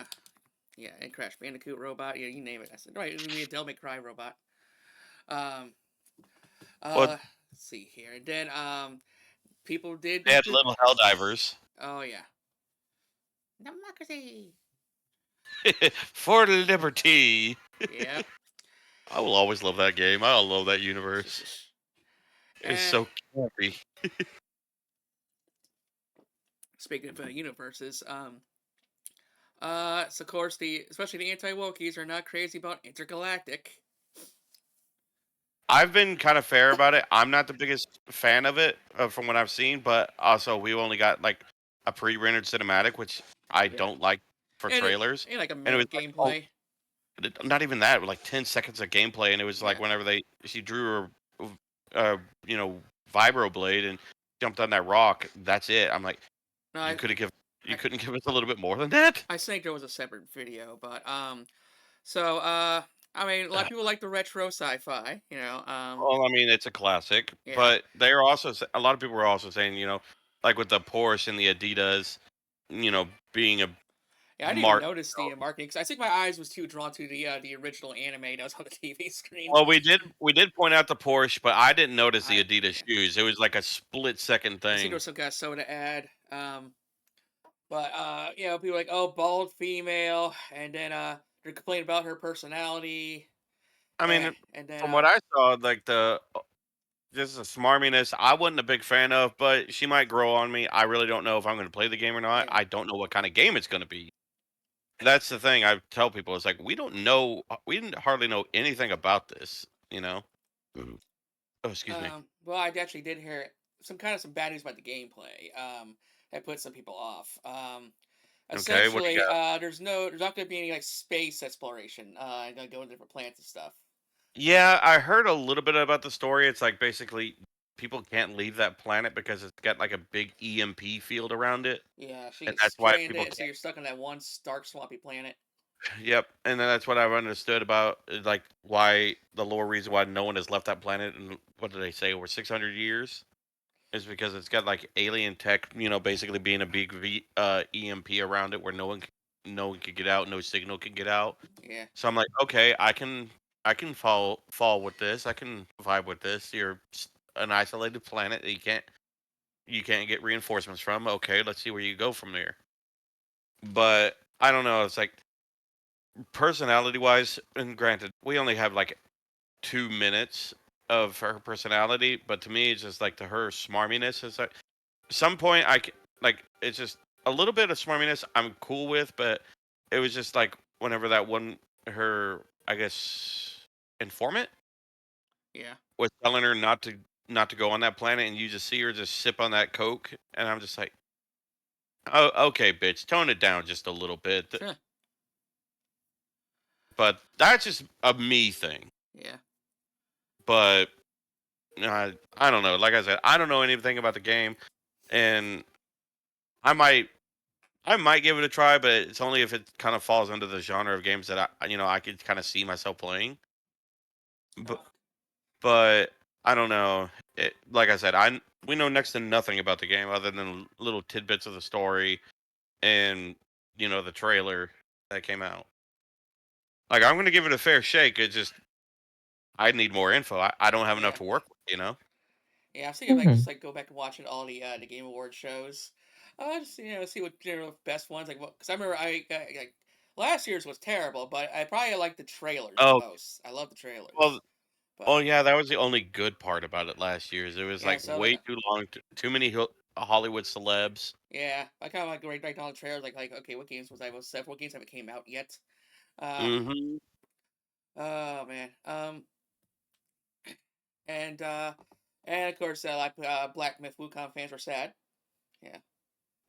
Crash Bandicoot robot, you name it. I said right, it'd be a Devil May Cry robot. Um, Well, let's see here, and then people did. they had little Helldivers Oh yeah, democracy. for liberty. Yep. I will always love that game. I love that universe. It's And so campy. speaking of universes, so of course especially the anti-wokies are not crazy about intergalactic. I've been kind of fair about it. I'm not the biggest fan of it from what I've seen, but also we only got like a pre-rendered cinematic, which I don't like for And trailers. and like a And it minute was of like, oh, gameplay. not even that, like 10 seconds of gameplay, and it was like Yeah. whenever she drew her, you know, vibro blade and jumped on that rock. That's it. I'm like, No, you couldn't give us a little bit more than that. I think there was a separate video, but so I mean, a lot of people like the retro sci-fi, Well, I mean, it's a classic, Yeah. but they're also a lot of people were also saying, like with the Porsche and the Adidas, being a Yeah, I didn't even mark. notice the marketing because I think my eyes was too drawn to the original anime that was on the TV screen. Well, we did point out the Porsche, but I didn't notice the I- Adidas shoes. It was like a split second I think there thing. was some kind of soda ad. But people are like, oh, bald female, and then they're complaining about her personality. I mean, And then from what I saw, like this is a smarminess I wasn't a big fan of, but she might grow on me. I really don't know if I'm going to play the game or not. Yeah. I don't know what kind of game it's going to be. That's the thing I tell people. It's like we don't know. We didn't hardly know anything about this. Oh, excuse me. Well, I actually did hear some bad news about the gameplay. That put some people off. Okay, what do you Essentially, got? there's not going to be any like space exploration. Going to go to different planets and stuff. Yeah, I heard a little bit about the story. It's like basically people can't leave that planet because it's got like a big EMP field around it, Yeah, she and gets that's why people stranded, so can't. you're stuck on that one dark, swampy planet. Yep, and then that's what I've understood about like why the lore reason why no one has left that planet in what did they say over 600 years is because it's got like alien tech, basically being a big EMP around it where no one can get out, no signal can get out. Yeah. So I'm like, okay, I can fall with this. I can vibe with this. You're an isolated planet that you can't get reinforcements from. Okay, let's see where you go from there. But I don't know. It's like personality wise, and granted, we only have like 2 minutes of her personality, but to me, it's just like to her smarminess is like some point like it's just a little bit of smarminess I'm cool with, but it was just like whenever that one her I guess informant Yeah. was telling her not to go on that planet, and you just see her just sip on that Coke, and I'm just like, oh, okay, bitch, tone it down just a little bit. Huh. But that's just a me thing. Yeah. But I don't know. Like I said, I don't know anything about the game, and I might give it a try, but it's only if it kind of falls under the genre of games that I could kind of see myself playing. But but I don't know. Like I said, we know next to nothing about the game other than little tidbits of the story and the trailer that came out. Like I'm gonna give it a fair shake. It's just I need more info. I don't have enough Yeah. to work with. Yeah, I'm thinking like just like go back and watching all the Game Award shows. Just see what best ones like. Because I remember like last year's was terrible, but I probably like the trailers the Oh most. I love the well, trailers. oh But yeah, that was the only good part about it last year's. It was yeah, like so like way too long, too many Hollywood celebs. yeah, I kind of like right down the trailers. Like okay, what games was I most set? What games haven't came out yet? Uh Hmm. oh man. And And of course, Black Myth Wukong fans were sad. Yeah.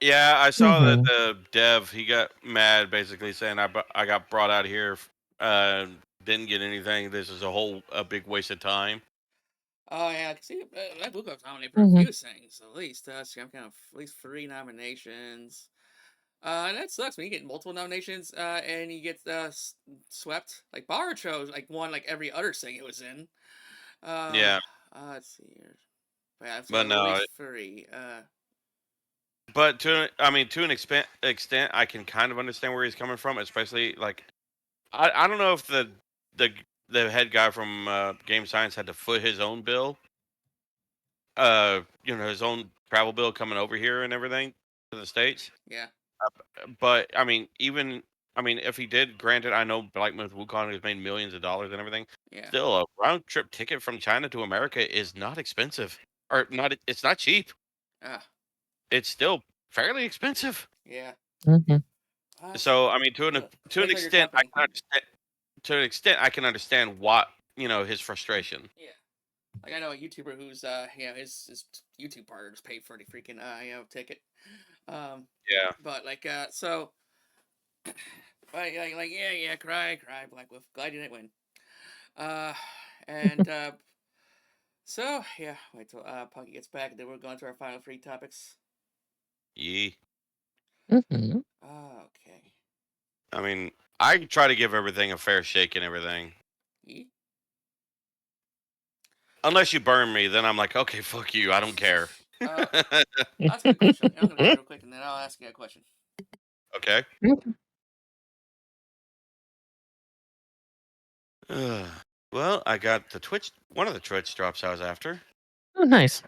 Yeah, I saw that Mhm. the dev he got mad, basically saying I got brought out here, uh, didn't get anything. This is a big waste of time. Oh yeah, I can see Black Wukong's nominated for a Mhm. few things at least. See, I'm kind of at least 3 nominations. And that sucks when you get multiple nominations, and you get swept. Like Barucho, like won like every other thing it was in. Uh, Yeah, let's see here. But yeah, but so at no, least 3. but to an extent, I can kind of understand where he's coming from, especially like I don't know if the the head guy from Game Science had to foot his own bill, his own travel bill coming over here and everything to the States. Yeah, But if he did, granted, I know Black Myth Wukong has made millions of dollars and everything. yeah. Still, a round trip ticket from China to America is not expensive, or not. It's not cheap. Ah, It's still fairly expensive. yeah. Mhm. So, to an Depends on your extent, I company. can understand. To an extent, I can understand what his frustration. Yeah. Like I know a YouTuber who's his YouTube partner just paid for the freaking ticket. Um, Yeah. but like so, like yeah, cry, Black Wolf. Glad you didn't win. Uh, and so yeah, wait till Punky gets back, and then we're going to our final 3 topics. Yee. Mhm. Okay. I mean, I try to give everything a fair shake and everything. Yee? Unless you burn me, then I'm like, okay, fuck you. I don't care. That's a good question. I'm gonna read real quick, and then I'll ask you a question. Okay. Mhm. Well, I got one of the Twitch drops I was after. Oh, nice.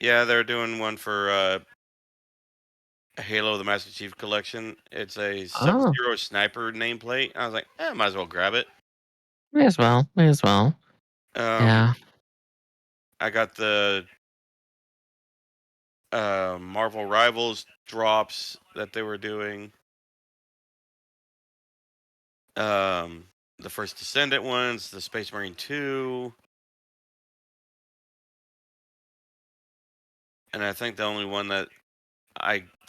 Yeah, they're doing one for Halo the Master Chief Collection. It's a Oh, Sub-Zero sniper nameplate. I was like, might as well grab it. may as well. May as well. Um, Yeah. I got the Marvel Rivals drops that they were doing. The first Descendant ones, the Space Marine 2. And I think the only one the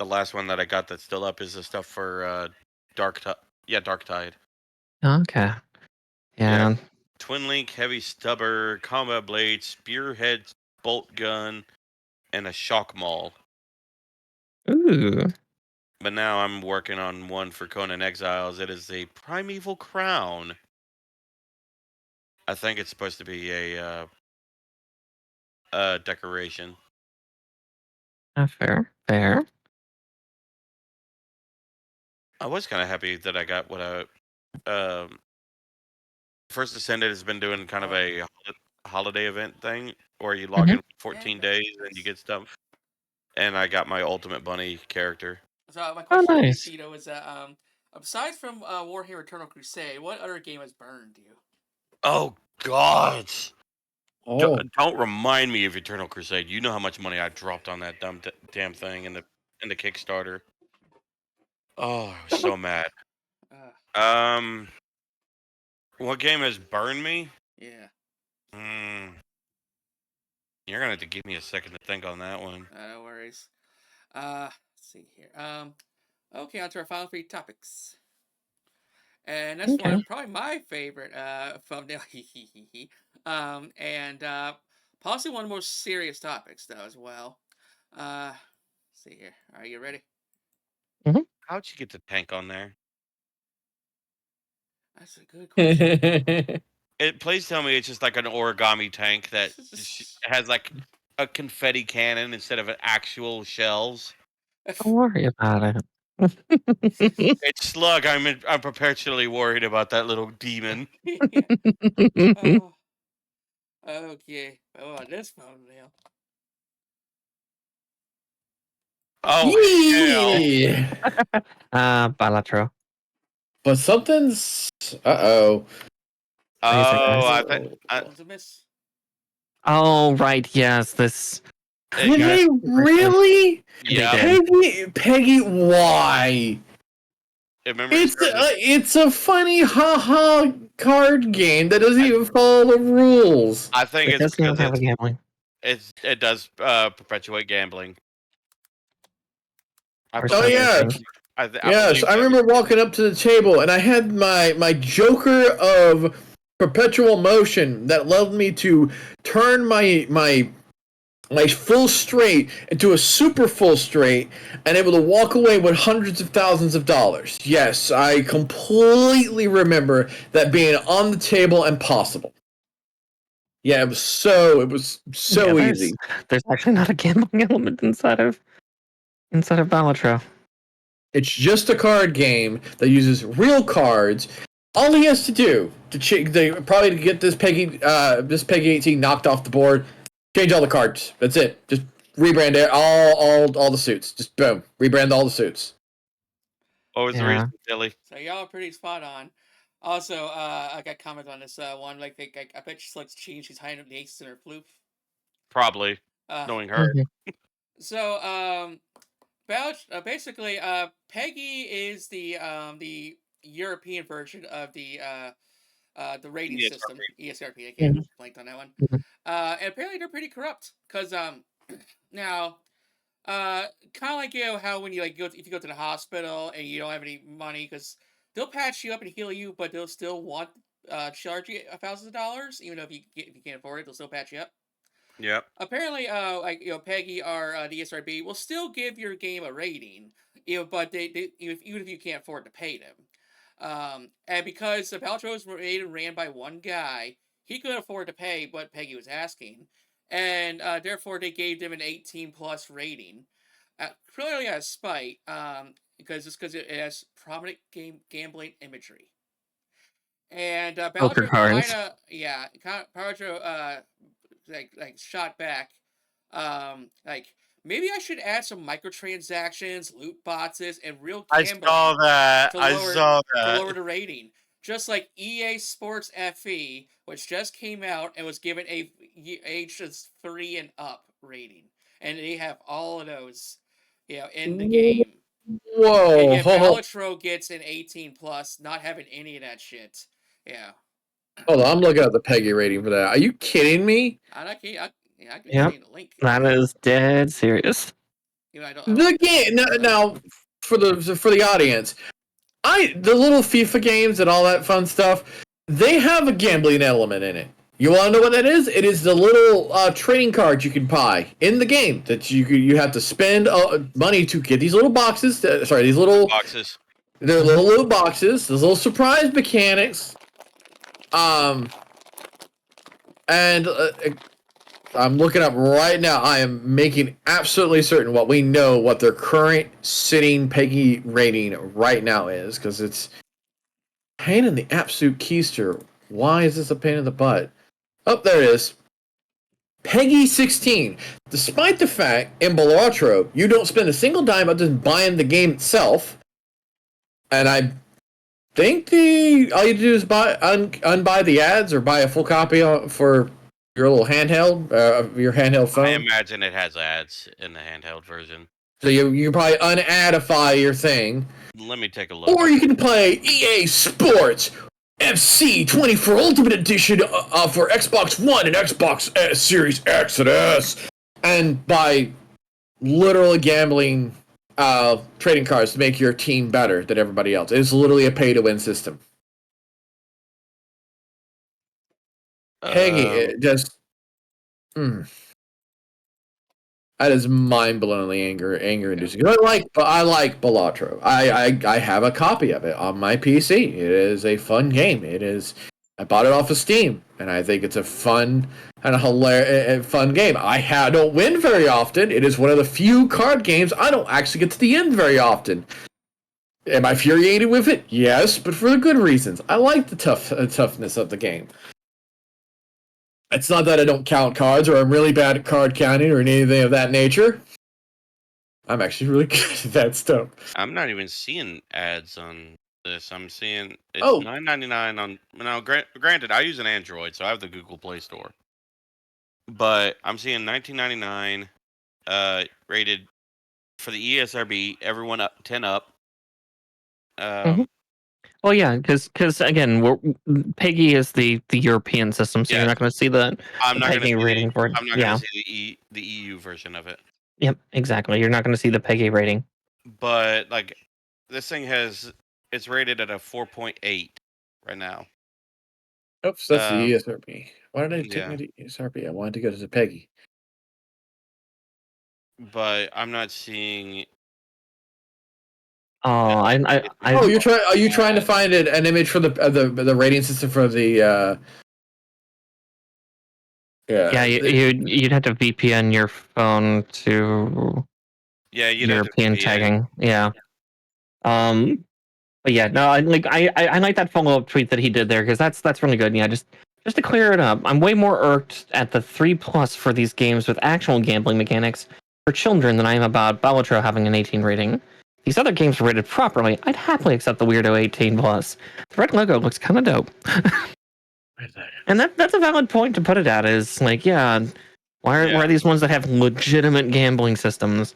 last one that I got that's still up is the stuff for Dark Tide. Yeah, Dark Tide. Okay. Yeah. Yeah. Twin Link, Heavy Stubber, Combat Blade, Spearhead, Bolt Gun, and a Shock Maul. Ooh. But now I'm working on one for Conan Exiles. It is a Primeval Crown. I think it's supposed to be a decoration. Fair. Fair. I was kind of happy that I got what First Descendant has been doing kind of a holiday event thing where you log in for 14 days and you get stuff. And I got my Ultimate Bunny character. So my Oh, question for you, nice. Tito, is aside from Warhammer Eternal Crusade, what other game has burned you? Oh God! Oh, Don't remind me of Eternal Crusade. You know how much money I dropped on that damn thing in the Kickstarter. Oh, I was so mad. Uh, What game has burned me? yeah. You're gonna have to give me a second to think on that one. No worries. Let's see here. Okay, on to our final 3 topics. And that's Okay. one probably my favorite thumbnail. And possibly one of the most serious topics though as well. Let's see here. Are you ready? How'd you get the tank on there? That's a good question. Please tell me it's just like an origami tank that has like a confetti cannon instead of an actual shells. Don't worry about it. It's Slug. I'm perpetually worried about that little demon. Oh, okay. Oh, this thumbnail. Oh hell! yee! Balatro. But something's. Uh-oh. Oh, I think Was a miss. Oh, right. Yes. This. Did got- they really? yeah. did. Peggy, why? Remember, It's a funny haha card game that doesn't even follow the rules. I think it's Because you don't because have a gambling. it does perpetuate gambling. Oh yeah, yes. believe I that. remember walking up to the table and I had my joker of perpetual motion that led me to turn my full straight into a super full straight and able to walk away with hundreds of thousands of dollars. Yes, I completely remember that being on the table and possible. Yeah, it was so easy. There's actually not a gambling element inside of Balatro. It's just a card game that uses real cards. All he has to do probably to get this Peggy 18 knocked off the board, change all the cards. That's it. Just rebrand it, all the suits. Just boom, rebrand all the suits. What was the reason, Tilly? So y'all are pretty spot on. Also, I got comment on this one. Like, I bet she likes cheating. She's hiding up the aces in her floof. Probably, knowing her. So, basically, Peggy is the European version of the rating system, ESRP. I can't blank on that one. And apparently they're pretty corrupt because now kind of like how when you if you go to the hospital and you don't have any money because they'll patch you up and heal you, but they'll still want charge you $1,000 even though if you can't afford it, they'll still patch you up. Yep. Apparently, Peggy or the ESRB will still give your game a rating, but they even if you can't afford to pay them. And because the Paltrow was made and ran by one guy, he couldn't afford to pay what Peggy was asking, and therefore they gave them an 18+ rating. Clearly out of spite, because it has prominent gambling imagery. And Poker cards. Paltrow shot back, maybe I should add some microtransactions, loot boxes, and real gambling. I saw that. To lower the rating. Just like EA Sports FE, which just came out and was given a ages 3 and up rating. And they have all of those, in the game. Whoa. And yet Paltrow gets an 18+, not having any of that shit. Yeah. Hold on, I'm looking at the Peggy rating for that. Are you kidding me? I can Yep. the link. That is dead serious. The game now for the audience, the little FIFA games and all that fun stuff, they have a gambling element in it. You want to know what that is? It is the little trading cards you can buy in the game that you have to spend money to get these little boxes. These little boxes. They're little boxes. There's little surprise mechanics. And I'm looking up right now. I am making absolutely certain what their current sitting Peggy rating right now is, because it's pain in the absolute keister. Why is this a pain in the butt? Oh, there it is. Peggy 16. Despite the fact in Balatro you don't spend a single dime other than buying the game itself, and I think all you do is unbuy the ads or buy a full copy for your little handheld, your handheld phone. I imagine it has ads in the handheld version. So you probably unadify your thing. Let me take a look. Or you can play EA Sports FC 24 Ultimate Edition for Xbox One and Xbox Series X and S, and buy literally gambling trading cards to make your team better than everybody else. It's literally a pay-to-win system. Peggy, it just... That is mind-blowingly anger-inducing. I like Balatro. I have a copy of it on my PC. It is a fun game. I bought it off of Steam, and I think it's a fun and a hilarious, fun game. I don't win very often. It is one of the few card games I don't actually get to the end very often. Am I infuriated with it? Yes, but for the good reasons. I like the toughness of the game. It's not that I don't count cards or I'm really bad at card counting or anything of that nature. I'm actually really good at that stuff. I'm not even seeing ads on this. I'm seeing it's $9.99 on. Now, granted, I use an Android, so I have the Google Play Store. But I'm seeing $19.99 rated for the ESRB. Everyone up 10 up. Well, yeah, because again, PEGI is the European system, so Yeah. you're not going to see the I'm not going to PEGI see rating for it. I'm not going Yeah. to see the EU version of it. Yep. Exactly. You're not going to see the PEGI rating. But like, this thing it's rated at a 4.8 right now. Oops, that's the ESRB. Why did I take Yeah. me to ESRB? I wanted to go to the PEGI. But I'm not seeing. Oh, I Oh, are you trying to find an image for the rating system for the? Yeah, you'd have to VPN your phone to Yeah, you'd European have to VPN. tagging. Yeah. But yeah, no, I like that follow up tweet that he did there because that's really good. Yeah, just to clear it up, I'm way more irked at the 3+ for these games with actual gambling mechanics for children than I am about Balatro having an 18 rating. These other games are rated properly. I'd happily accept the weirdo 18+. The red logo looks kind of dope. And that's a valid point to put it at. Is like, yeah, why are these ones that have legitimate gambling systems?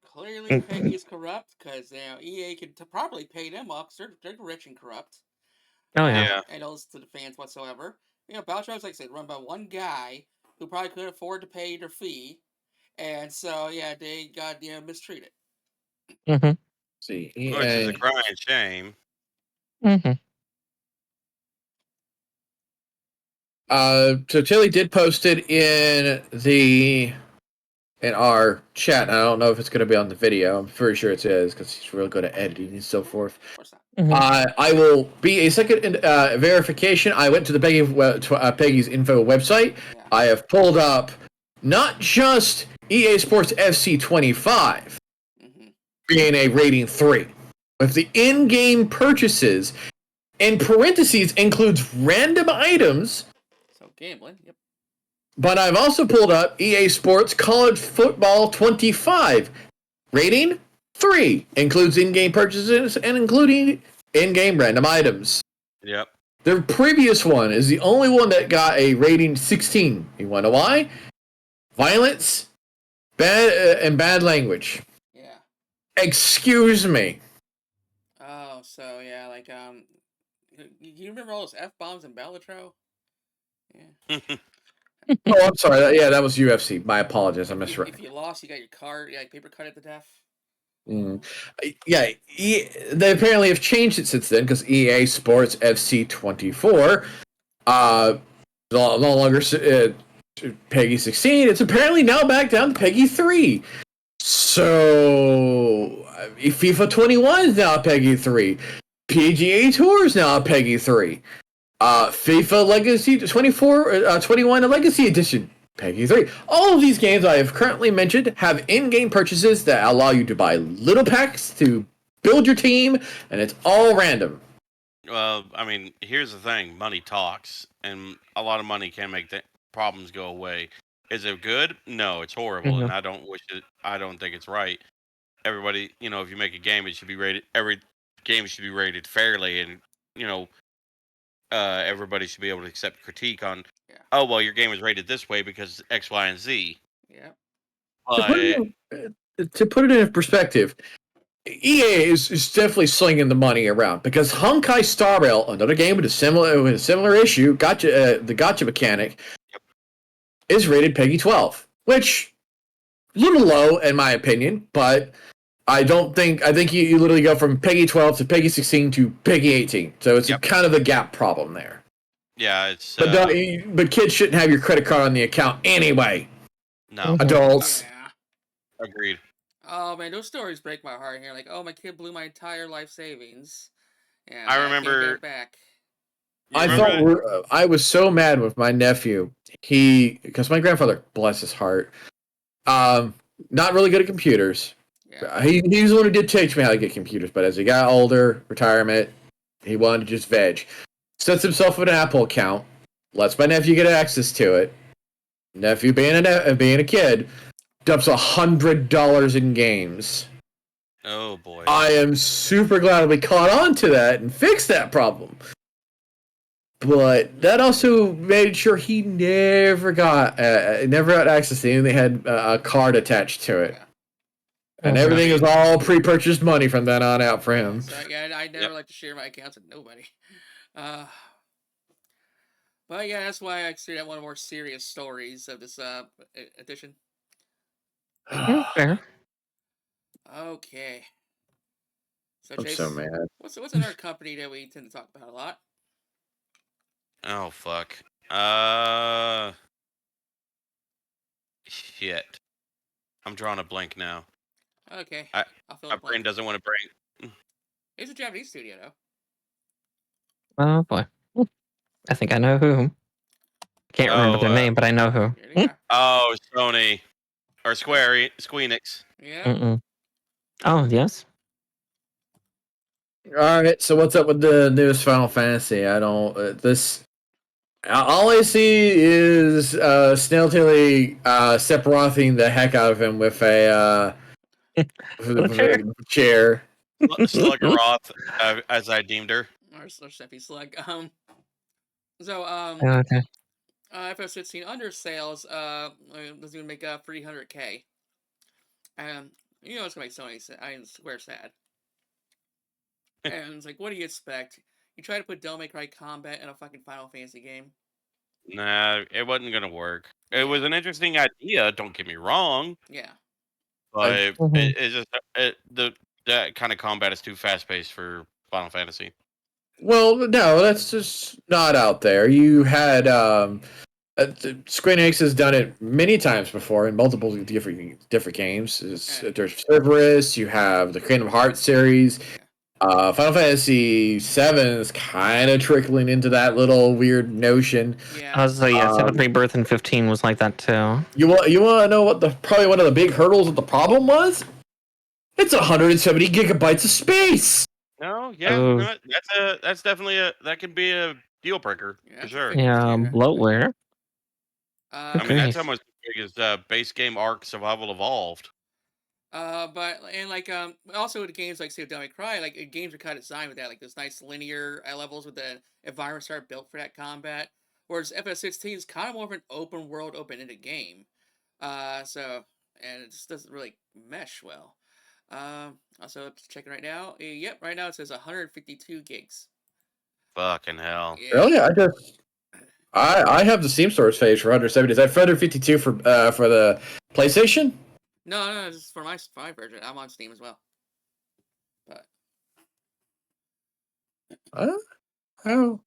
Clearly, PEGI is corrupt because EA could properly pay them off. They're rich and corrupt. Oh yeah. And those to the fans whatsoever. Baltro's like I said, run by one guy who probably couldn't afford to pay their fee, and so they got mistreated. Mm-hmm. See, Which is a crying shame. Mm-hmm. So Tilly did post it in our chat. I don't know if it's going to be on the video. I'm pretty sure it is because he's really good at editing and so forth. Of course not. Mm-hmm. I will be a second verification. I went to the Peggy's info website. Yeah. I have pulled up not just EA Sports FC 25 being a rating 3, but the in-game purchases in parentheses includes random items. So gambling, yep. But I've also pulled up EA Sports College Football 25, rating 3, includes in-game purchases and including in-game random items. Yep. The previous one is the only one that got a rating 16. You want to know why? Violence, bad language. Yeah. Excuse me. Oh, so like you remember all those F-bombs in Balatro? Yeah. Oh, I'm sorry. That was UFC. My apologies. I misread. If you lost, you got your card, paper cut at the death. Yeah, they apparently have changed it since then because EA Sports FC 24 no longer PEGI 16. It's apparently now back down to PEGI 3. So FIFA 21 is now PEGI 3. PGA Tour is now PEGI 3. FIFA Legacy 21 Legacy Edition, PEGI 3. All of these games I have currently mentioned have in-game purchases that allow you to buy little packs to build your team, and it's all random. Well, I mean, here's the thing: money talks, and a lot of money can make problems go away. Is it good? No, it's horrible, and I don't wish it. I don't think it's right. Everybody, if you make a game, it should be rated. Every game should be rated fairly, and everybody should be able to accept critique on. Yeah. Oh well, your game is rated this way because X, Y, and Z. Yeah. To put it in perspective, EA is definitely slinging the money around because Honkai Star Rail, another game with a similar issue, the gotcha mechanic, is rated PEGI 12, which a little low in my opinion, but I think you literally go from PEGI 12 to PEGI 16 to PEGI 18, so it's kind of a gap problem there. Yeah, it's. But kids shouldn't have your credit card on the account anyway. No. Adults. Yeah. Agreed. Oh man, those stories break my heart here. Like, oh, my kid blew my entire life savings. Yeah, I remember. Back. I was so mad with my nephew. Because my grandfather, bless his heart, not really good at computers. Yeah. He was the one who did teach me how to get computers, but as he got older, retirement, he wanted to just veg. Sets himself an Apple account, lets my nephew get access to it. Nephew, being a kid, dumps $100 in games. Oh boy! I am super glad we caught on to that and fixed that problem. But that also made sure he never got access to anything that had a card attached to it. And Mhm. everything is all pre-purchased money from then on out for him. So yeah, I never Yep. like to share my accounts with nobody. Uh, but yeah, that's why I consider that one of the more serious stories of this edition. Yeah, fair. Okay. So I'm Chase, so mad. what's another company that we tend to talk about a lot? Oh fuck. Shit. I'm drawing a blank now. Okay, I I'll fill My in the brain blank. doesn't want to brain. It's a Japanese studio though. Oh boy. I think I know who. Can't remember their name, but I know who. Here they are. Oh, Sony or Squeenix. Yeah. Mm-mm. Oh yes. All right, so what's up with the newest Final Fantasy? I don't. All I see is Snailtilly Sephirothing the heck out of him with a chair. Sluggeroth, as I deemed her. Or Seppi Slug. So Okay. FF 16 under sales was gonna make 300K. You know it's gonna make Square sad. And it's like, what do you expect? You try to put Devil May Cry combat in a fucking Final Fantasy game? Nah, it wasn't gonna work. It Yeah. was an interesting idea. Don't get me wrong, Yeah. but Mhm. it's just that kind of combat is too fast paced for Final Fantasy. Well, no, that's just not out there. You had Square Enix has done it many times before in multiple different games. There's Cerberus. You have the Kingdom Hearts series. Yeah. Final Fantasy VII is kind of trickling into that little weird notion. Yeah. Yeah, 7 Rebirth and 15 was like that too. You want to know what probably one of the big hurdles of the problem was? It's 170 gigabytes of space. No, yeah, Oh. no, that's definitely that could be a deal breaker Yeah, for that's a sure. big Yeah, computer. bloatware. I mean, that's Great. almost as big as base game Arc Survival Evolved. But and like also with games like say Devil May Cry, like games are kind of designed with that, like those nice linear levels with the environments that are built for that combat. Whereas FF16 is kind of more of an open world, open ended game. And it just doesn't really mesh well. Also checking right now. Yep, right now it says 152 gigs. Fucking hell. Yeah. Really? I have the Steam storage page for 170. Is that 152 for the PlayStation? No, this is for my version. I'm on Steam as well. But How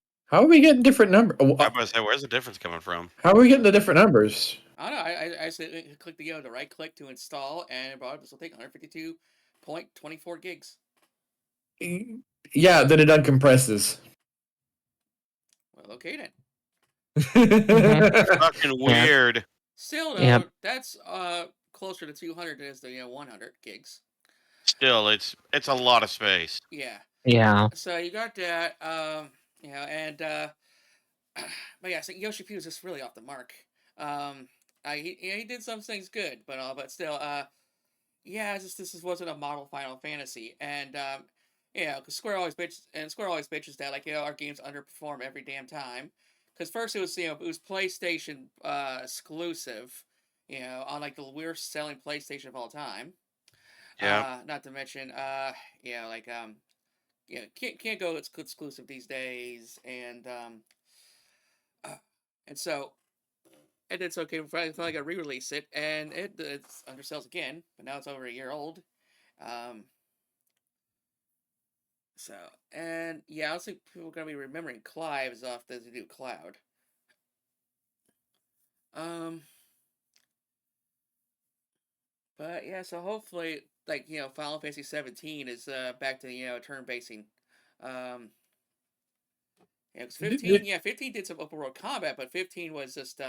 are we getting different numbers? I was about to say, where's the difference coming from? How are we getting the different numbers? I don't know. I clicked the right click to install, and it brought up this will take 152.24 gigs. Yeah, then it uncompresses. Well, okay then. Fucking weird. Still though, Yep. that's closer to 200 as the 100 gigs. Still, it's a lot of space. Yeah. Yeah. So you got that, and but yeah, so Yoshi P was just really off the mark. He did some things good, but still, yeah, this wasn't a model Final Fantasy, and because Square always bitches that like our games underperform every damn time. Because first it was it was PlayStation exclusive, on like the worst selling PlayStation of all time. Yeah. Not to mention can't go exclusive these days, and so. And it's okay. Finally, got re-release it, and it's undersells again. But now it's over a year old. So, and yeah, I don't think people are gonna be remembering Clive as often as they do Cloud. But yeah, so hopefully, like Final Fantasy 17 is back to turn basing. Because 15 did some open world combat, but 15 was just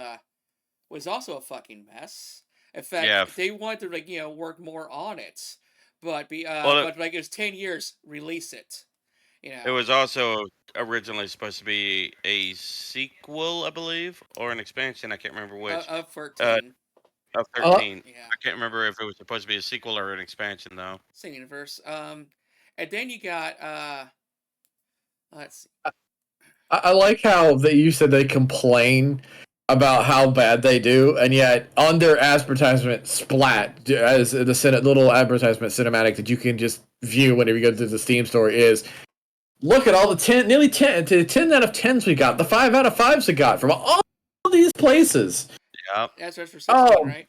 was also a fucking mess. In fact, Yeah. they wanted to work more on it, but it was 10 years, release it. It was also originally supposed to be a sequel, I believe, or an expansion. I can't remember which. Of 13. Of 13. Yeah. I can't remember if it was supposed to be a sequel or an expansion, though. Same universe. And then you got let's see. I like how you said they complain about how bad they do, and yet on their advertisement splat as the little advertisement cinematic that you can just view whenever you go to the Steam store is look at all the nearly 10 out of 10s we got, the 5 out of 5s we got from all these places. Yeah. That's for 16, right?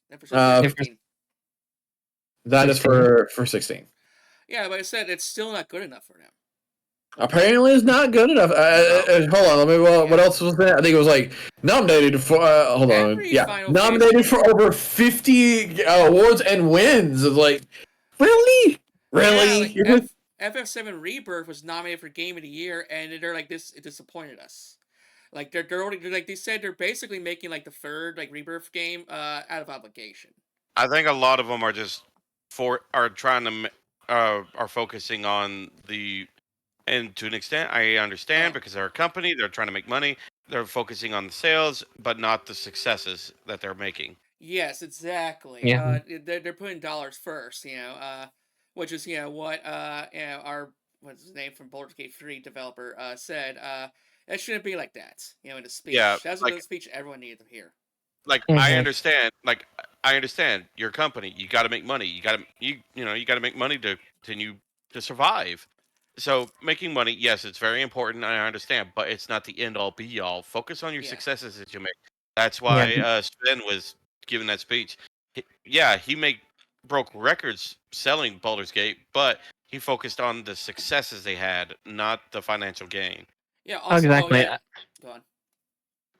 That's for 15. That is for 16. Yeah, but I said it's still not good enough for them. Apparently, it's not good enough. Hold on, let me. What else was that? I think it was like nominated for. Hold on, nominated for over 50 awards and wins. It's like, really. Yeah, like FF7 Rebirth was nominated for Game of the Year, and they're like, this. It disappointed us. Like they're already, like they said, they're basically making like the third like Rebirth game out of obligation. I think a lot of them are just are focusing on the, and to an extent I understand because they're a company, they're trying to make money, they're focusing on the sales but not the successes that they're making. Yes, exactly. Yeah. They're putting dollars first, which is what our what's his name from Baldur's Gate 3 developer said. It shouldn't be like that, in the speech. Yeah, That's the speech everyone needed to hear. Like I understand your company. You got to make money. You got to make money to continue to survive. So making money, yes, it's very important. I understand, but it's not the end all be all. Focus on your successes that you make. That's why Sven was giving that speech. He broke records selling Baldur's Gate, but he focused on the successes they had, not the financial gain. Yeah, also, exactly. Go on.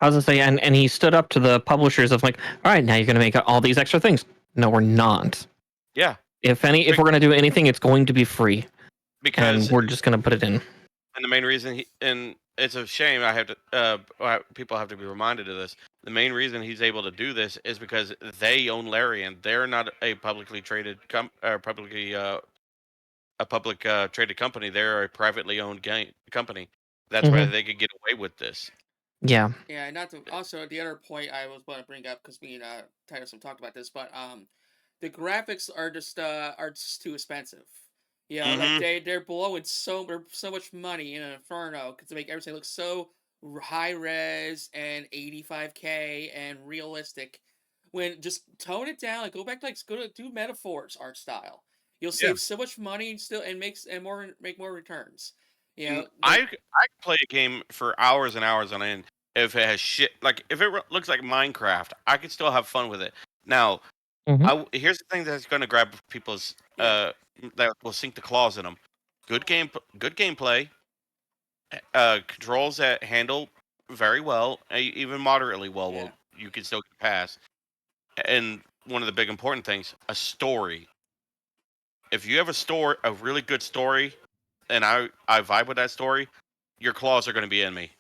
I was gonna say, and he stood up to the publishers of like, all right, now you're gonna make all these extra things. No, we're not. Yeah. If we're gonna do anything, it's going to be free. Because and we're just gonna put it in. And the main reason and it's a shame I have to people have to be reminded of this. The main reason he's able to do this is because they own Larian. They're not a publicly traded public traded company. They're a privately owned company. That's why they could get away with this. Yeah. Yeah, not to, also the other point I was going to bring up because me and Titus have talked about this, but the graphics are just too expensive. Like they're blowing so much money in Inferno to make everything look so high res and 85K and realistic. When just tone it down, like go back to do Metaphors art style. You'll save so much money and still make more returns. I could play a game for hours and hours on end if it has shit. Like if it looks like Minecraft, I could still have fun with it. Now, here's the thing that's going to grab people's that will sink the claws in them. Good gameplay, controls that handle very well, even moderately well. Well, you can still pass. And one of the big important things, a story. If you have a really good story, and I vibe with that story, your claws are going to be in me.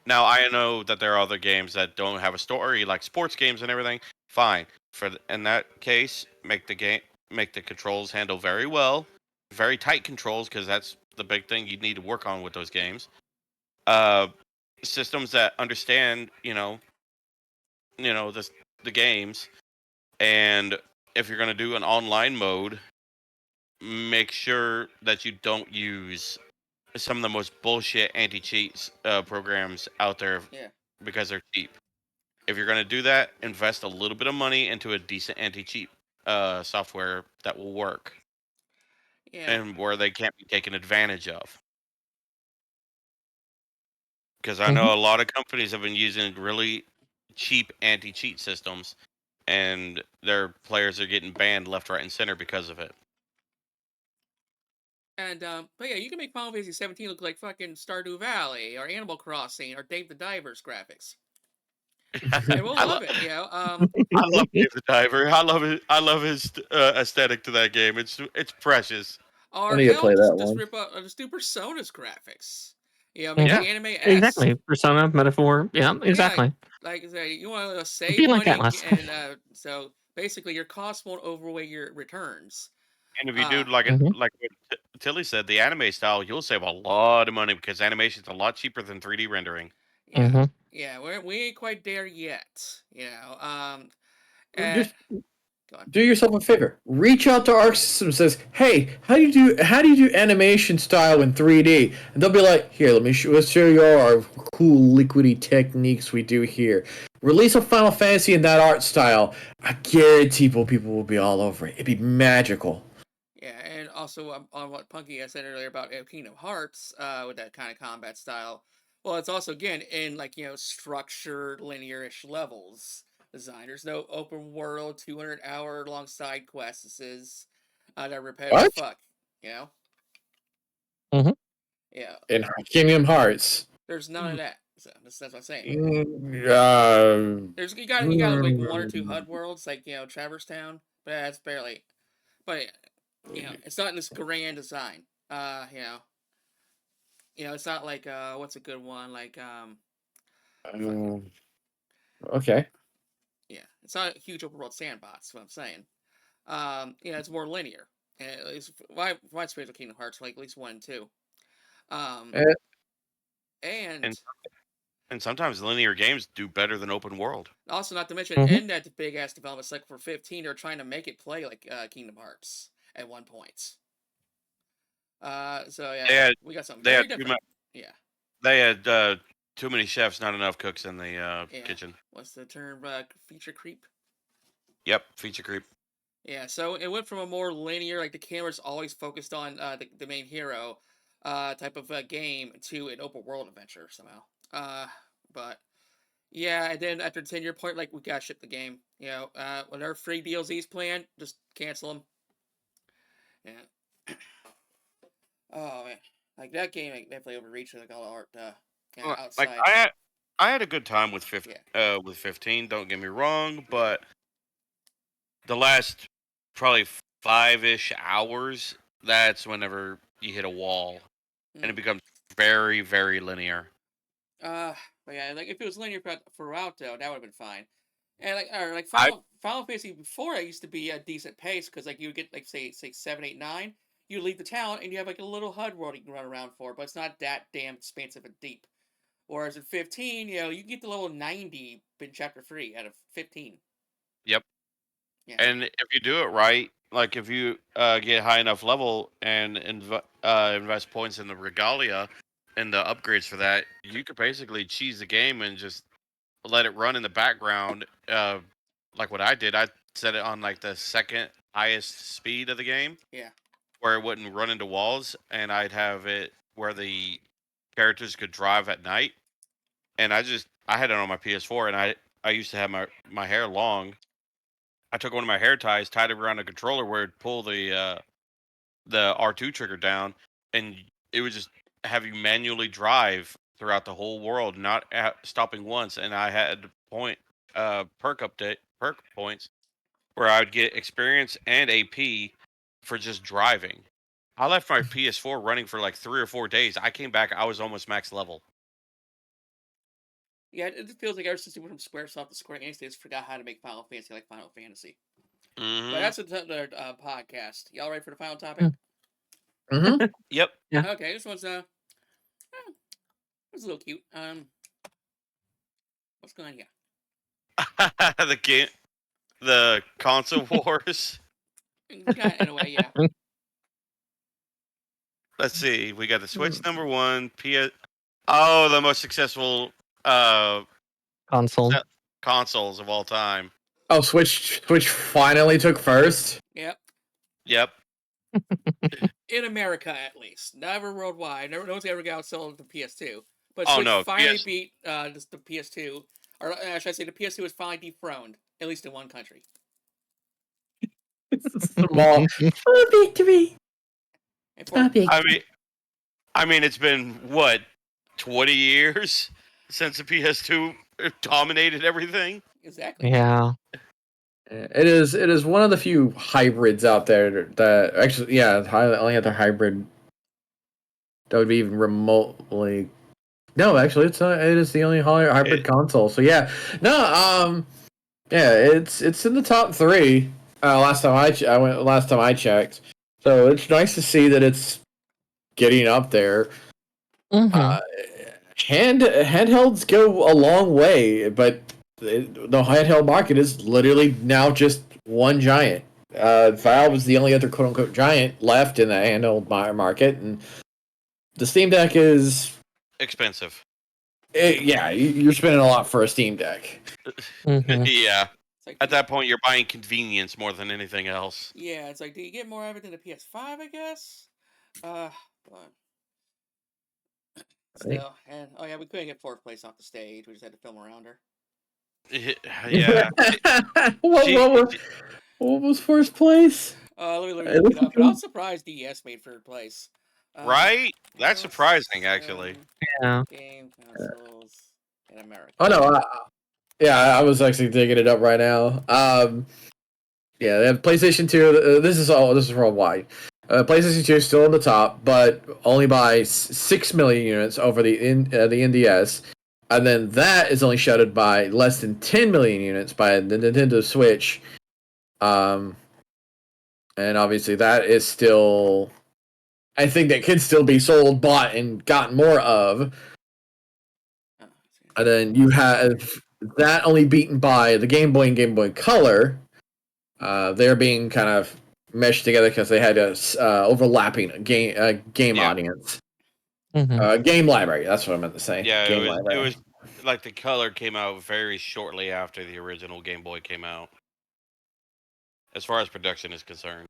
Now I know that there are other games that don't have a story, like sports games and everything. Fine. In that case, make the controls handle very well, very tight controls, because that's the big thing you need to work on with those games. Systems that understand, the games, and if you're going to do an online mode, make sure that you don't use some of the most bullshit anti-cheat programs out there because they're cheap. If you're going to do that, invest a little bit of money into a decent anti-cheat software that will work and where they can't be taken advantage of. Because I know a lot of companies have been using really cheap anti-cheat systems, and their players are getting banned left, right, and center because of it. And but yeah, you can make Final Fantasy 17 look like fucking Stardew Valley or Animal Crossing or Dave the Diver's graphics. And we'll love it, I love Dave the Diver. I love his aesthetic to that game. It's precious. Or hell, just rip up, just do Persona's graphics. Make the anime exactly. Persona, Metaphor. Yeah, exactly. Yeah, like I say, you want to save money, and so basically your costs won't overweigh your returns. And if you do like what Tilly said, the anime style, you'll save a lot of money because animation's a lot cheaper than 3D rendering. Yeah, we ain't quite there yet. And Go on. Do yourself a favor. Reach out to Arc Systems. Says, hey, how do you do animation style in 3D? And they'll be like, here, let's show you all our cool liquidy techniques we do here. Release a Final Fantasy in that art style. I guarantee people will be all over it. It'd be magical. Yeah, and also on what Punky said earlier about Kingdom Hearts, with that kind of combat style. Well, it's also again in like structured linear-ish levels. Design. There's no open world 200-hour long side quests. This is that repetitive What? fuck. You know. Mhm. Yeah. In Kingdom Hearts. There's none of that. So that's what I'm saying. There's you got like 1 or 2 HUD worlds like Traverse Town, but that's barely. But it's not in this grand design. It's not like what's a good one like Okay. Yeah, it's not a huge open world sandbox. What I'm saying. It's more linear. At least my experience with Kingdom Hearts, like at least 1 and 2. And sometimes linear games do better than open world. Also, not to mention, in that big ass development cycle for 15, they're trying to make it play like Kingdom Hearts at one point. So yeah, we got something very different. They had too many chefs, not enough cooks in the kitchen. What's the term? Feature creep. Yep, feature creep. Yeah, so it went from a more linear, like the camera's always focused on the main hero, type of game to an open world adventure somehow. But yeah, and then after the 10-year point, like we gotta ship the game. When our free DLCs planned, just cancel them. Yeah. Oh man, like that game definitely overreached like all the art. Outside. Like I had a good time with 15. Don't get me wrong, but the last probably 5-ish hours, that's whenever you hit a wall, and it becomes very, very linear. But yeah, like if it was linear throughout though, that would have been fine. And like Final Fantasy before, it used to be a decent pace because like you would get like say 7, 8, 9, you leave the town and you have like a little HUD world you can run around for, but it's not that damn expansive and deep. Whereas in 15, you can get the level 90 in Chapter 3 out of 15. Yep. Yeah. And if you do it right, like if you get high enough level and invest points in the regalia and the upgrades for that, you could basically cheese the game and just let it run in the background. Like what I did, I set it on like the second highest speed of the game. Yeah. Where it wouldn't run into walls, and I'd have it where the characters could drive at night. And I had it on my PS4, and I used to have my hair long. I took one of my hair ties, tied it around a controller where it'd pull the R2 trigger down, and it would just have you manually drive throughout the whole world, not stopping once. And I had perk points where I would get experience and AP for just driving. I left my PS4 running for like 3 or 4 days. I came back, I was almost max level. Yeah, it feels like ever since we went from Squaresoft to Square Enix, they just forgot how to make Final Fantasy like Final Fantasy. Mm-hmm. But that's another podcast. Y'all ready for the final topic? Mm-hmm. Yep. Yeah. Okay, this one's it's a little cute. What's going on here? The console wars. Yeah, in a way, yeah. Let's see. We got the Switch #1, the most successful consoles of all time. Oh, Switch finally took first. Yep. In America, at least, never worldwide. No one's ever got outsold the PS2. But Switch finally beat the PS2, or should I say, the PS2 was finally dethroned, at least in one country. Small victory. I mean, it's been what 20 years since the PS2 dominated everything. Exactly. Yeah. It is one of the few hybrids out there that actually, only other hybrid that would be even remotely. No, actually, it's not. It is the only hybrid console. So yeah, it's in the top 3. Last time I checked. So it's nice to see that it's getting up there. Mm-hmm. Handhelds go a long way, but the handheld market is literally now just one giant. Valve was the only other quote unquote giant left in the handheld market, and the Steam Deck is expensive. yeah, you're spending a lot for a Steam Deck. Mhm. Yeah. It's like, At that point, you're buying convenience more than anything else. yeah, it's like, do you get more out of it than the PS5? I guess. But still, and oh yeah, we couldn't get fourth place off the stage. We just had to film around her. Yeah. what, She- what was first place? Let me look it up. But I was surprised DS made third place. Right? That's Most surprising, actually. Yeah. game consoles in America. Oh no, yeah, I was actually digging it up right now. Yeah, they have PlayStation 2. This is worldwide. PlayStation 2 is still on the top, but only by 6 million units over the NDS, and then that is only shadowed by less than 10 million units by the Nintendo Switch. And obviously that is still, I think that could still be sold, bought, and gotten more of. And then you have that only beaten by the Game Boy and Game Boy Color. They're being kind of meshed together because they had a overlapping game Yeah. audience. Mhm. Game library, that's what I meant to say. Yeah, Game it library. was like the color came out very shortly after the original Game Boy came out. As far as production is concerned.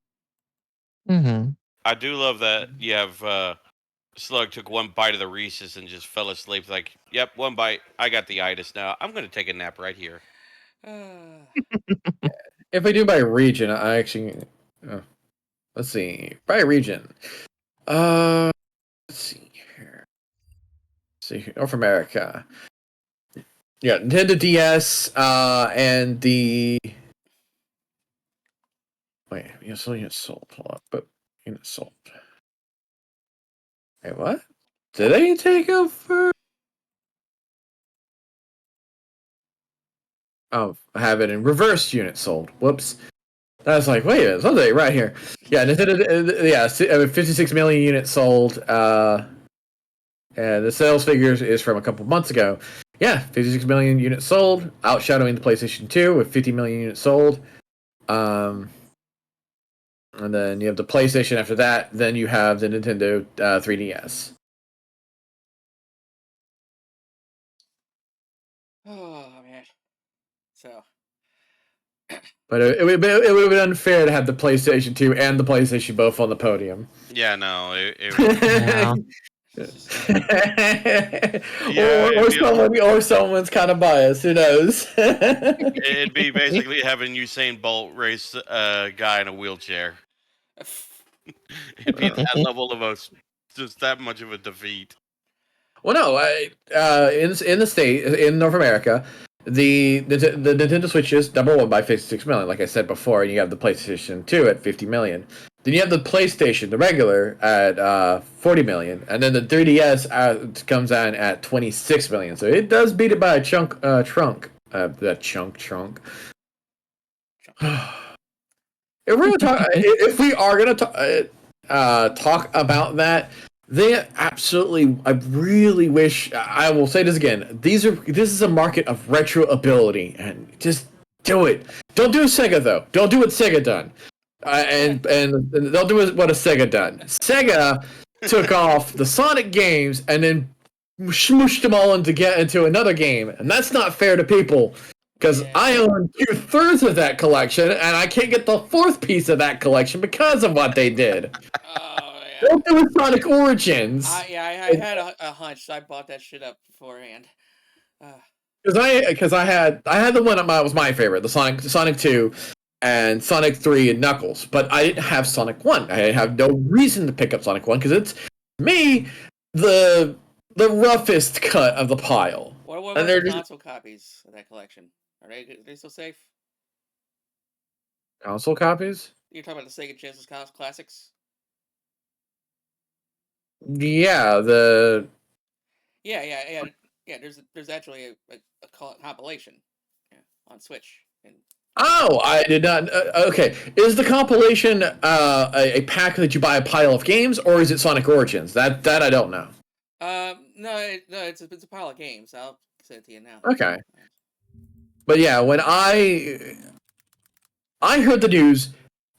Mhm. I do love that you have Slug took one bite of the Reese's and just fell asleep. Like, yep, one bite. I got the itis now. I'm going to take a nap right here. If we do by region, I actually let's see. By region. Let's see here. North America. Yeah, Nintendo DS, and the wait, units sold. Hold up, but units sold. Wait, what? Did they take over? Oh, I have it in reverse units sold. Whoops. I was like, wait a minute, something right here. Yeah, Nintendo, yeah, 56 million units sold. And the sales figures is from a couple months ago. Yeah, 56 million units sold, outshadowing the PlayStation 2 with 50 million units sold. And then you have the PlayStation after that. Then you have the Nintendo 3DS. Oh man. So. But it would have been unfair to have the PlayStation 2 and the PlayStation both on the podium. Yeah, no. Yeah. or someone's kind of biased. Who knows? It'd be basically having Usain Bolt race a guy in a wheelchair. It'd be that level of just that much of a defeat. Well, no, in the state in North America, the Nintendo Switch is number one by 56 million, like I said before, and you have the PlayStation 2 at 50 million. Then you have the PlayStation, the regular, at 40 million, and then the 3DS comes on at 26 million. So it does beat it by a chunk. That chunk. If we are gonna talk about that, they absolutely. I really wish. I will say this again. This is a market of retro ability, and just do it. Don't do Sega though. Don't do what Sega done. And they'll do what a Sega done. Sega took off the Sonic games and then smooshed them all into another game, and that's not fair to people. Because I own 2/3 of that collection, and I can't get the fourth piece of that collection because of what they did. Oh yeah. Don't do with Sonic Origins. I had a hunch, so I bought that shit up beforehand. Because I had the one that was my favorite, the Sonic 2 and Sonic 3 and Knuckles, but I didn't have Sonic 1. I have no reason to pick up Sonic 1 because it's me, the roughest cut of the pile. What are the console copies of that collection? Are they still safe? Console copies? You're talking about the Sega Genesis classics? Yeah, Yeah. There's actually a compilation on Switch. Oh, I did not. Okay, is the compilation a pack that you buy a pile of games, or is it Sonic Origins? That I don't know. No, it's a pile of games. I'll send it to you now. Okay, but yeah, when I I heard the news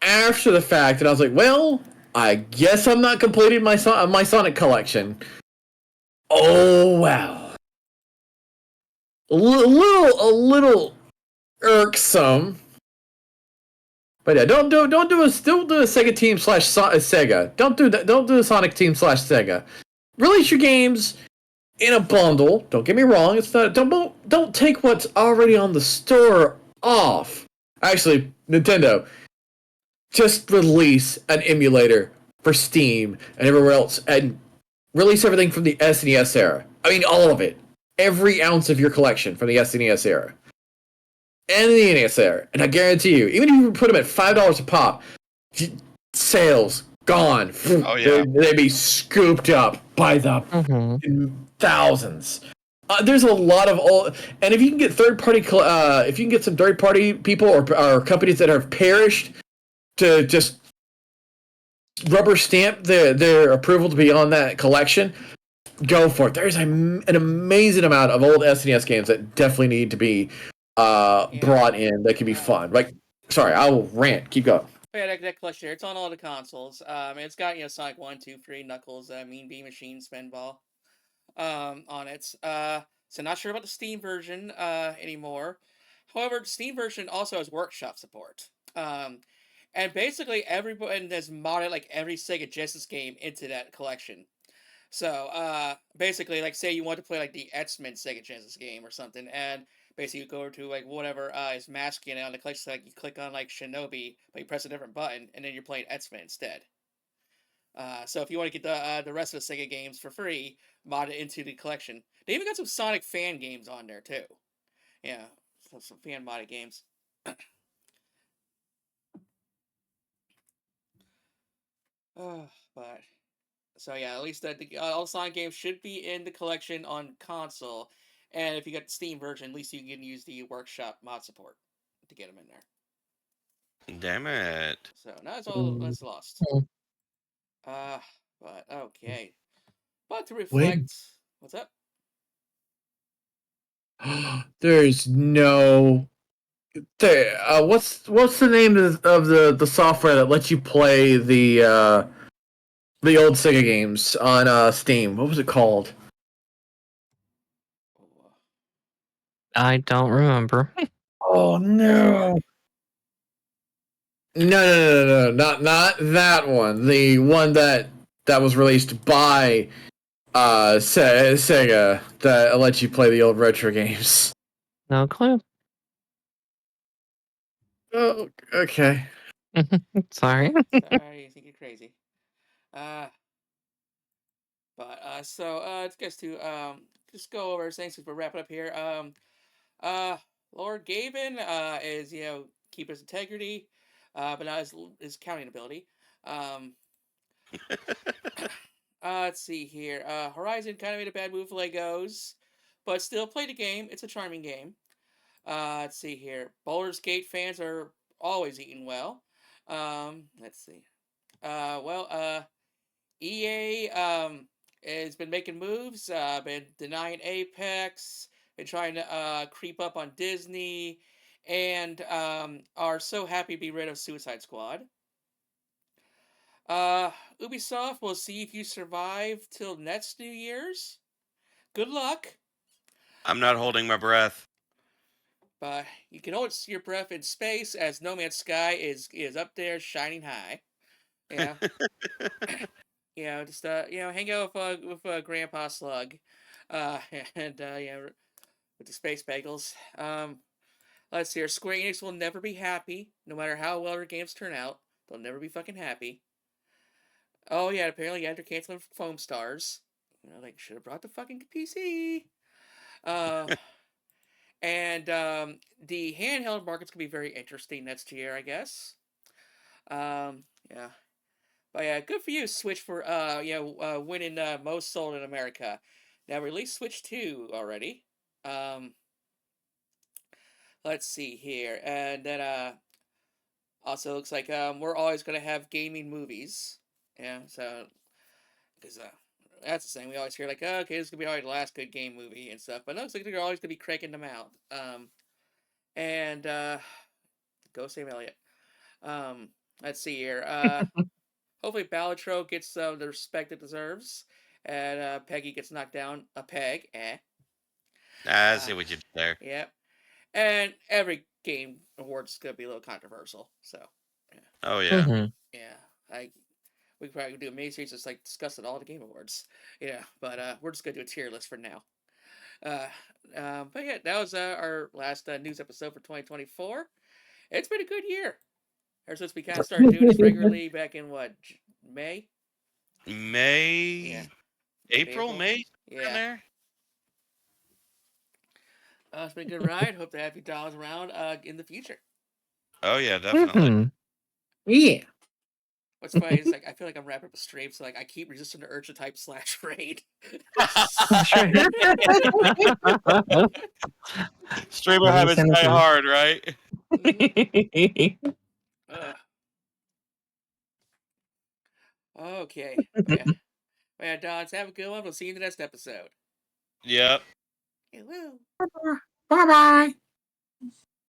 after the fact, and I was like, well, I guess I'm not completing my Sonic collection. Oh wow, a little irksome. But yeah, don't do a Sega Team / Sega. Don't do that. Don't do the Sonic Team / Sega. Release your games in a bundle. Don't get me wrong. It's not. Don't take what's already on the store off. Actually, Nintendo, just release an emulator for Steam and everywhere else, and release everything from the SNES era. I mean, all of it, every ounce of your collection from the SNES era and the NES era. And I guarantee you, even if you put them at $5 a pop, sales gone. Oh yeah, they'd be scooped up by the thousands. There's a lot of old, and if you can get if you can get some third party people or companies that have perished to just rubber stamp their approval to be on that collection, go for it. There's an amazing amount of old SNES games that definitely need to be brought in that can be fun. Like, sorry, I will rant. Keep going. Yeah, that collection here, it's on all the consoles. It's got Sonic 1, 2, 3, Knuckles, Mean Bean Machine, Spinball, on it. So not sure about the Steam version anymore. However, the Steam version also has workshop support. And basically everybody has modded like every Sega Genesis game into that collection. So basically, like say you want to play like the X-Men Sega Genesis game or something, and basically you go over to like whatever is masking it on the collection, like you click on like Shinobi, but you press a different button, and then you're playing X-Men instead. So if you want to get the rest of the Sega games for free, mod it into the collection. They even got some Sonic fan games on there too. Yeah, some fan modded games. But so yeah, at least all Sonic games should be in the collection on console, and if you get the Steam version, at least you can use the workshop mod support to get them in there. damn it. So now it's all that's lost. But okay. But to reflect, what's up? There's no. What's the name of the software that lets you play the old Sega games on Steam? What was it called? I don't remember. Oh no! No, not that one. The one that was released by Sega that lets you play the old retro games. No clue. Oh, okay. Sorry. Sorry, I think you're crazy. So guys to just go over things as we're wrapping up here. Lord Gaben is keep his integrity, but not his counting ability. Let's see here. Horizon kind of made a bad move with Legos, but still play the game. It's a charming game. Let's see here. Baldur's Gate fans are always eating well. Let's see. EA has been making moves. Been denying Apex. Been trying to creep up on Disney, and are so happy to be rid of Suicide Squad. Ubisoft, will see if you survive till next New Year's. Good luck. I'm not holding my breath. But you can hold your breath in space as No Man's Sky is up there shining high. Yeah. Just hang out with Grandpa Slug, and with the space bagels. Let's see here. Square Enix will never be happy, no matter how well their games turn out. They'll never be fucking happy. Oh yeah, apparently they're canceling Foam Stars. They should have brought the fucking PC. And the handheld market's gonna be very interesting next year, I guess. Yeah. But yeah, good for you, Switch, for winning most sold in America. Now release Switch 2 already. Let's see here, and then also looks like we're always gonna have gaming movies. Yeah, so because that's the thing we always hear, like, oh, okay, this is gonna be always the last good game movie and stuff, but it looks like they're always gonna be cranking them out. And go Sam Elliott. Let's see here. Hopefully Balatro gets the respect it deserves, and Peggy gets knocked down a peg. I Uh, see what you did there. yep. And every game award's gonna be a little controversial. So, yeah, Oh yeah. yeah. We could probably do a mini series just like discussing all the game awards. Yeah, but we're just gonna do a tier list for now. Uh, but yeah, that was our last news episode for 2024. It's been a good year. Ever since we kind of started doing this regularly back in what May? May, Yeah, April, May, around yeah. there. It's been a good ride. Hope to have you dolls around in the future. Oh yeah, definitely. Yeah. What's funny is like I feel like I'm wrapping up a stream, so like I keep resisting the urge to type /raid. Streamer habits die hard, right? Okay. Yeah, Dons, have a good one. We'll see you in the next episode. Yep. Woo. Bye bye.